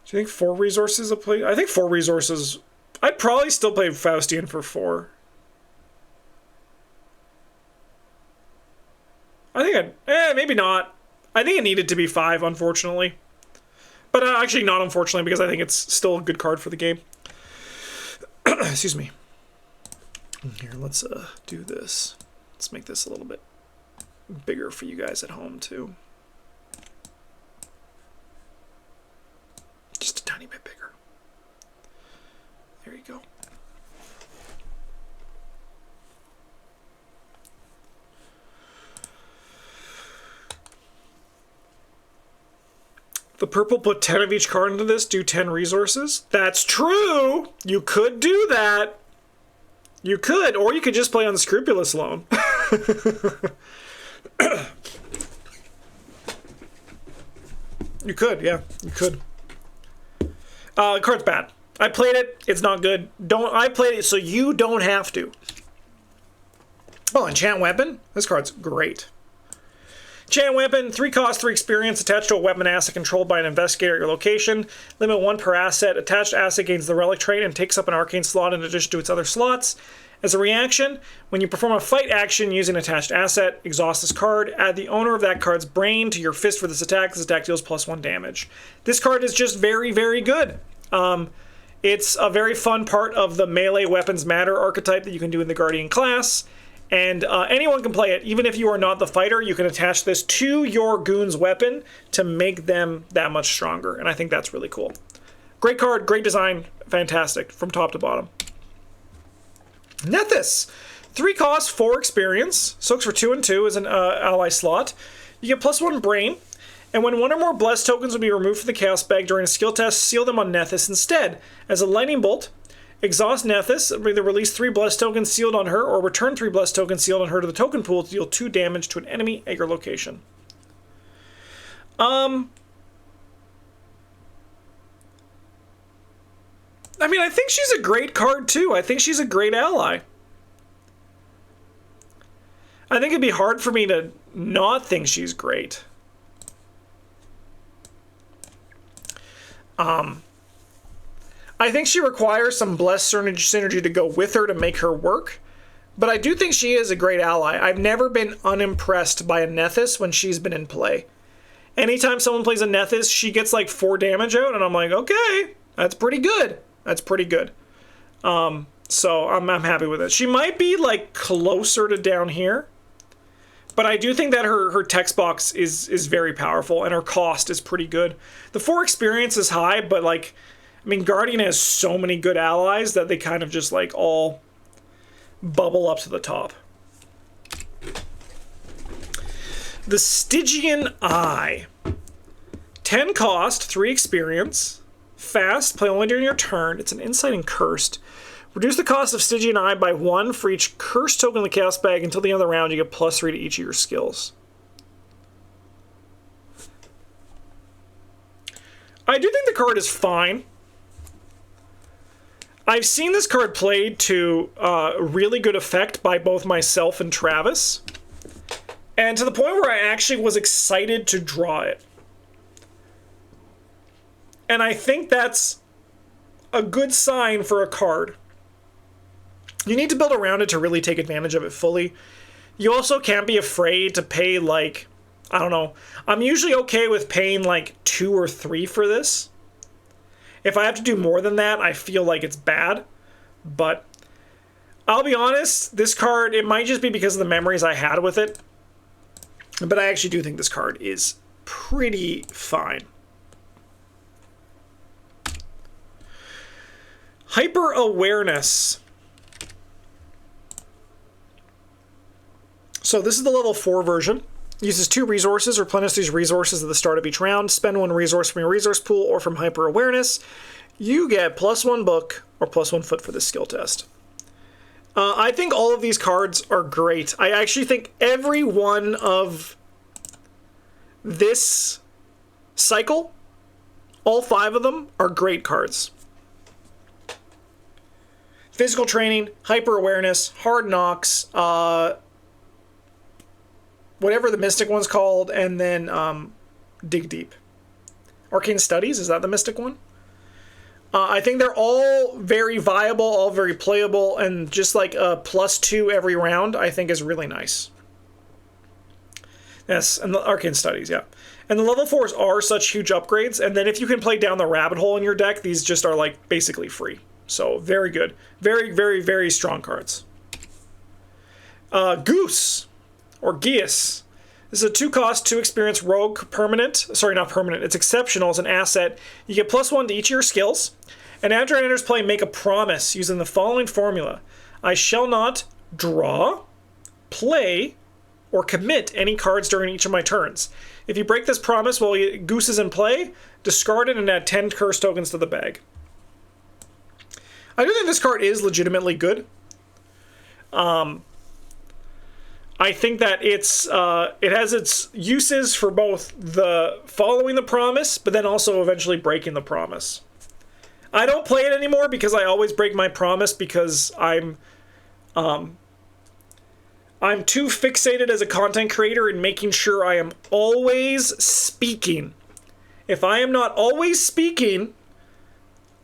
Do you think 4 resources a play? I think 4 resources. I'd probably still play Faustian for 4. I think maybe not. I think it needed to be 5, unfortunately. But actually not unfortunately, because I think it's still a good card for the game. Excuse me. Here, let's do this. Let's make this a little bit bigger for you guys at home, too. Just a tiny bit bigger. There you go. The purple put 10 of each card into this, do 10 resources. That's true! You could do that. You could, or you could just play Unscrupulous Loan. You could, yeah, you could. The card's bad. I played it, it's not good. I played it so you don't have to. Oh, Enchant Weapon? This card's great. Enchant Weapon, 3 cost, 3 experience, attached to a weapon asset controlled by an investigator at your location. Limit 1 per asset. Attached asset gains the relic trait and takes up an arcane slot in addition to its other slots. As a reaction, when you perform a fight action using an attached asset, exhaust this card. Add the owner of that card's brain to your fist for this attack. This attack deals +1 damage. This card is just very, very good. It's a very fun part of the melee weapons matter archetype that you can do in the Guardian class. And anyone can play it. Even if you are not the fighter, you can attach this to your goon's weapon to make them that much stronger. And I think that's really cool. Great card, great design, fantastic from top to bottom. Nethys. 3 cost, 4 experience. Soaks for 2 and 2 as an ally slot. You get +1 brain. And when 1 or more blessed tokens will be removed from the Chaos Bag during a skill test, seal them on Nethys instead. As a lightning bolt, exhaust Nethys, either release 3 blessed tokens sealed on her, or return 3 blessed tokens sealed on her to the token pool to deal 2 damage to an enemy at your location. I mean, I think she's a great card, too. I think she's a great ally. I think it'd be hard for me to not think she's great. I think she requires some blessed synergy to go with her to make her work, but I do think she is a great ally. I've never been unimpressed by a Nethys when she's been in play. Anytime someone plays a Nethys, she gets like 4 damage out, and I'm like, okay, that's pretty good. That's pretty good. So I'm happy with it. She might be like closer to down here, but I do think that her text box is very powerful, and her cost is pretty good. The 4 experience is high, but like, I mean, Guardian has so many good allies that they kind of just like all bubble up to the top. The Stygian Eye. 10 cost, 3 experience. Fast, play only during your turn. It's an insight and cursed. Reduce the cost of Stygian Eye by 1 for each cursed token in the Chaos Bag until the end of the round. You get +3 to each of your skills. I do think the card is fine. I've seen this card played to really good effect by both myself and Travis. And to the point where I actually was excited to draw it. And I think that's a good sign for a card. You need to build around it to really take advantage of it fully. You also can't be afraid to pay, like, I don't know. I'm usually okay with paying like 2 or 3 for this. If I have to do more than that, I feel like it's bad. But I'll be honest, this card, it might just be because of the memories I had with it. But I actually do think this card is pretty fine. Hyper Awareness. So this is the level 4 version. Uses 2 resources. Replenish these resources at the start of each round. Spend 1 resource from your resource pool or from Hyper Awareness. You get +1 book or +1 foot for this skill test. I think all of these cards are great. I actually think every one of this cycle, all 5 of them, are great cards. Physical Training, Hyper Awareness, Hard Knocks, whatever the Mystic one's called, and then Dig Deep. Arcane Studies, is that the Mystic one? I think they're all very viable, all very playable, and just like a +2 every round, I think is really nice. Yes, and the Arcane Studies, yeah. And the level 4s are such huge upgrades, and then if you can play down the rabbit hole in your deck, these just are like basically free. So very good. Very, very, very strong cards. Goose, or Geas. This is a 2-cost, 2 experience rogue permanent. Sorry, not permanent. It's exceptional as an asset. You get +1 to each of your skills. And after it enters play, make a promise using the following formula. I shall not draw, play, or commit any cards during each of my turns. If you break this promise while Goose is in play, discard it and add 10 curse tokens to the bag. I do think this card is legitimately good. I think that it has its uses for both the following the promise, but then also eventually breaking the promise. I don't play it anymore because I always break my promise because I'm too fixated as a content creator in making sure I am always speaking. If I am not always speaking,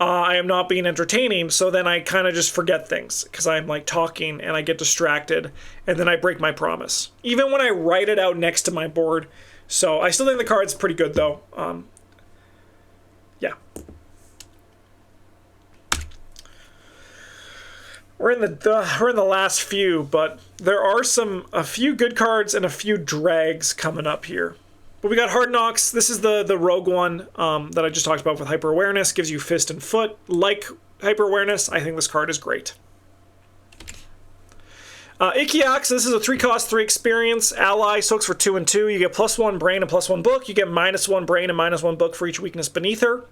I am not being entertaining, so then I kind of just forget things because I'm like talking and I get distracted and then I break my promise. Even when I write it out next to my board. So I still think the card's pretty good though. Yeah. We're in the last few, but there are a few good cards and a few drags coming up here. But we got Hard Knocks. This is the rogue one that I just talked about with Hyper Awareness. Gives you fist and foot. Like Hyper Awareness, I think this card is great. Ikiox, this is a 3-cost, 3 experience. Ally, soaks for 2 and 2. You get +1 brain and +1 book. You get -1 brain and -1 book for each weakness beneath her.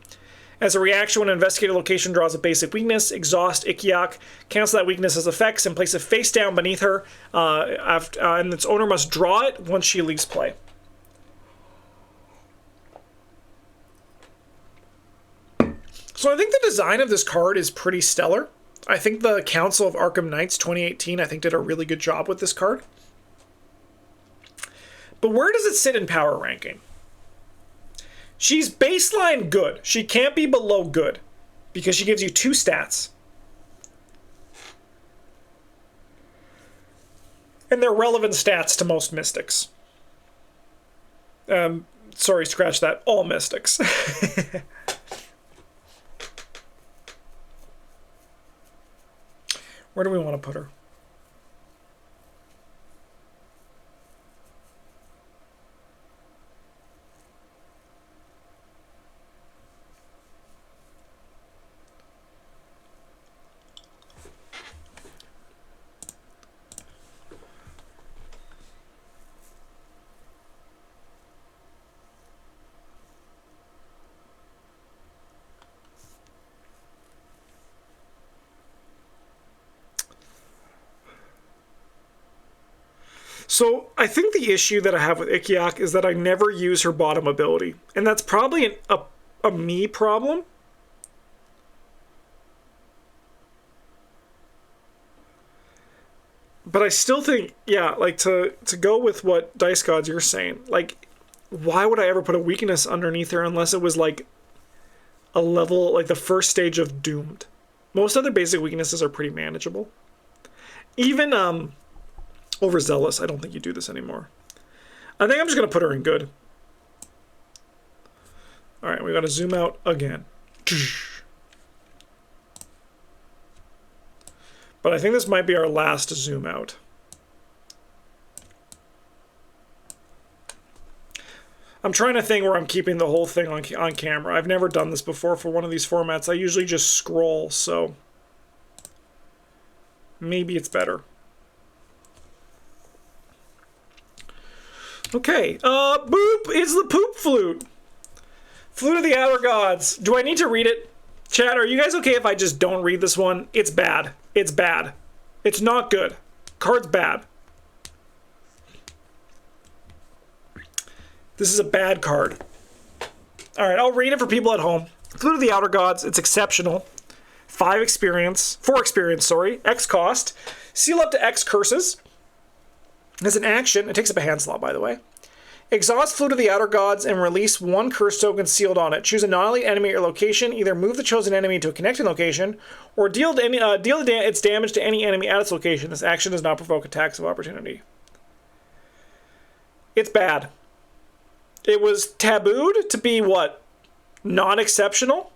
As a reaction, when an investigated location draws a basic weakness, exhaust Ikiox, cancel that weakness as effects, and place it face down beneath her, and its owner must draw it once she leaves play. So I think the design of this card is pretty stellar. I think the Council of Arkham Knights 2018, I think, did a really good job with this card. But where does it sit in power ranking? She's baseline good. She can't be below good because she gives you 2 stats. And they're relevant stats to most mystics. Sorry, scratch that. All mystics. Where do we want to put her? So I think the issue that I have with Ikiox is that I never use her bottom ability. And that's probably a me problem. But I still think, yeah, like to go with what Dice Gods you're saying, like, why would I ever put a weakness underneath her unless it was like a level, like the first stage of Doomed? Most other basic weaknesses are pretty manageable. Even, Overzealous, I don't think you do this anymore. I think I'm just going to put her in good. Alright, we got to zoom out again. But I think this might be our last zoom out. I'm trying to think where I'm keeping the whole thing on camera. I've never done this before for one of these formats. I usually just scroll, so maybe it's better. Okay, Boop is the poop flute. Flute of the Outer Gods. Do I need to read it? Chat, are you guys okay if I just don't read this one? It's bad. It's bad. It's not good. Card's bad. This is a bad card. Alright, I'll read it for people at home. Flute of the Outer Gods, it's exceptional. 4 experience, X cost. Seal up to X curses. As an action, it takes up a hand slot, by the way. Exhaust Flute of the Outer Gods and release 1 curse token sealed on it. Choose a non-elite enemy at your location. Either move the chosen enemy to a connecting location, or deal its damage to any enemy at its location. This action does not provoke attacks of opportunity. It's bad. It was tabooed to be, what? Non-exceptional?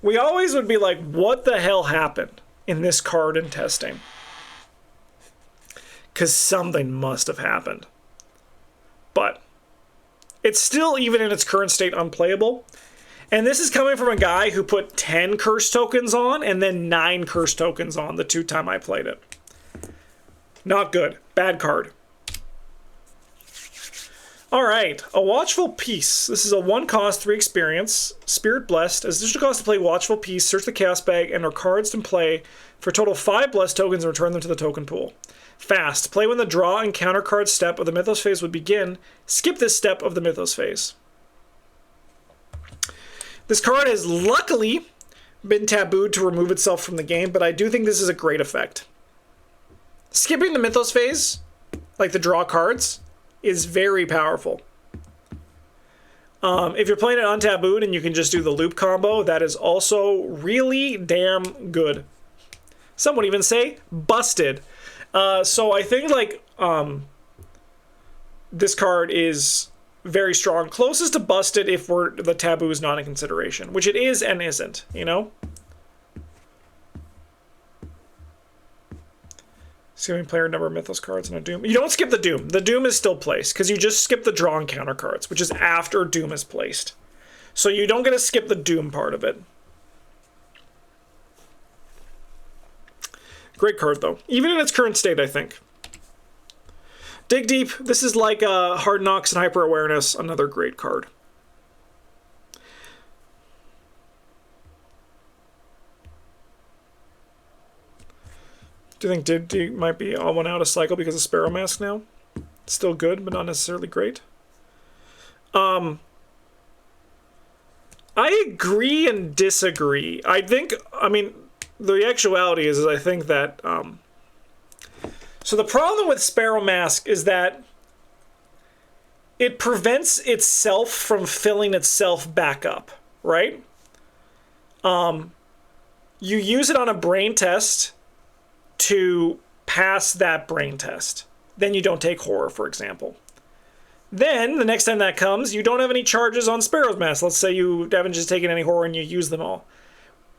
We always would be like, what the hell happened in this card in testing? Because something must have happened. But it's still, even in its current state, unplayable. And this is coming from a guy who put 10 curse tokens on and then 9 curse tokens on the 2 times I played it. Not good. Bad card. Alright, a Watchful Piece. This is a 1 cost, 3 experience. Spirit Blessed. As additional cost to play Watchful Piece, search the Chaos Bag and our cards in play for a total of 5 Blessed tokens and return them to the token pool. Fast. Play when the draw and counter card step of the Mythos phase would begin. Skip this step of the Mythos phase. This card has luckily been tabooed to remove itself from the game, but I do think this is a great effect. Skipping the Mythos phase, like the draw cards, is very powerful. If you're playing it untabooed and you can just do the loop combo, that is also really damn good. Some would even say busted. So I think like this card is very strong. Closest to busted if the taboo is not in consideration, which it is and isn't, you know? Skipping player number of Mythos cards and a Doom. You don't skip the Doom. The Doom is still placed, because you just skip the draw and counter cards, which is after Doom is placed. So you don't get to skip the Doom part of it. Great card, though. Even in its current state, I think. Dig Deep. This is like Hard Knocks and Hyper Awareness. Another great card. Do you think Dig Deep might be all one out of cycle because of Sparrow Mask now? Still good, but not necessarily great. I agree and disagree. I mean, the actuality is I think that... so the problem with Sparrow Mask is that it prevents itself from filling itself back up, right? You use it on a brain test to pass that brain test. Then you don't take horror, for example. Then, the next time that comes, you don't have any charges on Sparrow's Mask. Let's say you haven't just taken any horror and you use them all.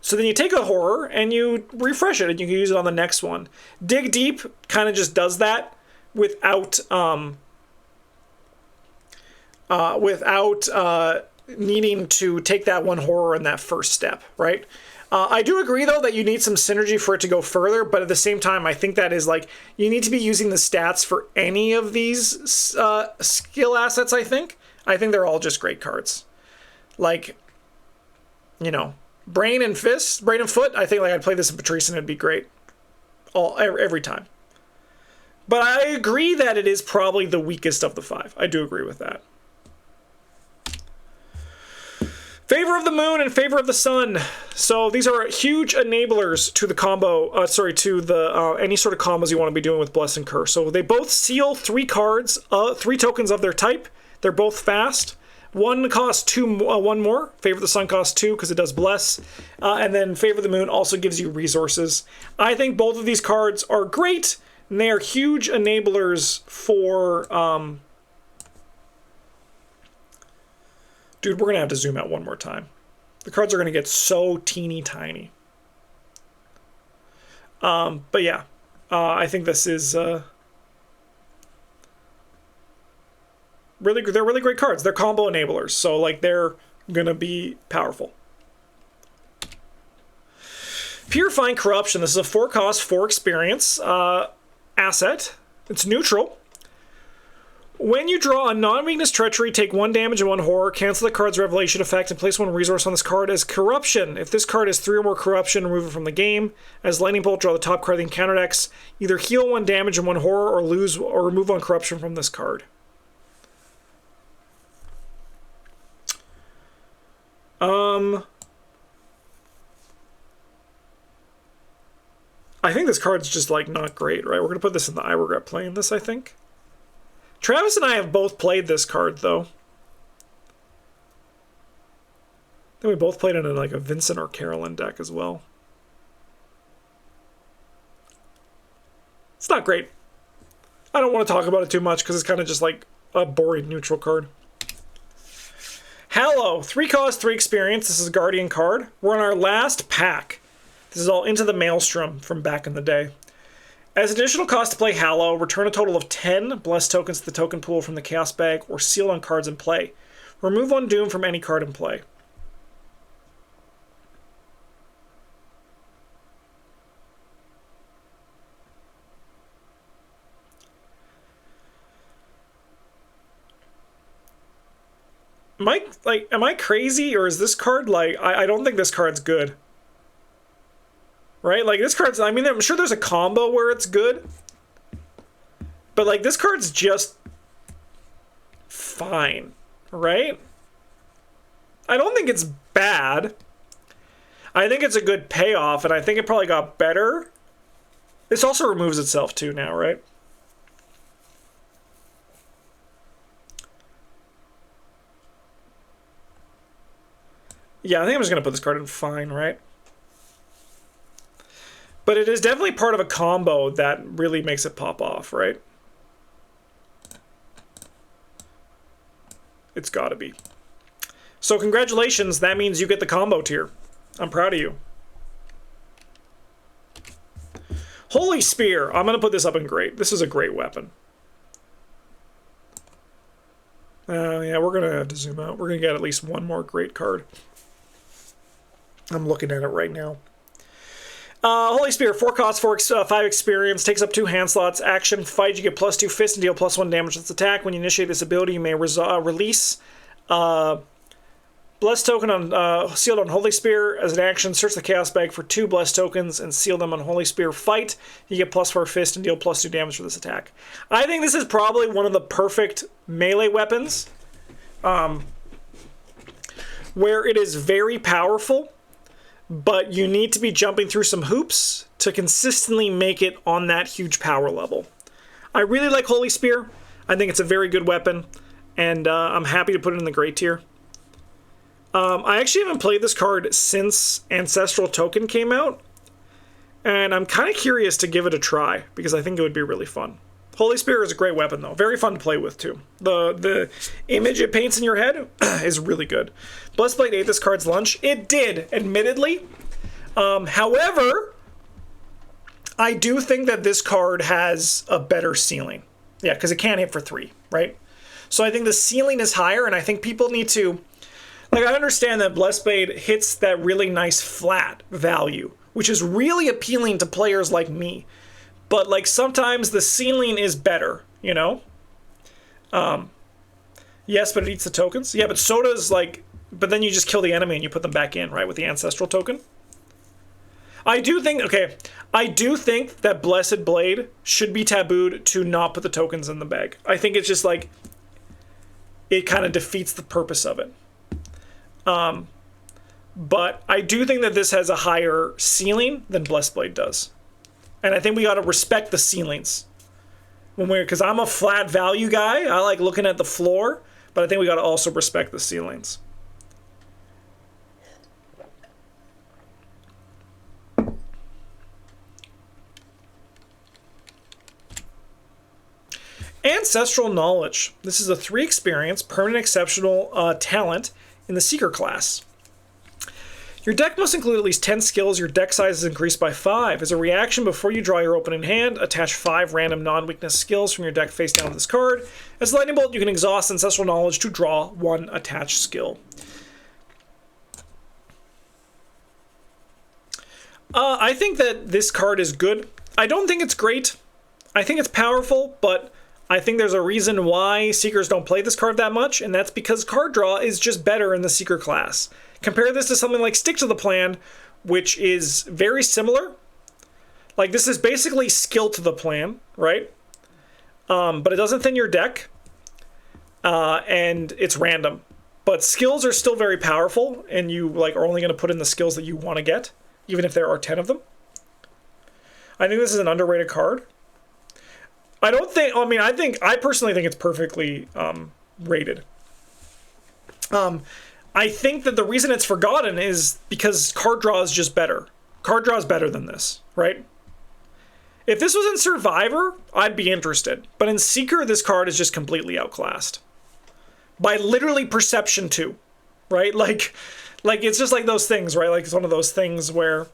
So then you take a horror and you refresh it and you can use it on the next one. Dig Deep kind of just does that without needing to take that one horror in that first step, right? I do agree, though, that you need some synergy for it to go further, but at the same time, I think that is like, you need to be using the stats for any of these skill assets, I think. I think they're all just great cards. Like, you know, Brain and Foot, I think like I'd play this in Patrice and it'd be great. Every time. But I agree that it is probably the weakest of the 5. I do agree with that. Favor of the Moon and Favor of the Sun. So these are huge enablers to the combo, any sort of combos you want to be doing with Bless and Curse. So they both seal 3 cards, 3 tokens of their type. They're both fast. One costs 1 more. Favor of the Sun costs 2 because it does Bless. And then Favor of the Moon also gives you resources. I think both of these cards are great, and they are huge enablers for... Dude, we're going to have to zoom out one more time. The cards are going to get so teeny tiny. But yeah, I think this is they're really great cards. They're combo enablers, so like they're gonna be powerful. Purifying Corruption. This is a 4-cost, 4 experience asset. It's neutral. When you draw a non-weakness treachery, take 1 damage and 1 horror, cancel the card's revelation effect, and place 1 resource on this card as corruption. If this card has 3 or more corruption, remove it from the game. As lightning bolt, draw the top card of the encounter decks. Either heal 1 damage and 1 horror, or lose or remove 1 corruption from this card. I think this card's just like not great, right? We're gonna put this in the I regret playing this, I think. Travis and I have both played this card, though. I think we both played it in like a Vincent or Carolyn deck as well. It's not great. I don't want to talk about it too much because it's kind of just like a boring neutral card. Hallow, 3 cost, 3 experience. This is a Guardian card. We're on our last pack. This is all Into the Maelstrom from back in the day. As additional cost to play Hallow, return a total of 10 Blessed tokens to the token pool from the Chaos bag or sealed on cards in play. Remove 1 Doom from any card in play. Am I crazy, or is this card like I don't think this card's good. Right? Like this card's, I mean, I'm sure there's a combo where it's good. But like this card's just fine, right? I don't think it's bad. I think it's a good payoff, and I think it probably got better. This also removes itself too now, right? Yeah, I think I'm just going to put this card in fine, right? But it is definitely part of a combo that really makes it pop off, right? It's got to be. So congratulations, that means you get the combo tier. I'm proud of you. Holy Spear. I'm going to put this up in great. This is a great weapon. Yeah, we're going to have to zoom out. We're going to get at least one more great card. I'm looking at it right now. Holy Spear, 4 cost, 5 experience, takes up 2 hand slots. Action, fight, you get +2 fist and deal +1 damage to its attack. When you initiate this ability, you may release Blessed token on sealed on Holy Spear. As an action, search the Chaos bag for 2 Blessed tokens and seal them on Holy Spear. Fight, you get +4 fist and deal +2 damage for this attack. I think this is probably one of the perfect melee weapons, where it is very powerful, but you need to be jumping through some hoops to consistently make it on that huge power level. I really like Holy Spear. I think it's a very good weapon, and I'm happy to put it in the great tier. I actually haven't played this card since Ancestral Token came out, and I'm kind of curious to give it a try, because I think it would be really fun. Holy Spear is a great weapon, though. Very fun to play with, too. The image it paints in your head is really good. Blessed Blade ate this card's lunch. It did, admittedly. However, I do think that this card has a better ceiling. Yeah, because it can't hit for 3, right? So I think the ceiling is higher, and I think people need to... Like, I understand that Blessed Blade hits that really nice flat value, which is really appealing to players like me. But, like, sometimes the ceiling is better, you know? Yes, but it eats the tokens. Yeah, but so does, like... But then you just kill the enemy and you put them back in, right? With the Ancestral Token. I do think... Okay. I do think that Blessed Blade should be tabooed to not put the tokens in the bag. I think it's just, like... It kind of defeats the purpose of it. But I do think that this has a higher ceiling than Blessed Blade does. And I think we got to respect the ceilings. Because I'm a flat value guy. I like looking at the floor. But I think we got to also respect the ceilings. Ancestral Knowledge. This is a 3 experience, permanent exceptional talent in the Seeker class. Your deck must include at least 10 skills. Your deck size is increased by 5. As a reaction, before you draw your opening hand, attach 5 random non-weakness skills from your deck face down to this card. As a lightning bolt, you can exhaust Ancestral Knowledge to draw 1 attached skill. I think that this card is good. I don't think it's great. I think it's powerful, but I think there's a reason why Seekers don't play this card that much, and that's because card draw is just better in the Seeker class. Compare this to something like Stick to the Plan, which is very similar. Like, this is basically skill to the plan, right? But it doesn't thin your deck, and it's random. But skills are still very powerful, and you are only going to put in the skills that you want to get, even if there are 10 of them. I think this is an underrated card. I personally think it's perfectly rated. I think that the reason it's forgotten is because card draw is just better. Card draw is better than this, right? If this was in Survivor, I'd be interested. But in Seeker, this card is just completely outclassed. By literally perception 2, right? Like it's just like those things, right? Like it's one of those things where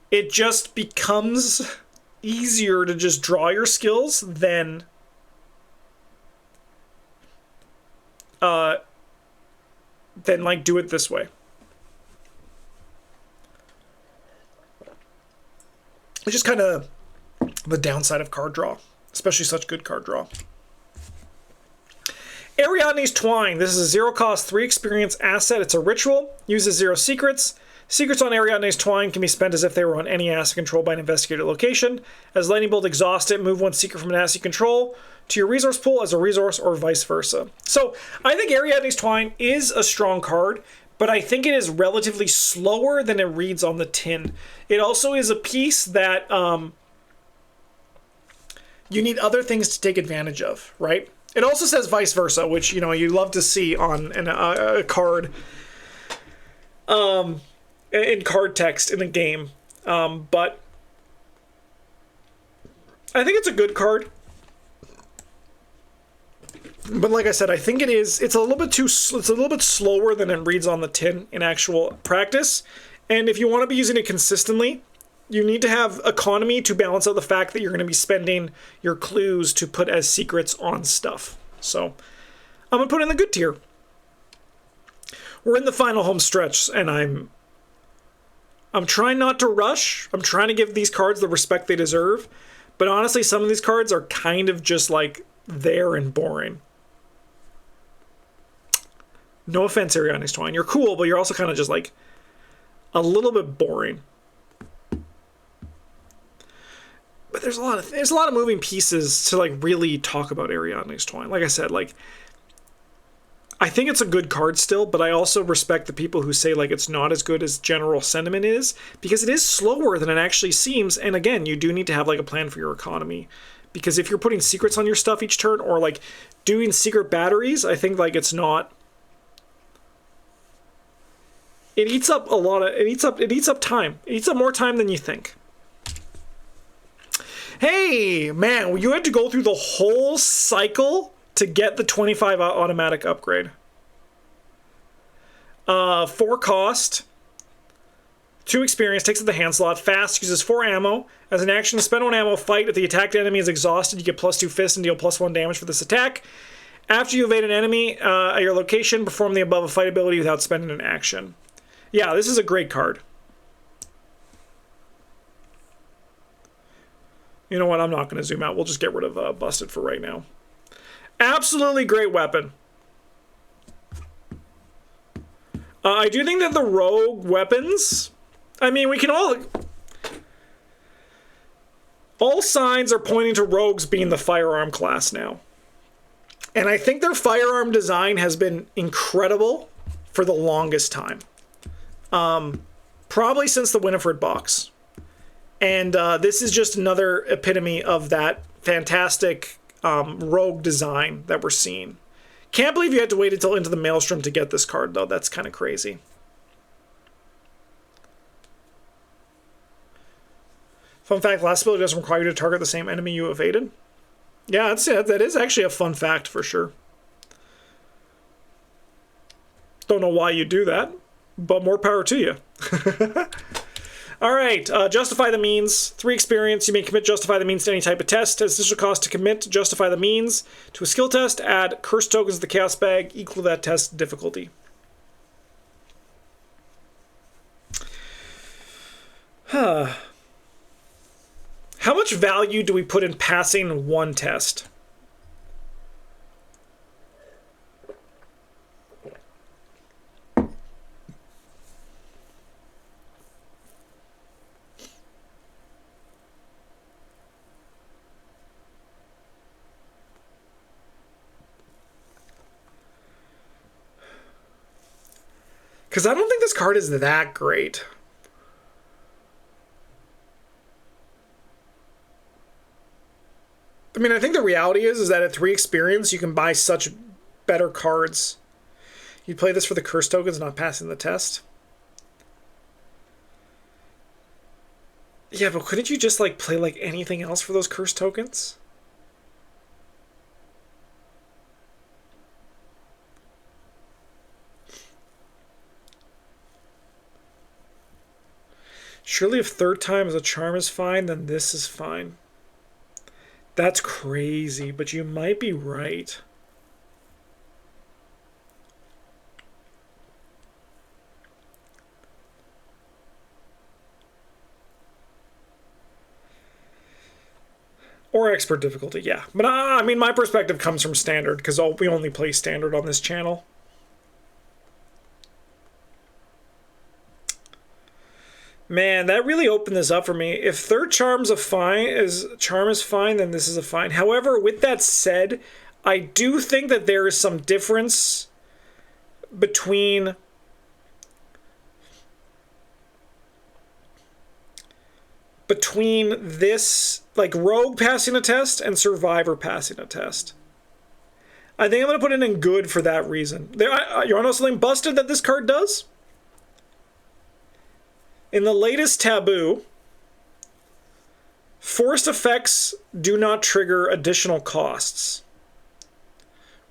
it just becomes easier to just draw your skills than like do it this way. It's just kind of the downside of card draw, especially such good card draw. Ariadne's Twine. This is a 0 cost, 3 experience asset. It's a ritual. Uses 0 secrets. Secrets on Ariadne's Twine can be spent as if they were on any asset controlled by an investigator location. As Lightning Bolt, exhaust it. Move 1 secret from an asset you control to your resource pool as a resource, or vice versa. So I think Ariadne's Twine is a strong card, but I think it is relatively slower than it reads on the tin. It also is a piece that you need other things to take advantage of, right? It also says vice versa, which, you love to see on a card, in card text in a game. But I think it's a good card. But like I said, I think it's a little bit slower than it reads on the tin in actual practice. And if you want to be using it consistently, you need to have economy to balance out the fact that you're going to be spending your clues to put as secrets on stuff. So I'm going to put it in the good tier. We're in the final home stretch, and I'm trying not to rush. I'm trying to give these cards the respect they deserve. But honestly, some of these cards are kind of just like there and boring. No offense, Ariadne's Twine. You're cool, but you're also kind of just like a little bit boring. But there's a lot of moving pieces to like really talk about Ariadne's Twine. Like I said, like I think it's a good card still, but I also respect the people who say like it's not as good as general sentiment is, because it is slower than it actually seems. And again, you do need to have like a plan for your economy, because if you're putting secrets on your stuff each turn or like doing secret batteries, I think like it's not. It eats up time. It eats up more time than you think. Hey, man, you had to go through the whole cycle to get the 25 automatic upgrade. 4 cost, 2 experience, takes up the hand slot, fast, uses 4 ammo. As an action, spend 1 ammo, fight. If the attacked enemy is exhausted, you get +2 fists and deal +1 damage for this attack. After you evade an enemy at your location, perform the above a fight ability without spending an action. Yeah, this is a great card. You know what? I'm not going to zoom out. We'll just get rid of Busted for right now. Absolutely great weapon. I do think that the rogue weapons... I mean, we can all signs are pointing to rogues being the firearm class now. And I think their firearm design has been incredible for the longest time. Probably since the Winifred box. And this is just another epitome of that fantastic rogue design that we're seeing. Can't believe you had to wait until Into the Maelstrom to get this card, though. That's kind of crazy. Fun fact, last ability doesn't require you to target the same enemy you evaded. Yeah, that is actually a fun fact for sure. Don't know why you do that, but more power to you. All right, justify the means. 3 experience. You may commit justify the means to any type of test. As initial cost to commit justify the means to a skill test, add curse tokens to the chaos bag equal to that test difficulty. How much value do we put in passing one test? Because I don't think this card is that great. I mean, I think the reality is that at 3 experience, you can buy such better cards. You play this for the curse tokens, not passing the test. Yeah, but couldn't you just like play like anything else for those curse tokens? Surely if third time as a charm is fine, then this is fine. That's crazy, but you might be right. Or expert difficulty, yeah. But I mean, my perspective comes from standard, because we only play standard on this channel. Man, that really opened this up for me. If third charm is fine, then this is a fine. However, with that said, I do think that there is some difference between this, like rogue passing a test and survivor passing a test. I think I'm going to put it in good for that reason. You want to know something busted that this card does? In the latest taboo, forced effects do not trigger additional costs.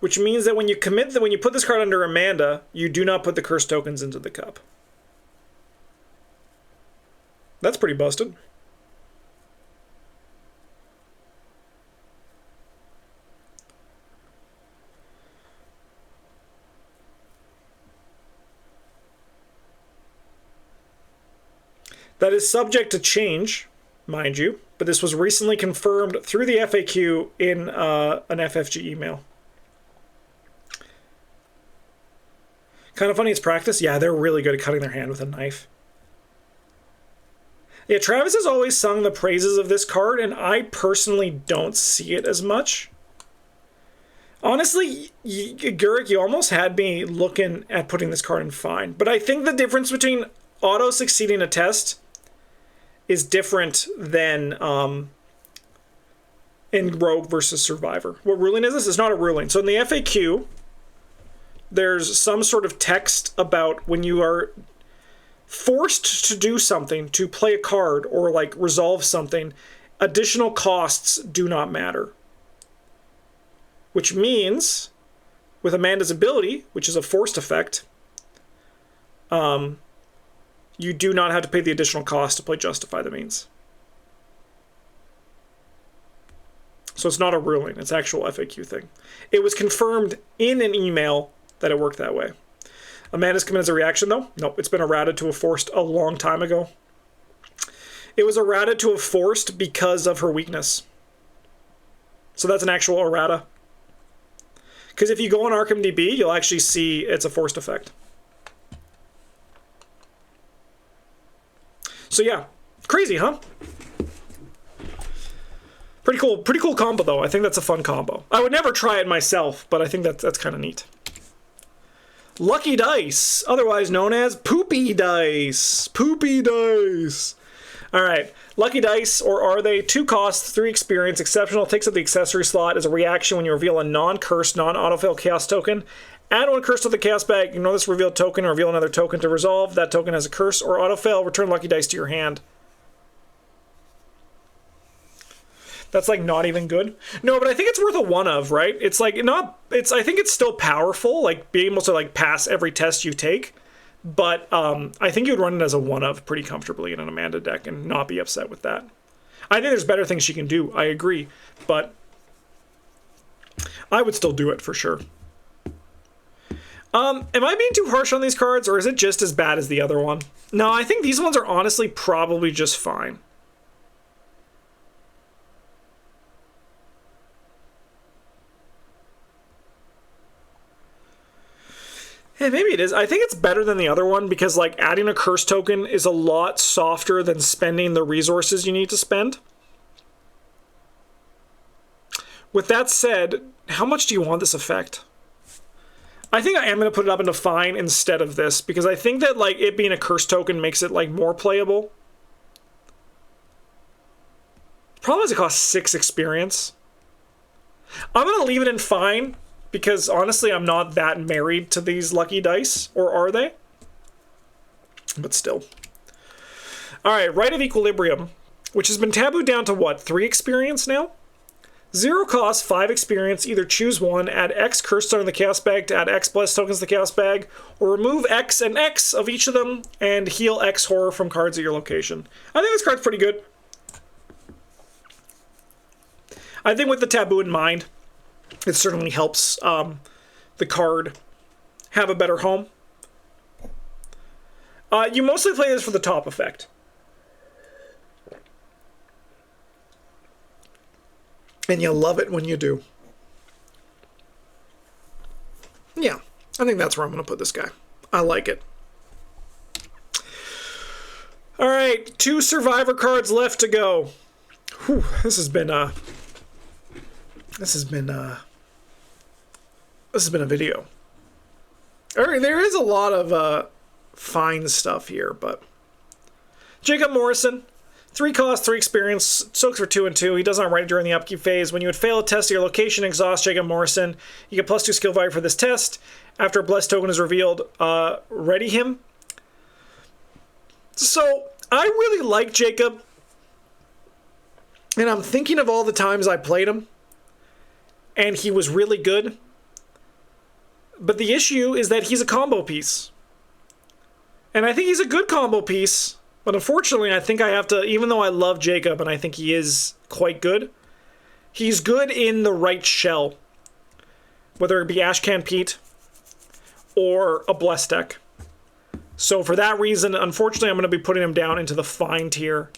Which means that when you put this card under Amanda, you do not put the curse tokens into the cup. That's pretty busted. That is subject to change, mind you, but this was recently confirmed through the FAQ in an FFG email. Kind of funny it's practice. Yeah, they're really good at cutting their hand with a knife. Yeah, Travis has always sung the praises of this card, and I personally don't see it as much. Honestly, Gurik, you almost had me looking at putting this card in fine. But I think the difference between auto-succeeding a test is different than in Rogue versus Survivor. What ruling is this? It's not a ruling. So in the FAQ, there's some sort of text about when you are forced to do something, to play a card or like resolve something, additional costs do not matter. Which means, with Amanda's ability, which is a forced effect, you do not have to pay the additional cost to play Justify the Means. So it's not a ruling, it's actual FAQ thing. It was confirmed in an email that it worked that way. Amanda's come in as a reaction though? Nope, it's been errated to a forced a long time ago. It was errated to a forced because of her weakness. So that's an actual errata. Because if you go on Arkham DB, you'll actually see it's a forced effect. So yeah, crazy, huh? Pretty cool combo though. I think that's a fun combo. I would never try it myself, but I think that's kind of neat. Lucky Dice, otherwise known as Poopy Dice. Poopy Dice. All right, Lucky Dice, or are they? 2 costs, 3 experience, exceptional, takes up the accessory slot as a reaction when you reveal a non-cursed, non-autofill chaos token. Add 1 curse to the chaos bag, ignore this revealed token, or reveal another token to resolve. That token has a curse or autofill, return Lucky Dice to your hand. That's like not even good. No, but I think it's worth a 1 of, right? It's like not, I think it's still powerful, like being able to like pass every test you take, but I think you'd run it as a one-of pretty comfortably in an Amanda deck and not be upset with that. I think there's better things she can do, I agree, but I would still do it for sure. Am I being too harsh on these cards, or is it just as bad as the other one? No, I think these ones are honestly probably just fine. Yeah, maybe it is. I think it's better than the other one because, like, adding a curse token is a lot softer than spending the resources you need to spend. With that said, how much do you want this effect? I think I am going to put it up into fine instead of this because I think that, like, it being a curse token makes it, like, more playable. Problem is it costs 6 experience. I'm going to leave it in fine because, honestly, I'm not that married to these lucky dice. Or are they? But still. Alright, Rite of Equilibrium, which has been tabooed down to, what, 3 experience now? 0 cost, 5 experience, either choose one, add X curse stone in the chaos bag to add X bless tokens to the chaos bag, or remove X and X of each of them and heal X horror from cards at your location. I think this card's pretty good. I think with the taboo in mind, it certainly helps the card have a better home. You mostly play this for the top effect. And you love it when you do. Yeah, I think that's where I'm going to put this guy. I like it. All right, 2 Survivor cards left to go. Whew, this has been a video. All right, there is a lot of fine stuff here, but Jacob Morrison. 3 cost, 3 experience, soaks for 2 and 2. He does not ready during the upkeep phase. When you would fail a test at your location, exhaust Jacob Morrison. You get +2 skill value for this test. After a blessed token is revealed, ready him. So, I really like Jacob. And I'm thinking of all the times I played him. And he was really good. But the issue is that he's a combo piece. And I think he's a good combo piece. But unfortunately, I think I have to, even though I love Jacob and I think he is quite good, he's good in the right shell. Whether it be Ashcan Pete or a Blessed deck. So for that reason, unfortunately, I'm going to be putting him down into the fine tier.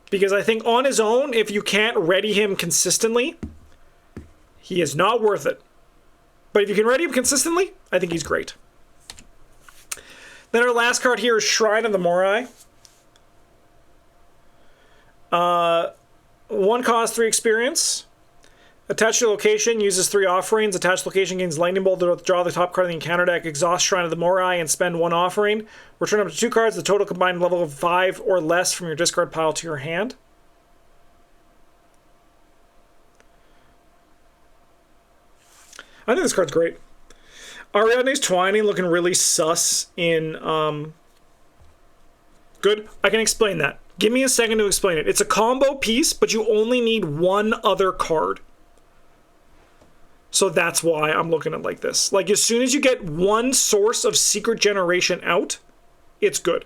Because I think on his own, if you can't ready him consistently, he is not worth it. But if you can ready him consistently, I think he's great. Then our last card here is Shrine of the Morai. 1 cost, 3 experience. Attached to location, uses 3 offerings. Attached location gains Lightning Bolt to withdraw the top card of the encounter deck, exhaust Shrine of the Morai, and spend 1 offering. Return up to 2 cards, the total combined level of 5 or less from your discard pile to your hand. I think this card's great. Ariadne's Twining looking really sus in, Good, I can explain that. Give me a second to explain it. It's a combo piece, but you only need 1 other card. So that's why I'm looking at it like this. Like, as soon as you get 1 source of secret generation out, it's good.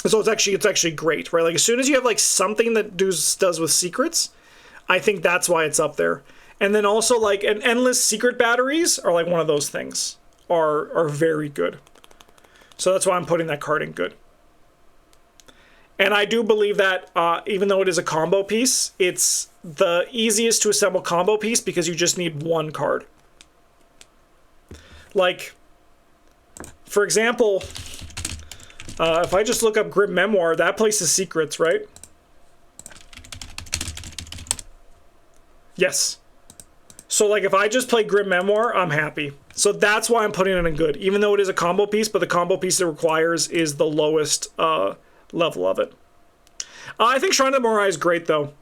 So it's actually great, right? Like, as soon as you have, like, something that does with secrets, I think that's why it's up there. And then also, like, an endless secret batteries are, like, one of those things. Are very good. So that's why I'm putting that card in good. And I do believe that, even though it is a combo piece, it's the easiest to assemble combo piece because you just need 1 card. Like, for example, if I just look up Grim Memoir, that places secrets, right? Yes. So, like, if I just play Grim Memoir, I'm happy. So that's why I'm putting it in good. Even though it is a combo piece, but the combo piece it requires is the lowest level of it. I think Shrine of the Morai is great, though.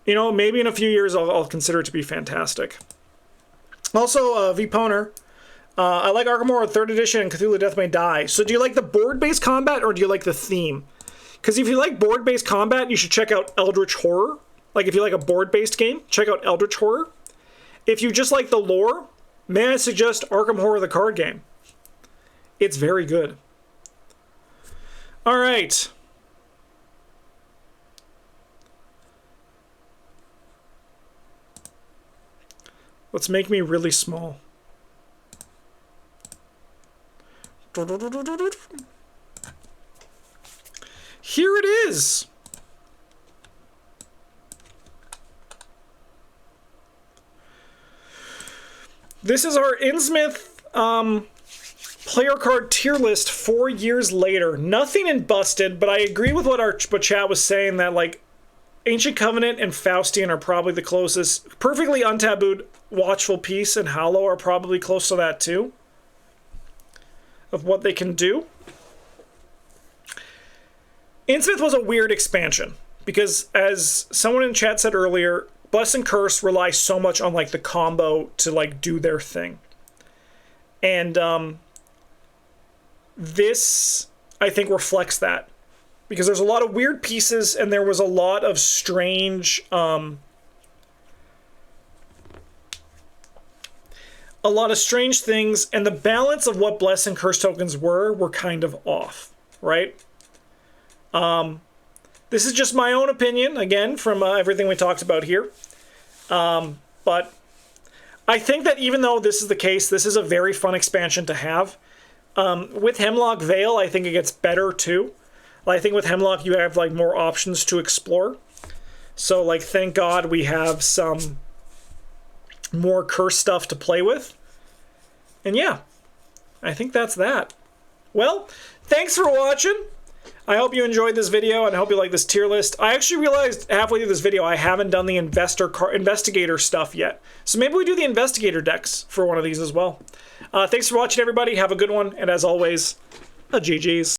You know, maybe in a few years I'll consider it to be fantastic. Also, Viponer. I like Arkham Horror 3rd edition and Cthulhu Death May Die. So do you like the board-based combat or do you like the theme? Because if you like board-based combat, you should check out Eldritch Horror. Like, if you like a board-based game, check out Eldritch Horror. If you just like the lore, may I suggest Arkham Horror the card game? It's very good. All right. Let's make me really small. Here it is. This is our INNSMOUTH player card tier list 4 years later. Nothing in busted, but I agree with what chat was saying, that like Ancient Covenant and Faustian are probably the closest. Perfectly Untabooed, Watchful Peace, and Hollow are probably close to that too, of what they can do. INNSMOUTH was a weird expansion because, as someone in chat said earlier, Bless and Curse rely so much on like the combo to like do their thing. And this, I think, reflects that. Because there's a lot of weird pieces and there was a lot of strange things, and the balance of what Bless and Curse tokens were kind of off, right? This is just my own opinion, again, from everything we talked about here. But I think that even though this is the case, this is a very fun expansion to have. With Hemlock Vale, I think it gets better too. I think with Hemlock, you have like more options to explore. So like, thank God we have some more curse stuff to play with. And yeah, I think that's that. Well, thanks for watching. I hope you enjoyed this video, and I hope you like this tier list. I actually realized halfway through this video I haven't done the investigator stuff yet. So maybe we do the investigator decks for one of these as well. Thanks for watching, everybody. Have a good one, and as always, a GG's.